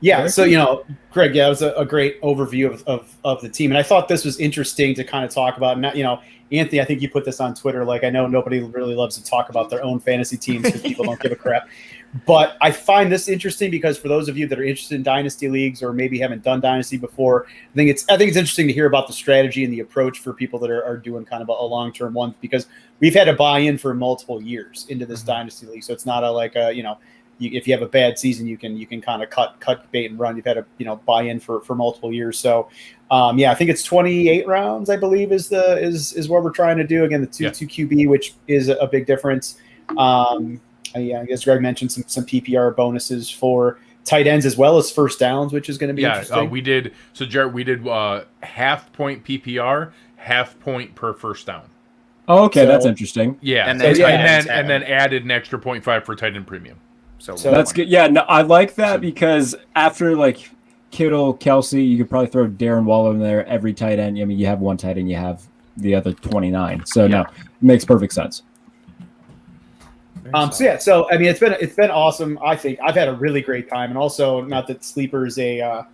Yeah, so, Greg, it was a great overview of the team. And I thought this was interesting to kind of talk about. And, Anthony, I think you put this on Twitter. Like, I know nobody really loves to talk about their own fantasy teams because people don't give a crap. But I find this interesting because for those of you that are interested in Dynasty leagues or maybe haven't done Dynasty before, I think it's interesting to hear about the strategy and the approach for people that are doing kind of a long-term one, because we've had to buy in for multiple years into this Dynasty league. So it's not if you have a bad season, you can kind of cut bait and run. You've had to buy in for multiple years. So I think it's 28 rounds, I believe, is what we're trying to do. Again, the two QB, which is a big difference. I guess Greg mentioned some PPR bonuses for tight ends as well as first downs, which is going to be interesting. We did. So Jarrett, we did half point PPR, half point per first down. Oh, okay, that's interesting. Yeah, and then added an extra 0.5 for tight end premium. So that's good. Yeah, no, I like that because after Kittle, Kelsey, you could probably throw Darren Waller in there. Every tight end. I mean, you have one tight end, you have the other 29. So no, it makes perfect sense. So I mean, it's been awesome. I think I've had a really great time, and also not that Sleeper is a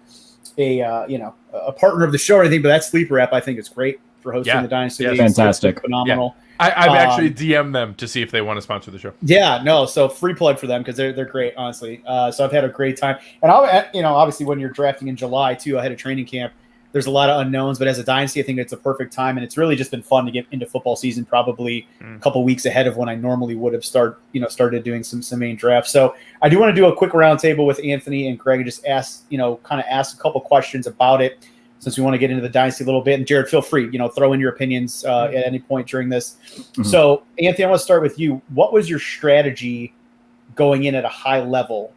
partner of the show or anything, but that Sleeper app I think is great for hosting the Dynasty Yeah, League. fantastic. Phenomenal. Yeah. I've actually DM'd them to see if they want to sponsor the show. Yeah, no, so free plug for them because they're great, honestly. So I've had a great time, and obviously when you're drafting in July too, ahead of training camp, there's a lot of unknowns. But as a dynasty, I think it's a perfect time, and it's really just been fun to get into football season. Probably a couple weeks ahead of when I normally would have started doing some main drafts. So I do want to do a quick roundtable with Anthony and Greg and just ask a couple questions about it, since we want to get into the dynasty a little bit. And Jarrett, feel free, throw in your opinions at any point during this. Mm-hmm. So Anthony, I want to start with you. What was your strategy going in at a high level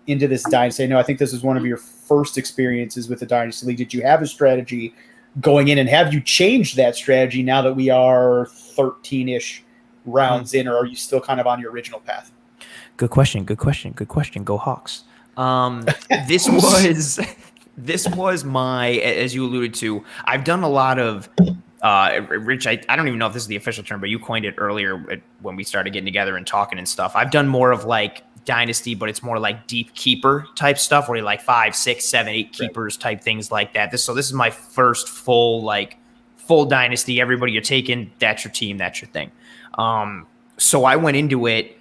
into this dynasty? I think this was one of your first experiences with the Dynasty League. Did you have a strategy going in, and have you changed that strategy now that we are 13-ish rounds in, or are you still kind of on your original path? Good question. Go Hawks. This was my, as you alluded to, I've done a lot of, Rich, I don't even know if this is the official term, but you coined it earlier when we started getting together and talking and stuff. I've done more of like Dynasty, but it's more like deep keeper type stuff where you like 5, 6, 7, 8 keepers type things like that. This is my first full Dynasty. Everybody you're taking, that's your team, that's your thing. So I went into it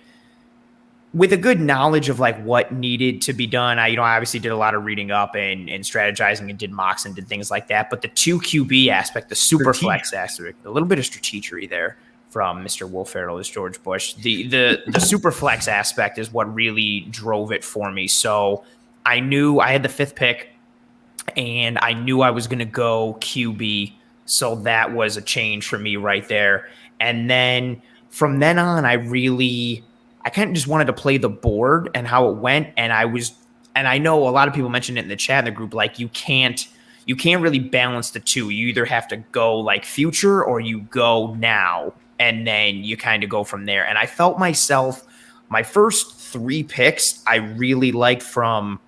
with a good knowledge of like what needed to be done. I obviously did a lot of reading up and strategizing and did mocks and did things like that. But the 2 QB aspect, the super flex aspect, a little bit of strategery there from Mr. Will Ferrell as George Bush. The super flex aspect is what really drove it for me. So I knew I had the 5th pick and I knew I was going to go QB. So that was a change for me right there. And then from then on, I kind of just wanted to play the board and how it went. And I know a lot of people mentioned it in the chat in the group, like you can't really balance the two. You either have to go like future or you go now, and then you kind of go from there. And I felt myself, my first 3 picks, I really liked from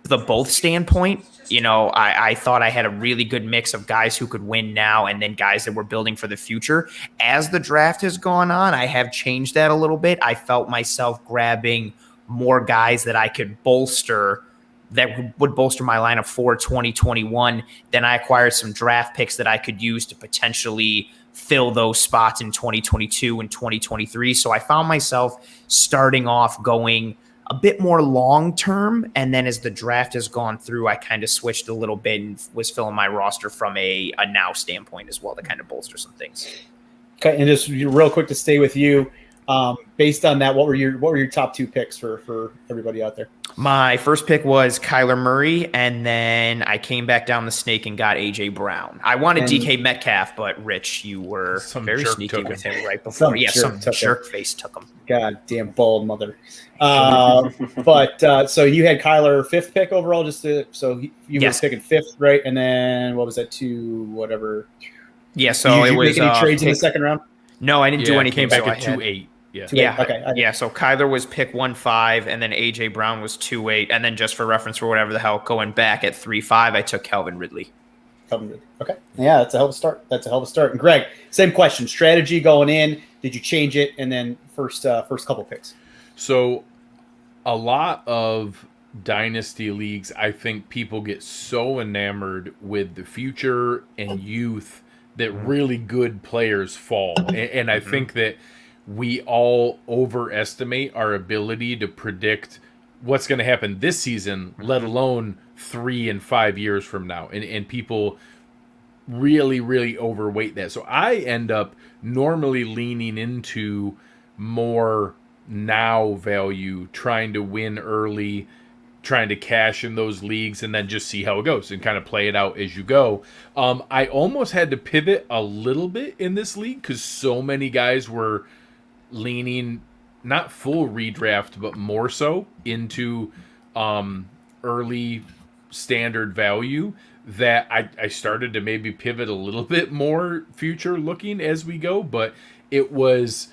the both standpoint. I thought I had a really good mix of guys who could win now and then guys that were building for the future. As the draft has gone on, I have changed that a little bit. I felt myself grabbing more guys that I could bolster, that would bolster my lineup for 2021. Then I acquired some draft picks that I could use to potentially fill those spots in 2022 and 2023. So I found myself starting off going a bit more long-term. And then as the draft has gone through, I kind of switched a little bit and was filling my roster from a now standpoint as well to kind of bolster some things. Okay. And just real quick to stay with you, based on that, what were your top 2 picks for everybody out there? My first pick was Kyler Murray, and then I came back down the snake and got A.J. Brown. I wanted DK Metcalf, but Rich, you were very sneaky with him right before. Some jerk face took him. God damn bald mother. But so you had Kyler 5th pick overall, you were picking 5th, right? And then what was that, 2 whatever? Yeah, so Did it you was make any trades in the second round? No, I didn't do anything. Came back at 2-8. Yeah. Okay. Yeah. So Kaiir was pick 1-5, and then AJ Brown was 2-8, and then just for reference, for whatever the hell, going back at 3-5, I took Calvin Ridley. Okay. Yeah, that's a hell of a start. And Greg, same question. Strategy going in. Did you change it? And then first couple picks. So, a lot of dynasty leagues, I think people get so enamored with the future and youth that really good players fall, and I think that we all overestimate our ability to predict what's going to happen this season, let alone 3 and 5 years from now. And people really, really overweight that. So I end up normally leaning into more now value, trying to win early, trying to cash in those leagues, and then just see how it goes and kind of play it out as you go. I almost had to pivot a little bit in this league because so many guys were leaning not full redraft but more so into early standard value that I started to maybe pivot a little bit more future looking as we go. But it was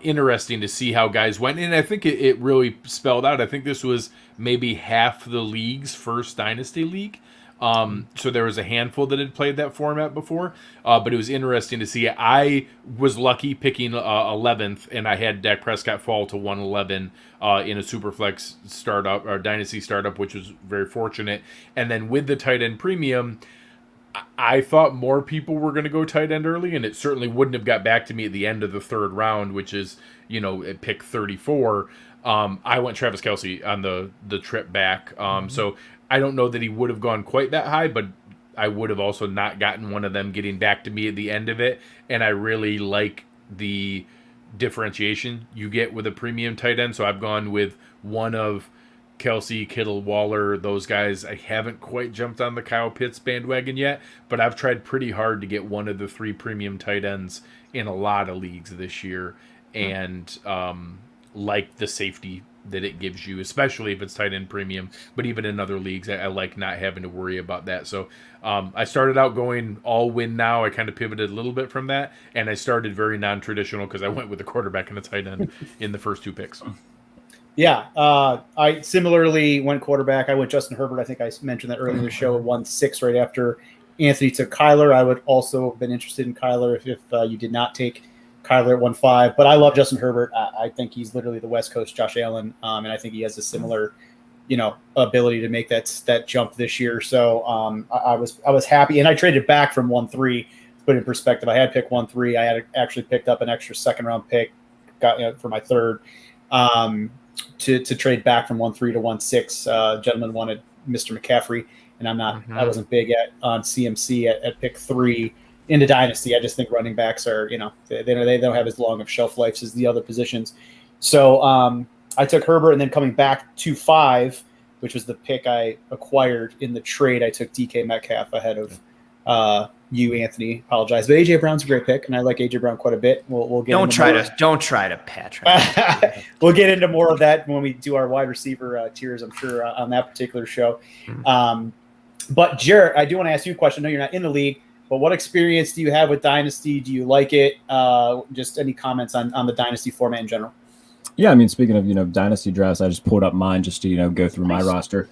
interesting to see how guys went, and I think it really spelled out. I think this was maybe half the league's first dynasty league. So there was a handful that had played that format before, but it was interesting to see. I was lucky picking 11th, and I had Dak Prescott fall to 111 in a Superflex startup or Dynasty startup, which was very fortunate. And then with the tight end premium, I thought more people were going to go tight end early, and it certainly wouldn't have got back to me at the end of the third round, which is, at pick 34. I went Travis Kelce on the trip back. So I don't know that he would have gone quite that high, but I would have also not gotten one of them getting back to me at the end of it. And I really like the differentiation you get with a premium tight end. So I've gone with one of Kelce, Kittle, Waller, those guys. I haven't quite jumped on the Kyle Pitts bandwagon yet, but I've tried pretty hard to get one of the 3 premium tight ends in a lot of leagues this year, and like the safety that it gives you, especially if it's tight end premium. But even in other leagues, I like not having to worry about that. So I started out going all win now. I kind of pivoted a little bit from that, and I started very non-traditional because I went with a quarterback and a tight end in the first 2 picks. Yeah, I similarly went quarterback. I went Justin Herbert. I think I mentioned that earlier in the show. 1-6 right after Anthony took Kaiir. I would also have been interested in Kaiir if you did not take Kaiir at 1-5. But I love Justin Herbert. I think he's literally the West Coast Josh Allen, and I think he has a similar, ability to make that jump this year. So I was happy, and I traded back from 1-3. To put it in perspective, I had picked 1-3. I had actually picked up an extra second round pick, got for my third. To trade back from 1-3 to 1-6. Gentleman wanted Mr. McCaffrey, and I'm not. I wasn't big on CMC at pick 3 into Dynasty. I just think running backs are, they don't have as long of shelf lives as the other positions. So I took Herbert, and then coming back to 5, which was the pick I acquired in the trade, I took DK Metcalf ahead of you, Anthony. Apologize, but AJ Brown's a great pick, and I like AJ Brown quite a bit. We'll get don't try to patronize. We'll get into more of that when we do our wide receiver tiers, I'm sure, on that particular show. But Jarrett, I do want to ask you a question. I know you're not in the league, but what experience do you have with Dynasty? Do you like it? Just any comments on the Dynasty format in general? Yeah, I mean, speaking of Dynasty drafts, I just pulled up mine just to go through my roster.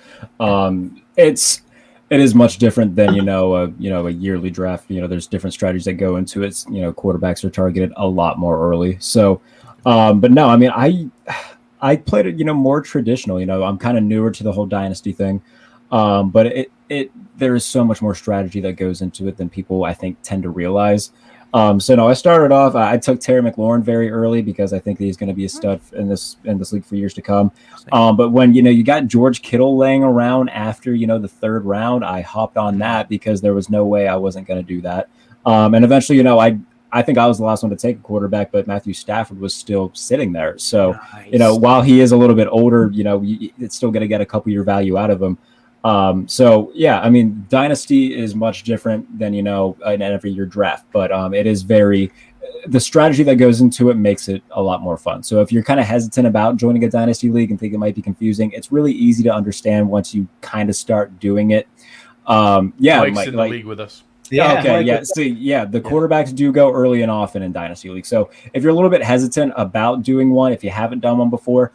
It is much different than a yearly draft. There's different strategies that go into it. Quarterbacks are targeted a lot more early. So, but no, I mean, I played it more traditional. I'm kind of newer to the whole Dynasty thing, but there is so much more strategy that goes into it than people I think tend to realize. So no, I started off. I took Terry McLaurin very early because I think that he's going to be a stud in this league for years to come. But when you got George Kittle laying around after the third round, I hopped on that because there was no way I wasn't going to do that. And eventually, I think I was the last one to take a quarterback, but Matthew Stafford was still sitting there. So nice. While he is a little bit older, it's still going to get a couple year value out of him. So yeah, I mean, Dynasty is much different than, an every year draft, but, it is the strategy that goes into it makes it a lot more fun. So if you're kind of hesitant about joining a Dynasty league and think it might be confusing, it's really easy to understand once you kind of start doing it. Mike's in the league with us. Yeah. Okay. Yeah. See, the quarterbacks do go early and often in Dynasty League. So if you're a little bit hesitant about doing one, if you haven't done one before,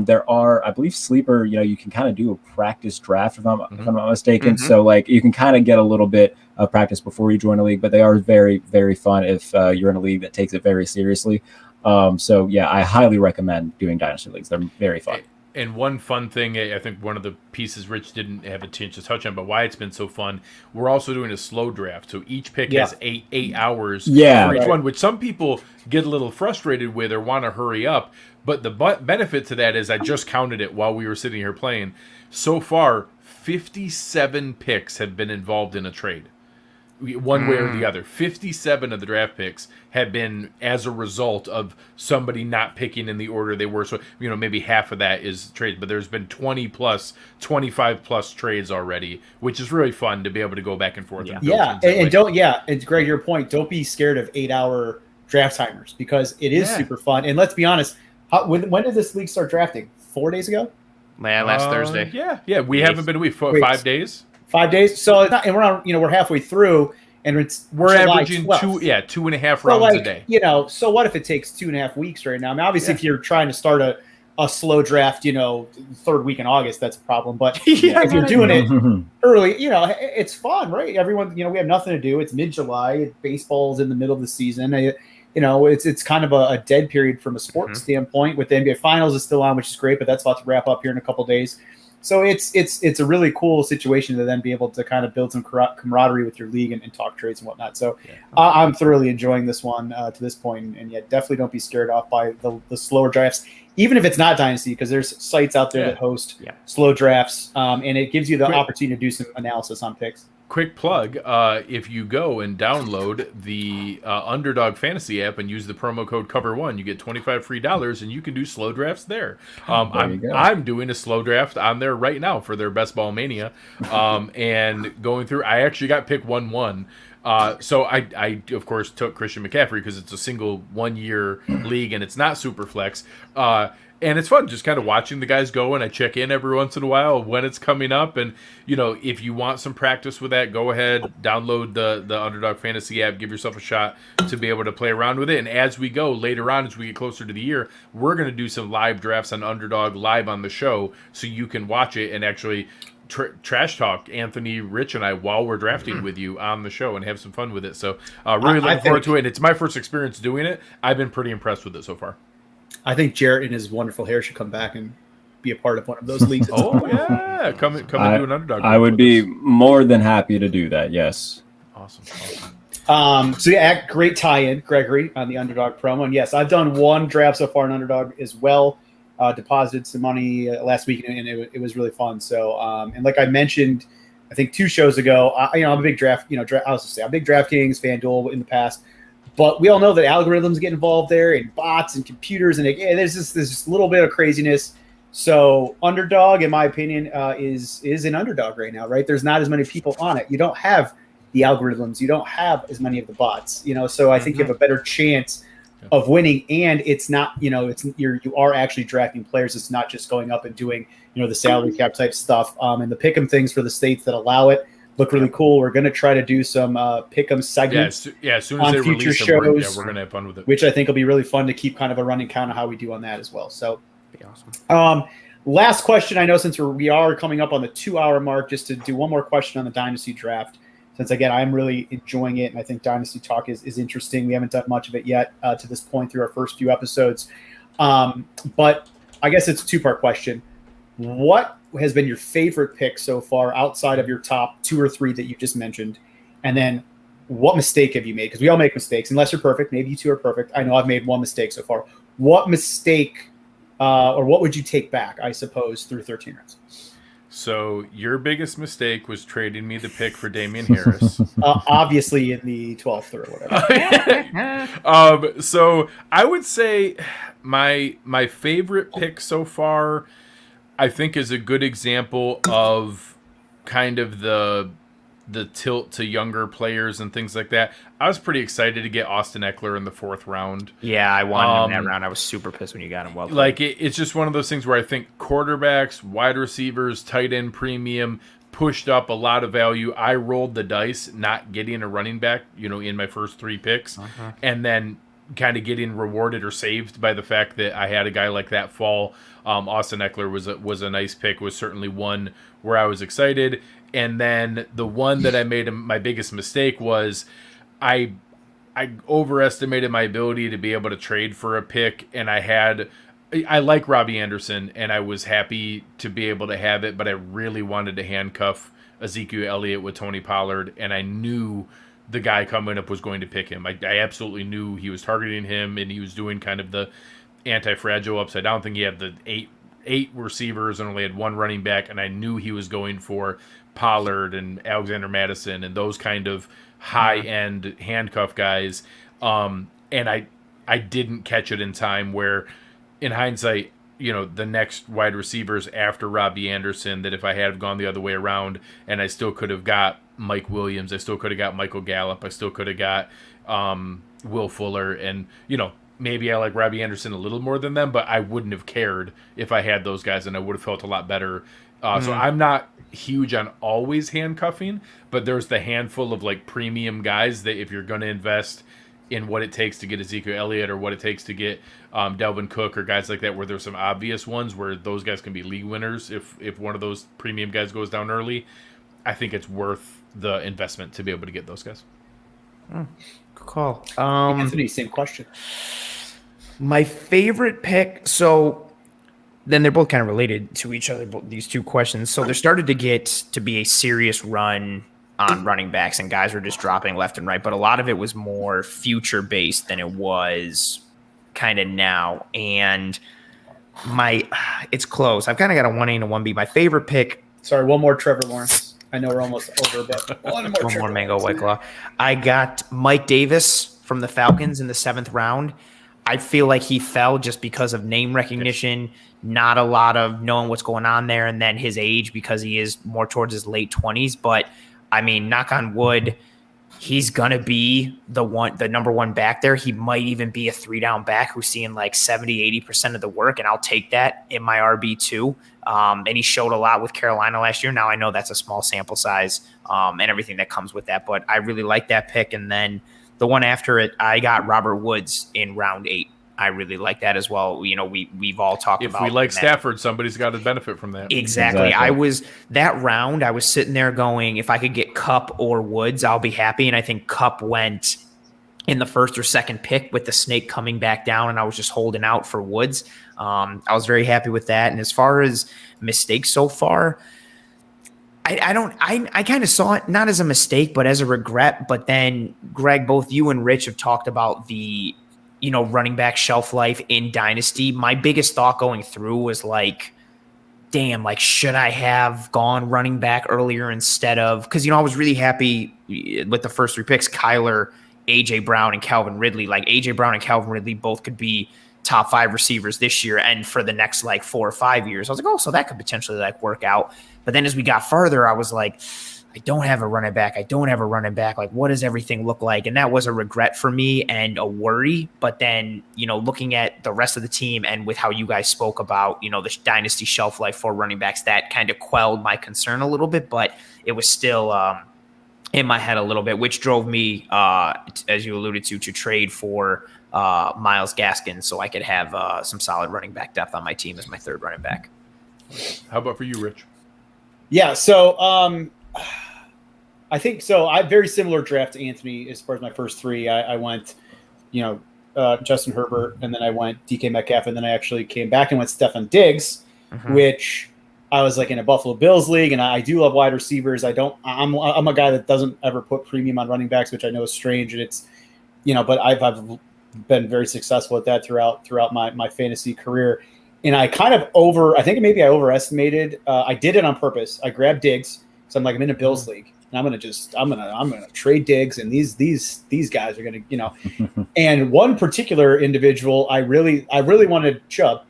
there are, I believe, Sleeper, you can kind of do a practice draft if I'm not mistaken. So you can kind of get a little bit of practice before you join a league, but they are very, very fun if you're in a league that takes it very seriously. So yeah, I highly recommend doing Dynasty Leagues. They're very fun. And one fun thing, I think one of the pieces Rich didn't have a chance to touch on, but why it's been so fun, we're also doing a slow draft. So each pick has eight hours for each one, which some people get a little frustrated with or want to hurry up. But the benefit to that is I just counted it while we were sitting here playing. So far, 57 picks have been involved in a trade. One way or the other. 57 of the draft picks have been as a result of somebody not picking in the order they were. So, maybe half of that is trades, but there's been 25 plus trades already, which is really fun to be able to go back and forth. And Greg, your point, don't be scared of 8-hour draft timers because it is super fun. And let's be honest, when did this league start drafting? 4 days ago? Man, last Thursday. Yeah. We haven't been a week. 5 days. 5 days. So and we're on, we're halfway through, and we're averaging 2.5 rounds a day. So what if it takes 2.5 weeks right now? I mean, obviously, if you're trying to start a slow draft, third week in August, that's a problem. But if you're doing it early, it's fun, right? Everyone, we have nothing to do. It's mid-July. Baseball's in the middle of the season. It's kind of a dead period from a sports standpoint. With the NBA Finals is still on, which is great, but that's about to wrap up here in a couple days. So it's a really cool situation to then be able to kind of build some camaraderie with your league and talk trades and whatnot. So I'm thoroughly enjoying this one to this point, and yet definitely don't be scared off by the slower drafts, even if it's not Dynasty, because there's sites out there that host slow drafts, and it gives you the opportunity to do some analysis on picks. Quick plug, if you go and download the Underdog Fantasy app and use the promo code COVER1, you get $25 free, and you can do slow drafts there. I'm doing a slow draft on there right now for their Best Ball Mania, and going through, I actually got pick 1-1. So I of course took Christian McCaffrey because it's a single 1 year league and it's not super flex. And it's fun just kind of watching the guys go, and I check in every once in a while when it's coming up. And, if you want some practice with that, go ahead, download the Underdog Fantasy app, give yourself a shot to be able to play around with it. And as we go later on, as we get closer to the year, we're going to do some live drafts on Underdog live on the show so you can watch it and actually trash talk Anthony, Rich, and I while we're drafting with you on the show and have some fun with it. So really looking forward to it. And it's my first experience doing it. I've been pretty impressed with it so far. I think Jarrett and his wonderful hair should come back and be a part of one of those leagues. Yeah, come and do an Underdog. I would be more than happy to do that. Yes. Awesome. So great tie-in, Gregory, on the Underdog promo. And yes, I've done one draft so far in Underdog as well. Deposited some money last week, and it was really fun. So, and like I mentioned, I think 2 shows ago, I'm a big I'm a big DraftKings, FanDuel in the past. But we all know that algorithms get involved there, and bots and computers, and there's this little bit of craziness. So Underdog, in my opinion, is an underdog right now, right? There's not as many people on it. You don't have the algorithms. You don't have as many of the bots, So I think you have a better chance of winning, and it's not, you are actually drafting players. It's not just going up and doing, the salary cap type stuff. And the pick'em things for the states that allow it look really cool. We're going to try to do some pick'em segments as soon as they future release shows, we're going to have fun with it. Which I think will be really fun to keep kind of a running count of how we do on that as well. So, be awesome. Last question. I know since we are coming up on the 2-hour mark, just to do one more question on the Dynasty draft. Since again, I'm really enjoying it, and I think Dynasty Talk is interesting. We haven't done much of it yet to this point through our first few episodes. But I guess it's a 2-part question. What has been your favorite pick so far outside of your top 2 or 3 that you just mentioned? And then what mistake have you made? Because we all make mistakes. Unless you're perfect. Maybe you 2 are perfect. I know I've made one mistake so far. What mistake or what would you take back, I suppose, through 13 rounds? So your biggest mistake was trading me the pick for Damian Harris. Obviously in the 12th or whatever. So I would say my favorite pick so far, I think, is a good example of kind of the tilt to younger players and things like that. I was pretty excited to get Austin Eckler in the 4th round. Yeah, I wanted him that round. I was super pissed when you got him. Well, like it's just one of those things where I think quarterbacks, wide receivers, tight end premium pushed up a lot of value. I rolled the dice not getting a running back, in my first 3 picks, and then kind of getting rewarded or saved by the fact that I had a guy like that fall. Austin Eckler was a nice pick, was certainly one where I was excited. And then the one that I made my biggest mistake was I overestimated my ability to be able to trade for a pick, and I like Robbie Anderson, and I was happy to be able to have it, but I really wanted to handcuff Ezekiel Elliott with Tony Pollard, and I knew the guy coming up was going to pick him. I absolutely knew he was targeting him, and he was doing kind of the anti-fragile upside down thing. He had the eight receivers and only had 1 running back, and I knew he was going for Pollard and Alexander Madison and those kind of high-end handcuff guys. And I didn't catch it in time where, in hindsight, the next wide receivers after Robbie Anderson, that if I had gone the other way around, and I still could have got Mike Williams, I still could have got Michael Gallup, I still could have got Will Fuller, and, maybe I like Robbie Anderson a little more than them, but I wouldn't have cared if I had those guys, and I would have felt a lot better. So I'm not huge on always handcuffing, but there's the handful of like premium guys that if you're going to invest in what it takes to get Ezekiel Elliott or what it takes to get Dalvin Cook or guys like that, where there's some obvious ones where those guys can be league winners if one of those premium guys goes down early, I think it's worth the investment to be able to get those guys. Good call. Anthony, same question. My favorite pick. So then they're both kind of related to each other, these two questions. So there started to get to be a serious run on running backs, and guys were just dropping left and right. But a lot of it was more future-based than it was kind of now. And it's close. I've kind of got a 1A and a 1B. My favorite pick. Sorry, one more Trevor Lawrence. I know we're almost over, but one more Mango White Claw. I got Mike Davis from the Falcons in the 7th round. I feel like he fell just because of name recognition, not a lot of knowing what's going on there, and then his age because he is more towards his late 20s. But, I mean, knock on wood, he's going to be the number one back there. He might even be a 3-down back who's seeing like 70, 80% of the work, and I'll take that in my RB2. And he showed a lot with Carolina last year. Now I know that's a small sample size and everything that comes with that, but I really like that pick. And then the one after it, I got Robert Woods in round 8. I really like that as well. You know, we've all talked about. If we like Stafford, somebody's got to benefit from that. Exactly. I was sitting there going, if I could get Kupp or Woods, I'll be happy. And I think Kupp went in the 1st or 2nd pick with the snake coming back down, and I was just holding out for Woods. I was very happy with that. And as far as mistakes so far, I kind of saw it not as a mistake, but as a regret. But then, Greg, both you and Rich have talked about the, running back shelf life in Dynasty. My biggest thought going through was like, damn, like, should I have gone running back earlier instead of, because, I was really happy with the first 3 picks, Kaiir, A.J. Brown, and Calvin Ridley. Like, A.J. Brown and Calvin Ridley both could be top 5 receivers this year and for the next like 4 or 5 years. I was like, oh, so that could potentially like work out. But then as we got further, I was like, I don't have a running back. Like, what does everything look like? And that was a regret for me and a worry. But then, looking at the rest of the team and with how you guys spoke about, the Dynasty shelf life for running backs, that kind of quelled my concern a little bit, but it was still in my head a little bit, which drove me, as you alluded to trade for Myles Gaskin so I could have some solid running back depth on my team as my 3rd running back. How about for you, Rich? Yeah, so I think so. I very similar draft to Anthony as far as my first 3. I went, Justin Herbert, and then I went DK Metcalf, and then I actually came back and went Stefon Diggs, which I was like in a Buffalo Bills league, and I do love wide receivers. I'm a guy that doesn't ever put premium on running backs, which I know is strange, and it's, but I've been very successful at that throughout my fantasy career. And I kind of I think maybe I overestimated. I did it on purpose. I grabbed Diggs. So I'm like, I'm in a Bills league, and I'm gonna trade Diggs, and these guys are gonna, And one particular individual, I really wanted Chubb,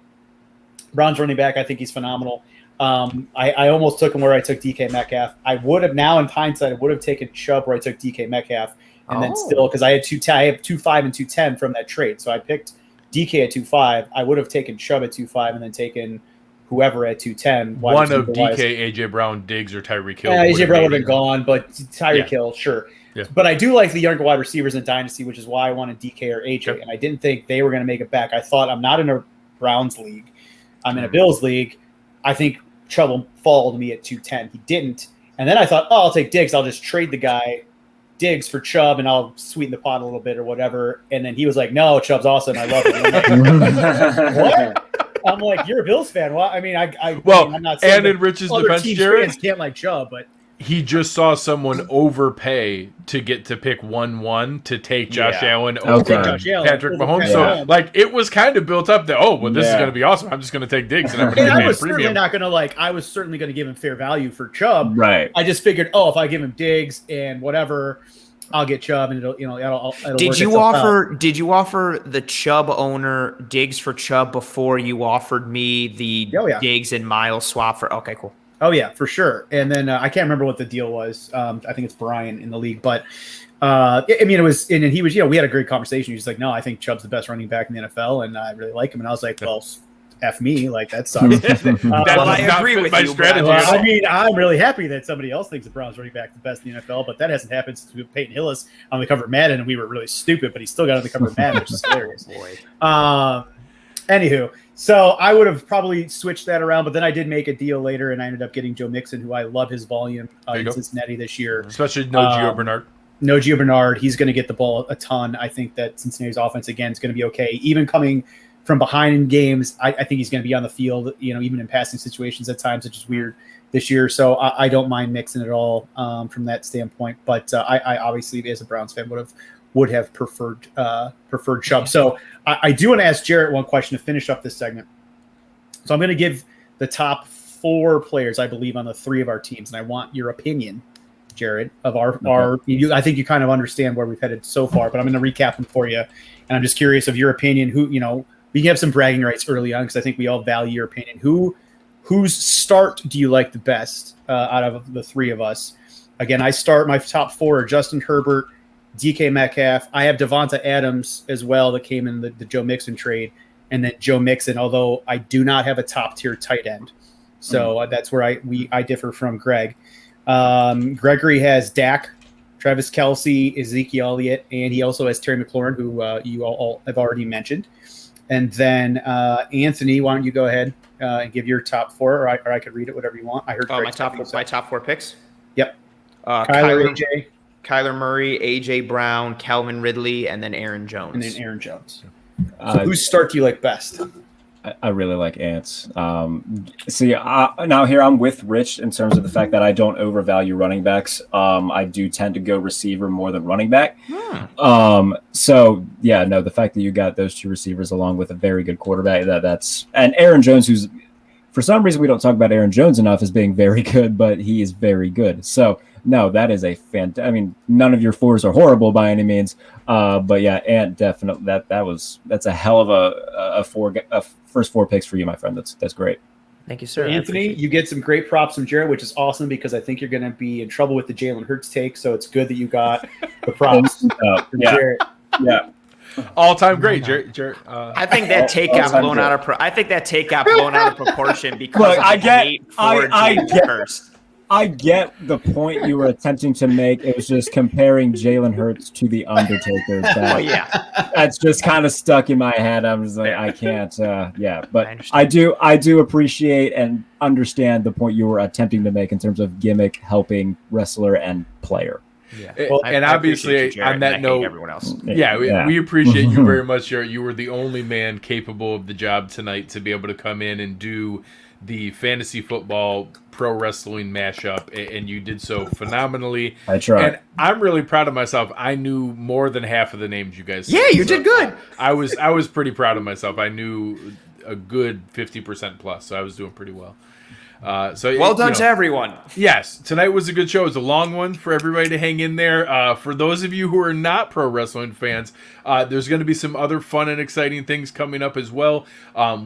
Browns running back. I think he's phenomenal. I almost took him where I took DK Metcalf. I would have now in hindsight, I would have taken Chubb where I took DK Metcalf, and then still because I have 2.5 and 2.10 from that trade, so I picked DK at 2.5. I would have taken Chubb at 2.5 and then taken whoever at 2.10. One of DK, AJ Brown, Diggs, or Tyreek Hill. Yeah, AJ Brown would have been gone, but Tyreek Hill, sure. Yeah. But I do like the younger wide receivers in Dynasty, which is why I wanted DK or AJ. Yep. And I didn't think they were going to make it back. I thought, I'm not in a Browns league. I'm in a Bills league. I think Chubb will fall to me at 2.10. He didn't. And then I thought, I'll take Diggs. I'll just trade the guy Diggs for Chubb, and I'll sweeten the pot a little bit or whatever. And then he was like, no, Chubb's awesome. I love it. What? I'm like, you're a Bills fan. Well, I mean, I'm not saying and in Rich's defense, Jarrett can't like Chubb, but he just saw someone overpay to get to pick 1-1 to take Josh Allen over Patrick Mahomes. So, like, it was kind of built up that, this is going to be awesome. I'm just going to take Diggs, and I'm going to I was certainly not going to I was certainly going to give him fair value for Chubb. Right. I just figured, if I give him Diggs and whatever, I'll get Chubb, and it'll Did you offer the Chubb owner Diggs for Chubb before you offered me the Diggs and Miles swap for? Okay, cool. Oh yeah, for sure. And then I can't remember what the deal was. I think it's Brian in the league, but it was, and he was, we had a great conversation. He was like, no, I think Chubb's the best running back in the NFL, and I really like him. And I was like, well, F me, like that sucks. I agree with my you, strategy. I mean, I'm really happy that somebody else thinks the Browns running back the best in the NFL, but that hasn't happened since Peyton Hillis on the cover of Madden, and we were really stupid, but he still got on the cover of Madden, which is hilarious. Anywho, so I would have probably switched that around, but then I did make a deal later, and I ended up getting Joe Mixon, who I love his volume in Cincinnati this year. Especially no Gio Bernard. No Gio Bernard. He's going to get the ball a ton. I think that Cincinnati's offense, again, is going to be okay. Even coming from behind in games. I think he's going to be on the field, even in passing situations at times, which is weird this year. So I don't mind Mixon at all from that standpoint. But I obviously, as a Browns fan, would have preferred Chubb. So I do want to ask Jarrett one question to finish up this segment. So I'm going to give the top 4 players, I believe, on the 3 of our teams, and I want your opinion, Jarrett, of our. I think you kind of understand where we've headed so far, but I'm going to recap them for you, and I'm just curious of your opinion. Who, we can have some bragging rights early on because I think we all value your opinion. Whose start do you like the best out of the 3 of us? Again, I start my top 4 are Justin Herbert, DK Metcalf. I have Devonta Adams as well that came in the Joe Mixon trade, and then Joe Mixon, although I do not have a top-tier tight end. So that's where I differ from Greg. Gregory has Dak, Travis Kelce, Ezekiel Elliott, and he also has Terry McLaurin, who you all have already mentioned. And then Anthony, why don't you go ahead and give your top 4, or I could read it, whatever you want. I heard my top 4 picks. Yep. Kyler Murray, AJ Brown, Calvin Ridley, and then Aaron Jones. So whose start do you like best? I really like Ants. Now here I'm with Rich in terms of the fact that I don't overvalue running backs. I do tend to go receiver more than running back. The fact that you got those 2 receivers along with a very good quarterback, and Aaron Jones, who's for some reason we don't talk about Aaron Jones enough as being very good, but he is very good. So no, that is a fantastic. I mean, none of your 4s are horrible by any means, but yeah, Ant definitely that's a hell of a first 4 picks for you, my friend. That's great. Thank you, sir. Anthony, you get some great props from Jarrett, which is awesome because I think you're going to be in trouble with the Jalen Hurts take. So it's good that you got the props from Jarrett. Yeah. All-time great, Jarrett. I think that take got blown out of. I think that take got blown out of proportion because I get the point you were attempting to make. It was just comparing Jalen Hurts to the Undertaker. That's just kind of stuck in my head. I'm just like, I can't. But I do appreciate and understand the point you were attempting to make in terms of gimmick helping wrestler and player. Yeah. Well, and obviously, on that note, everyone else. We appreciate you very much. You were the only man capable of the job tonight to be able to come in and do the fantasy football pro wrestling mashup, and you did so phenomenally. I tried. And I'm really proud of myself. I knew more than half of the names you guys said. Yeah, you did good. I was pretty proud of myself. I knew a good 50% plus, so I was doing pretty well. Well done to everyone. Yes, tonight was a good show. It was a long one for everybody to hang in there. For those of you who are not pro wrestling fans, there's going to be some other fun and exciting things coming up as well.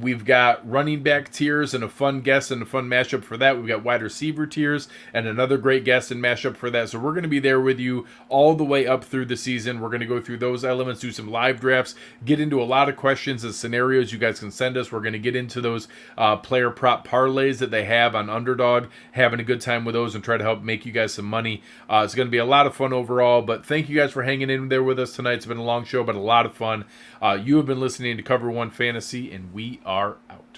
We've got running back tiers and a fun guest and a fun mashup for that. We've got wide receiver tiers and another great guest and mashup for that. So we're going to be there with you all the way up through the season. We're going to go through those elements, do some live drafts, get into a lot of questions and scenarios you guys can send us. We're going to get into those player prop parlays that they have on Underdog, having a good time with those and try to help make you guys some money. It's going to be a lot of fun overall, but thank you guys for hanging in there with us tonight. It's been a long show, but a lot of fun. You have been listening to Cover One Fantasy, and we are out.